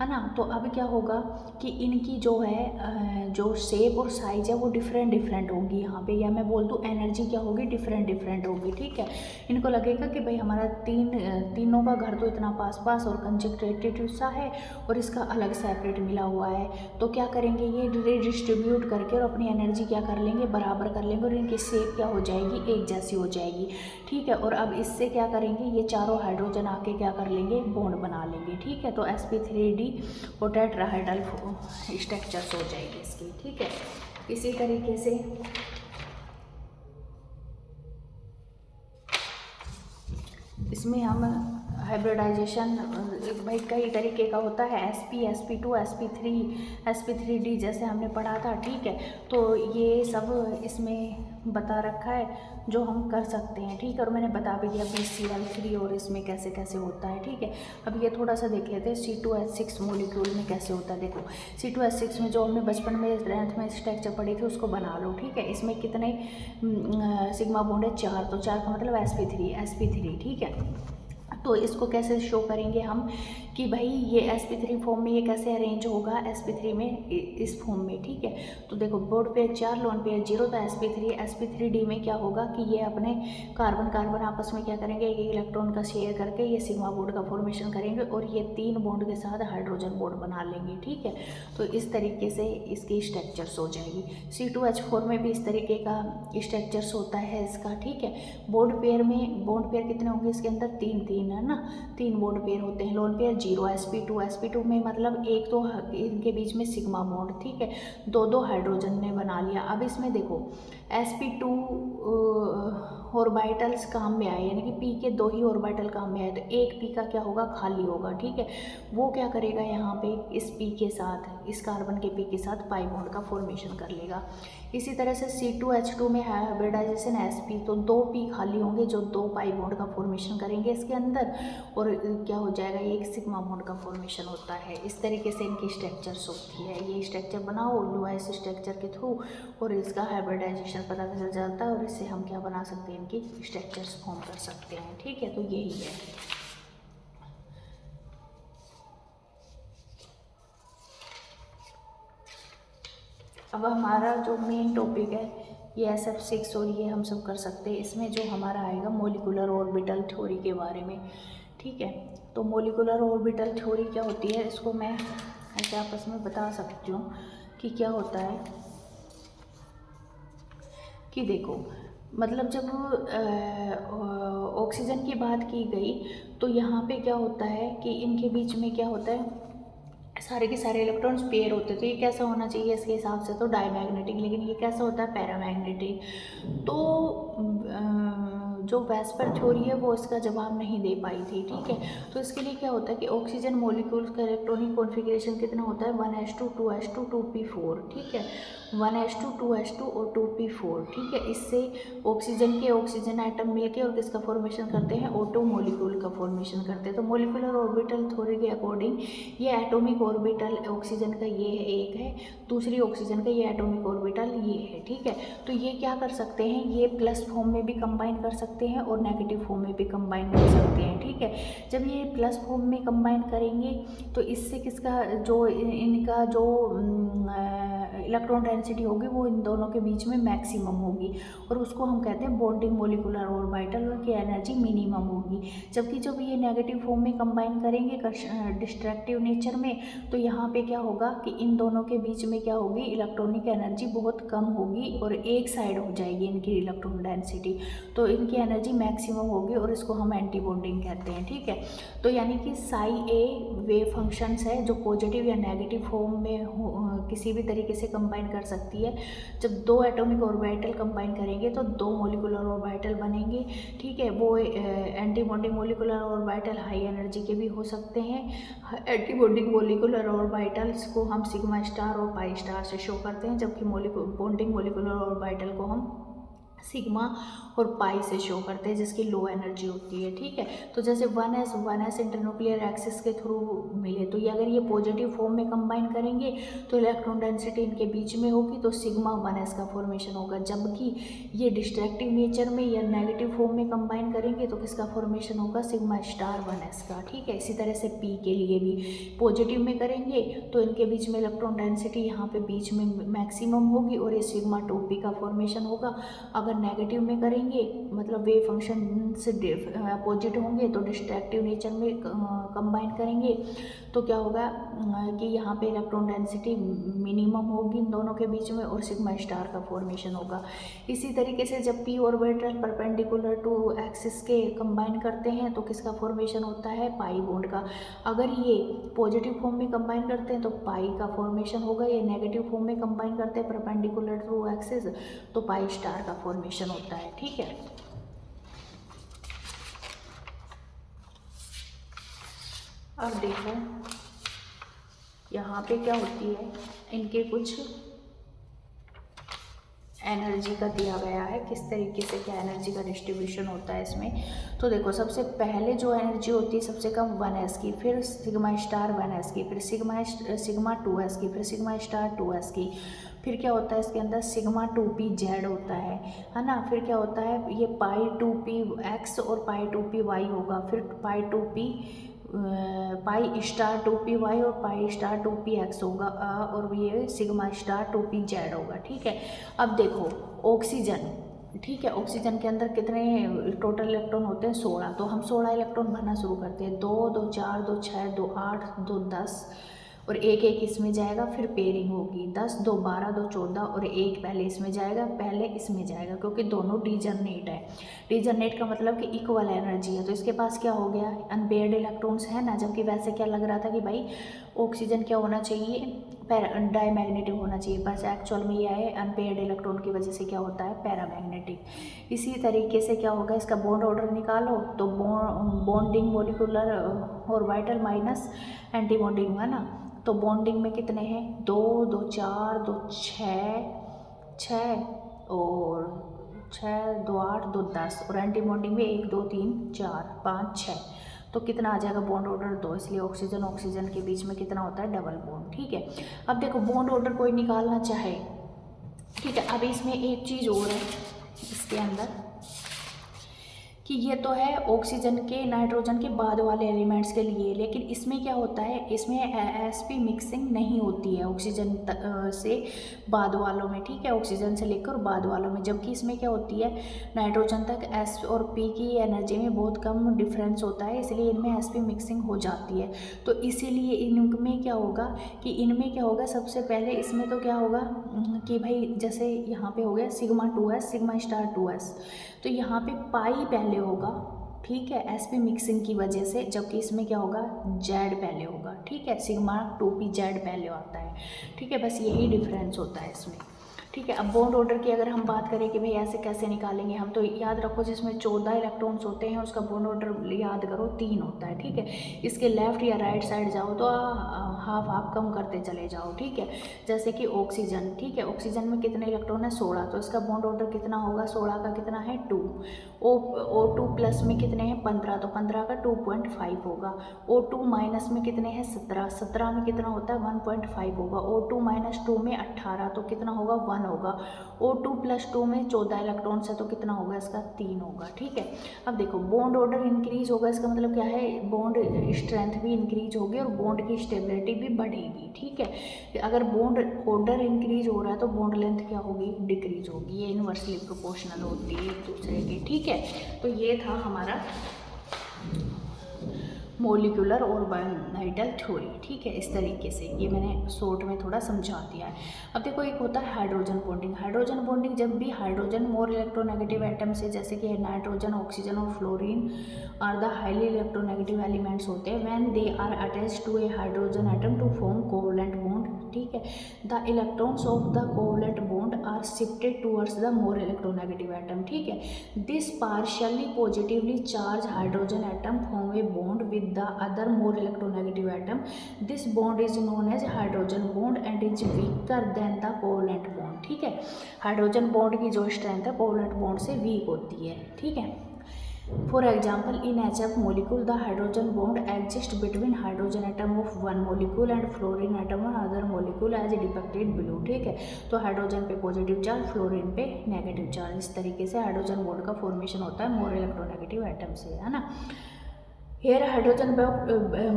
है ना। तो अब क्या होगा कि इनकी जो है जो शेप और साइज है वो डिफरेंट डिफरेंट होगी यहाँ पे, या मैं बोल दूँ एनर्जी क्या होगी, डिफरेंट डिफरेंट होगी। ठीक है, इनको लगेगा कि भाई हमारा तीनों का घर तो इतना पास पास और कंजक्टेटिव सा है और इसका अलग सेपरेट मिला हुआ है, तो क्या करेंगे ये रिडिस्ट्रीब्यूट करके और अपनी एनर्जी क्या कर लेंगे, बराबर कर लेंगे, और इनकी शेप क्या हो जाएगी, एक जैसी हो जाएगी। ठीक है, और अब इससे क्या करेंगे, ये चारों हाइड्रोजन आके क्या कर लेंगे, बॉन्ड बना लेंगे। ठीक है, तो sp3d और टेट्राहाइड्रल स्ट्रक्चर्स हो जाएगी इसकी। ठीक है, इसी तरीके से इसमें हम हाइब्रिडाइजेशन भाई कई तरीके का होता है, sp sp2 sp3 sp3d जैसे हमने पढ़ा था। ठीक है, तो ये सब इसमें बता रखा है जो हम कर सकते हैं। ठीक है, और मैंने बता भी दिया BCl3 और इसमें कैसे कैसे होता है। ठीक है, अब ये थोड़ा सा देख लेते हैं C2H6 मॉलिक्यूल में कैसे होता है। देखो C2H6 में जो हमने बचपन में 10th में स्ट्रक्चर पढ़ी थी उसको बना लो। ठीक है, इसमें कितने सिग्मा बॉन्ड है, 4, तो 4 का मतलब sp3। ठीक है, तो इसको कैसे शो करेंगे हम कि भाई ये sp3 फॉर्म में ये कैसे अरेंज होगा, sp3 में इस फॉर्म में। ठीक है, तो देखो बोर्ड पेयर 4 लोन पेयर 0, तो sp3d में क्या होगा कि ये अपने कार्बन कार्बन आपस में क्या करेंगे, एक इलेक्ट्रॉन का शेयर करके ये सिग्मा बॉन्ड का फॉर्मेशन करेंगे और ये 3 बॉन्ड के साथ हाइड्रोजन बॉन्ड बना लेंगे। ठीक है, तो इस तरीके से इसकी स्ट्रक्चर्स हो जाएगी। C2H4 में भी इस तरीके का स्ट्रक्चर्स होता है इसका। ठीक है, बॉन्ड पेयर कितने होंगे इसके अंदर, 3 है ना, 3 बॉन्ड पेयर होते हैं। लोन पेयर 0 sp2 में मतलब एक तो इनके बीच में सिग्मा बॉन्ड। ठीक है, 2 हाइड्रोजन ने बना लिया। अब इसमें देखो sp2 ऑर्बिटल्स काम में आए, यानी कि p के 2 ही ऑर्बिटल काम में आए, तो एक p का क्या होगा, खाली होगा। ठीक है, वो क्या करेगा यहाँ पे इस p के साथ, इस कार्बन के p के साथ पाई बॉन्ड का फॉर्मेशन कर लेगा। इसी तरह से C2H2 में हाइब्रिडाइजेशन sp, तो 2 p खाली होंगे जो 2 पाई बॉन्ड का फॉर्मेशन करेंगे इसके अंदर, और क्या हो जाएगा, ये एक सिग्मा बॉन्ड का फॉर्मेशन होता है। इस तरीके से इनकी स्ट्रक्चर्स होती है। ये स्ट्रक्चर बनाओ लुईस स्ट्रक्चर के थ्रू और इसका हाइब्रिडाइजेशन पता चल जाता है, और इससे हम क्या बना सकते हैं, इनकी स्ट्रक्चर्स फॉर्म कर सकते हैं। ठीक है, तो यही है। अब हमारा जो मेन टॉपिक है ये SF6 और ये हम सब कर सकते हैं। इसमें जो हमारा आएगा मॉलिक्यूलर ऑर्बिटल थ्योरी के बारे में। ठीक है, तो मॉलिक्यूलर ऑर्बिटल थ्योरी क्या होती है, इसको मैं ऐसे आपस में बता सकती हूँ कि क्या होता है कि देखो मतलब जब ऑक्सीजन की बात की गई तो यहाँ पे क्या होता है कि इनके बीच में क्या होता है, सारे के सारे इलेक्ट्रॉन्स पेयर होते थे। ये कैसा होना चाहिए इसके हिसाब से, तो डायमैग्नेटिक, लेकिन ये कैसा होता है, पैरामैग्नेटिक। तो जो वेस्पर थ्योरी है वो इसका जवाब नहीं दे पाई थी, ठीक है। तो इसके लिए क्या होता है कि ऑक्सीजन मॉलिक्यूल्स का इलेक्ट्रॉनिक कॉन्फ़िगरेशन कितना होता है 1s2 2s2 2p4, ठीक है, 1s2 2s2 और 2p4, ठीक है। इससे ऑक्सीजन के ऑक्सीजन आइटम मिलके और किसका फॉर्मेशन करते हैं, ऑटो मॉलिक्यूल का फॉर्मेशन करते हैं। तो मॉलिक्यूलर ऑर्बिटल थ्योरी के अकॉर्डिंग ये एटॉमिक ऑर्बिटल ऑक्सीजन का ये है, एक है, दूसरी ऑक्सीजन का ये एटॉमिक ऑर्बिटल ये है, ठीक है। तो ये क्या कर सकते हैं, ये प्लस फॉर्म में भी कंबाइन कर सकते हैं और नेगेटिव फॉर्म में भी कंबाइन कर सकते हैं, ठीक है। जब ये प्लस फॉर्म में कंबाइन करेंगे तो इससे किसका जो इनका जो इलेक्ट्रॉन डेंसिटी होगी वो इन दोनों के बीच में मैक्सिमम होगी और उसको हम कहते हैं बॉन्डिंग मॉलिक्यूलर ऑर्बिटल की एनर्जी मिनिमम होगी। जबकि जब ये नेगेटिव फॉर्म में कंबाइन करेंगे डिस्ट्रक्टिव नेचर में, तो यहाँ पे क्या होगा कि इन दोनों के बीच में क्या होगी, इलेक्ट्रॉनिक एनर्जी बहुत कम होगी और एक साइड हो जाएगी इनकी इलेक्ट्रॉन डेंसिटी, तो इनकी एनर्जी मैक्सिमम होगी और इसको हम एंटी बॉन्डिंग कहते हैं, ठीक है। तो यानी कि साई ए वेव फंक्शंस है जो पॉजिटिव या नेगेटिव फॉर्म में किसी भी तरीके से कंबाइन कर सकती है। जब दो एटॉमिक ऑर्बिटल कंबाइन करेंगे तो दो मॉलिक्यूलर ऑर्बिटल बनेंगे, ठीक है। वो anti bonding molecular orbital high energy के भी हो सकते हैं। एंटी बॉन्डिंग मॉलिक्यूलर ऑर्बिटल्स को हम सिग्मा स्टार और पाई स्टार से शो करते हैं, जबकि बॉन्डिंग मॉलिक्यूलर ऑर्बिटल को हम सिग्मा और पाई से शो करते हैं जिसकी लो एनर्जी होती है, ठीक है। तो जैसे 1s इंटरन्यूक्लियर एक्सिस के थ्रू मिले, तो ये अगर ये पॉजिटिव फॉर्म में कंबाइन करेंगे तो इलेक्ट्रॉन डेंसिटी इनके बीच में होगी तो सिग्मा 1s का फॉर्मेशन होगा। जबकि ये डिस्ट्रक्टिव नेचर में या नेगेटिव फॉर्म में कंबाइन करेंगे तो किसका फॉर्मेशन होगा, सिग्मा स्टार 1s का, ठीक है। इसी तरह से पी के लिए भी पॉजिटिव में करेंगे तो इनके बीच में इलेक्ट्रॉन डेंसिटी यहाँ पे बीच में मैक्सिमम होगी और ये सिग्मा 2p का फॉर्मेशन होगा। अगर नेगेटिव में करेंगे मतलब वेव फंक्शन से अपोजिट होंगे तो डिस्ट्रक्टिव नेचर में कंबाइन करेंगे तो क्या होगा कि यहाँ पे इलेक्ट्रॉन डेंसिटी मिनिमम होगी इन दोनों के बीच में और सिग्मा स्टार का फॉर्मेशन होगा। इसी तरीके से जब p orbital perpendicular to axis के कंबाइन करते हैं तो किसका फॉर्मेशन होता है, पाई बॉन्ड का। अगर ये पॉजिटिव फॉर्म में कंबाइन करते हैं तो पाई का फॉर्मेशन होगा, ये नेगेटिव फॉर्म में कंबाइन करते हैं परपेंडिकुलर टू एक्सिस तो पाई स्टार का फॉर्मेशन होता है, ठीक है। अब देखो यहाँ पे क्या होती है, इनके कुछ एनर्जी का दिया गया है, किस तरीके से क्या एनर्जी का डिस्ट्रीब्यूशन होता है इसमें। तो देखो सबसे पहले जो एनर्जी होती है सबसे कम 1s की, फिर सिग्मा स्टार 1s की, फिर सिग्मा 2s की, फिर सिग्मा स्टार 2s की, फिर क्या होता है इसके अंदर सिग्मा 2p जेड होता है ना। फिर क्या होता है ये पाई 2p x और पाई 2p y होगा, फिर पाई 2p pi star 2p y और पाई स्टार 2p x होगा और ये सिग्मा स्टार 2p जेड होगा, ठीक है। अब देखो ऑक्सीजन, ठीक है, ऑक्सीजन के अंदर कितने टोटल इलेक्ट्रॉन होते हैं 16, तो हम 16 इलेक्ट्रॉन भरना शुरू करते हैं, 2 2 4 2 6 2 8 2 10 और एक एक इसमें जाएगा, फिर पेयरिंग होगी 10 2 12 2 14 और एक पहले इसमें जाएगा, पहले इसमें जाएगा क्योंकि दोनों डीजनरेट है। डीजनरेट का मतलब कि इक्वल एनर्जी है, तो इसके पास क्या हो गया, अनपेयर्ड इलेक्ट्रॉन्स है ना। जबकि वैसे क्या लग रहा था कि भाई ऑक्सीजन क्या होना चाहिए, डाईमैग्नेटिक होना चाहिए, बस एक्चुअल में यह है अनपेयर्ड इलेक्ट्रॉन की वजह से क्या होता है पैरामैग्नेटिक। इसी तरीके से क्या होगा, इसका बॉन्ड ऑर्डर निकालो तो bonding molecular orbital minus anti bonding हुआ ना। तो बॉन्डिंग में कितने हैं 2 2 4 2 6 और 6 2 8 2 10 और एंटी बॉन्डिंग में 1 2 3 4 5 6, तो कितना आ जाएगा बॉन्ड ऑर्डर 2, इसलिए ऑक्सीजन ऑक्सीजन के बीच में कितना होता है डबल बॉन्ड, ठीक है। अब देखो बॉन्ड ऑर्डर कोई निकालना चाहे, ठीक है। अब इसमें एक चीज़ और है इसके अंदर कि ये तो है ऑक्सीजन के नाइट्रोजन के बाद वाले एलिमेंट्स के लिए, लेकिन इसमें क्या होता है, इसमें sp मिक्सिंग नहीं होती है ऑक्सीजन से बाद वालों में, ठीक है, ऑक्सीजन से लेकर बाद वालों में। जबकि इसमें क्या होती है नाइट्रोजन तक s और p की एनर्जी में बहुत कम डिफरेंस होता है, इसलिए इनमें sp मिक्सिंग हो जाती है। तो इसीलिए इनमें क्या होगा सबसे पहले इसमें तो क्या होगा कि भाई जैसे यहाँ पे हो गया sigma 2s sigma star 2s, तो यहाँ पे पाई पहले होगा, ठीक है, sp मिक्सिंग की वजह से। जबकि इसमें क्या होगा जेड पहले होगा, ठीक है, सिग्मा 2p जेड पहले आता है, ठीक है। बस यही डिफरेंस होता है इसमें, ठीक है। अब बॉन्ड ऑर्डर की अगर हम बात करें कि भाई ऐसे कैसे निकालेंगे हम, तो याद रखो जिसमें 14 इलेक्ट्रॉन्स होते हैं उसका बॉन्ड ऑर्डर याद करो 3 होता है। ठीक है, इसके लेफ्ट या राइट साइड जाओ तो हाफ हाफ कम करते चले जाओ। ठीक है, जैसे कि ऑक्सीजन, ठीक है, ऑक्सीजन में कितने इलेक्ट्रॉन है 16, तो इसका बॉन्ड ऑर्डर कितना होगा, 16 का कितना है 2। O2 प्लस में कितने हैं 15, तो 15 का 2.5 होगा। O2 माइनस में कितने हैं 17, 17 में कितना होता है 1.5 होगा। O2 माइनस 2 में 18, तो कितना होगा 1 होगा। O2 प्लस 2 में 14 इलेक्ट्रॉन्स है तो कितना होगा इसका 3 होगा। ठीक है, अब देखो बॉन्ड ऑर्डर इंक्रीज होगा, इसका मतलब क्या है, बॉन्ड स्ट्रेंथ भी इंक्रीज होगी और बॉन्ड की स्टेबिलिटी भी बढ़ेगी। ठीक है, अगर बॉन्ड ऑर्डर इंक्रीज हो रहा है तो बॉन्ड लेंथ क्या होगी, डिक्रीज होगी। ये इनवर्सली प्रोपोर्शनल होती है एक दूसरे के। ठीक है, तो ये था हमारा मोलिकुलर और बायोनाइटल थ्योरी। ठीक है, इस तरीके से ये मैंने शॉर्ट में थोड़ा समझा दिया है। अब देखो एक होता है हाइड्रोजन बॉन्डिंग। हाइड्रोजन बॉन्डिंग जब भी हाइड्रोजन मोर इलेक्ट्रोनेगेटिव एटम से, जैसे कि नाइट्रोजन, ऑक्सीजन और fluorine are the highly electronegative elements होते हैं, when they are attached to a hydrogen atom to form covalent bond. ठीक है, the electrons of the covalent bond are shifted towards the more electronegative atom. ठीक है, this partially positively charge hydrogen atom form a bond with the other more electronegative atom. This bond is known as hydrogen bond and is weaker than the covalent bond. ठीक है, hydrogen bond की जो strength है covalent bond से week होती है। ठीक है, for example in HF molecule the hydrogen bond exists between hydrogen atom of one molecule and fluorine atom of other molecule as depicted below. ठीक है, तो हाइड्रोजन पे पॉजिटिव चार्ज, फ्लोरीन पे नेगेटिव चार्ज, इस तरीके से हाइड्रोजन बॉन्ड का formation होता है मोर इलेक्ट्रोनेगेटिव एटम से, है ना। Here hydrogen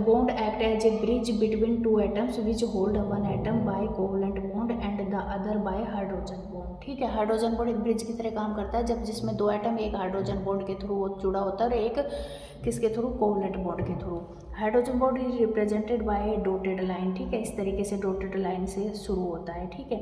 bond act as a bridge between two atoms which hold one atom by covalent bond and the other by hydrogen bond. ठीक है, हाइड्रोजन बॉन्ड एक ब्रिज की तरह काम करता है जब जिसमें दो एटम एक हाइड्रोजन बॉन्ड के थ्रू जुड़ा होता है और एक किसके थ्रू, कोवलेंट बॉन्ड के through. Hydrogen bond is represented by dotted line. ठीक है, इस तरीके से डॉटेड लाइन से शुरू होता है। ठीक है,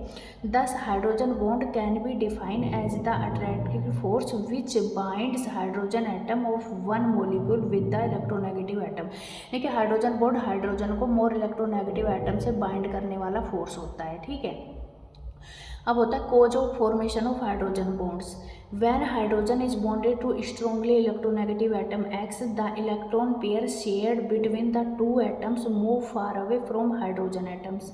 this hydrogen bond can be defined as the attractive force which binds hydrogen atom of one molecule with the electronegative atom. यानी कि हाइड्रोजन बॉन्ड हाइड्रोजन को मोर इलेक्ट्रोनेगेटिव एटम से बाइंड करने वाला फोर्स होता है। ठीक है, अब होता है cause of formation of hydrogen bonds. When hydrogen is bonded to strongly electronegative atom X, the electron pair shared between the two atoms move far away from hydrogen atoms.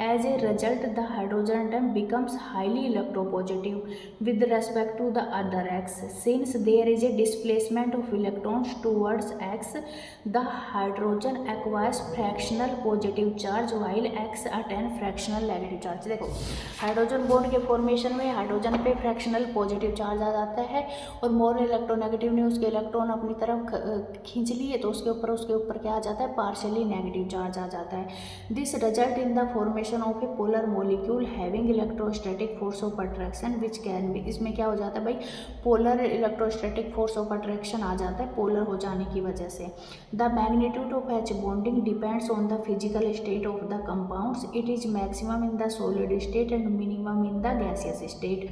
As a result, the hydrogen atom becomes highly electropositive with respect to the other X. Since there is a displacement of electrons towards X, the hydrogen acquires fractional positive charge while X attains fractional negative charge. देखो hydrogen bond के formation में hydrogen पे fractional positive charge आ जाता है और more electronegative ने उसके इलेक्ट्रॉन अपनी तरफ खींच लिए तो उसके ऊपर क्या आ जाता है, पार्शियली नेगेटिव चार्ज आ जाता है। This result in the formation of a polar molecule having electrostatic force of attraction which can be, इसमें क्या हो जाता है भाई, polar electrostatic force of attraction आ जाता है पोलर हो जाने की वजह से। The magnitude of H bonding depends on the physical state of the compounds. It is maximum in the solid state and minimum in the gaseous state.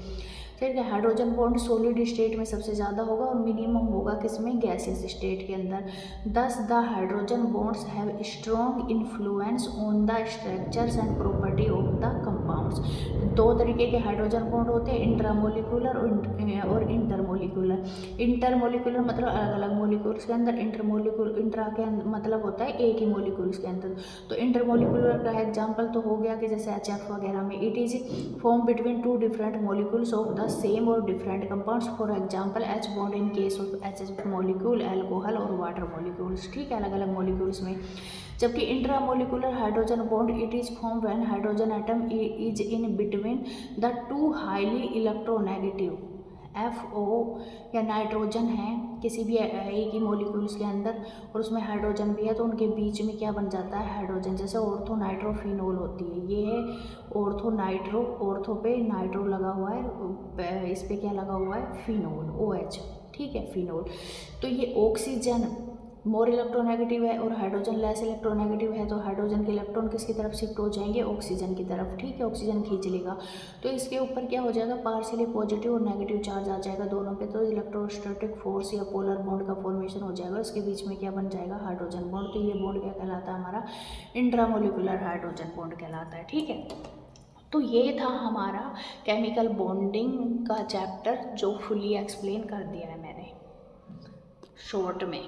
ठीक है, हाइड्रोजन बॉन्ड सॉलिड स्टेट में सबसे ज़्यादा होगा और मिनिमम होगा किसमें, gaseous state के अंदर। दस the hydrogen bonds have strong influence on the structures and property of the compounds. दो तरीके के हाइड्रोजन बॉन्ड होते हैं, इंट्रामोलिकुलर और इंटरमोलिकुलर। इंटरमोलिकुलर मतलब अलग अलग मोलिक्यूल्स के अंदर, इंट्रा के मतलब होता है एक ही मोलिक्यूल्स के अंदर। तो इंटरमोलिकुलर का एग्जाम्पल तो हो गया कि जैसे HF वगैरह में it is form between two different molecules of the same और different compounds. For example H bond in case of HF molecule, alcohol और वाटर मोलिक्यूल्स। ठीक है, अलग अलग मोलिक्यूल्स में। जबकि intramolecular hydrogen bond it is form when hydrogen atom is in between the two highly electronegative FO या nitrogen है किसी भी एक ही मोलिक्यूल्स के अंदर और उसमें हाइड्रोजन भी है, तो उनके बीच में क्या बन जाता है, हाइड्रोजन। जैसे ऑर्थो नाइट्रोफिनोल होती है, ये है ऑर्थो नाइट्रो, ऑर्थो पे नाइट्रो लगा हुआ है, इस पे क्या लगा हुआ है, फिनोल, OH। ठीक है, फिनोल। तो ये ऑक्सीजन मोर इलेक्ट्रोनेगेटिव है और हाइड्रोजन लेस इलेक्ट्रोनेगेटिव है, तो हाइड्रोजन के इलेक्ट्रॉन किसकी तरफ शिफ्ट हो जाएंगे, ऑक्सीजन की तरफ। ठीक है, ऑक्सीजन खींच लेगा तो इसके ऊपर क्या हो जाएगा, पार्शियली पॉजिटिव और नेगेटिव चार्ज आ जाएगा दोनों पे, तो इलेक्ट्रोस्टैटिक फोर्स या पोलर बॉन्ड का फॉर्मेशन हो जाएगा। इसके बीच में क्या बन जाएगा, हाइड्रोजन बॉन्ड। तो ये बॉन्ड क्या कहलाता है, हमारा इंट्रामोलिकुलर हाइड्रोजन बॉन्ड कहलाता है। ठीक है, तो ये था हमारा केमिकल बॉन्डिंग का चैप्टर, जो फुली एक्सप्लेन कर दिया है मैंने शॉर्ट में।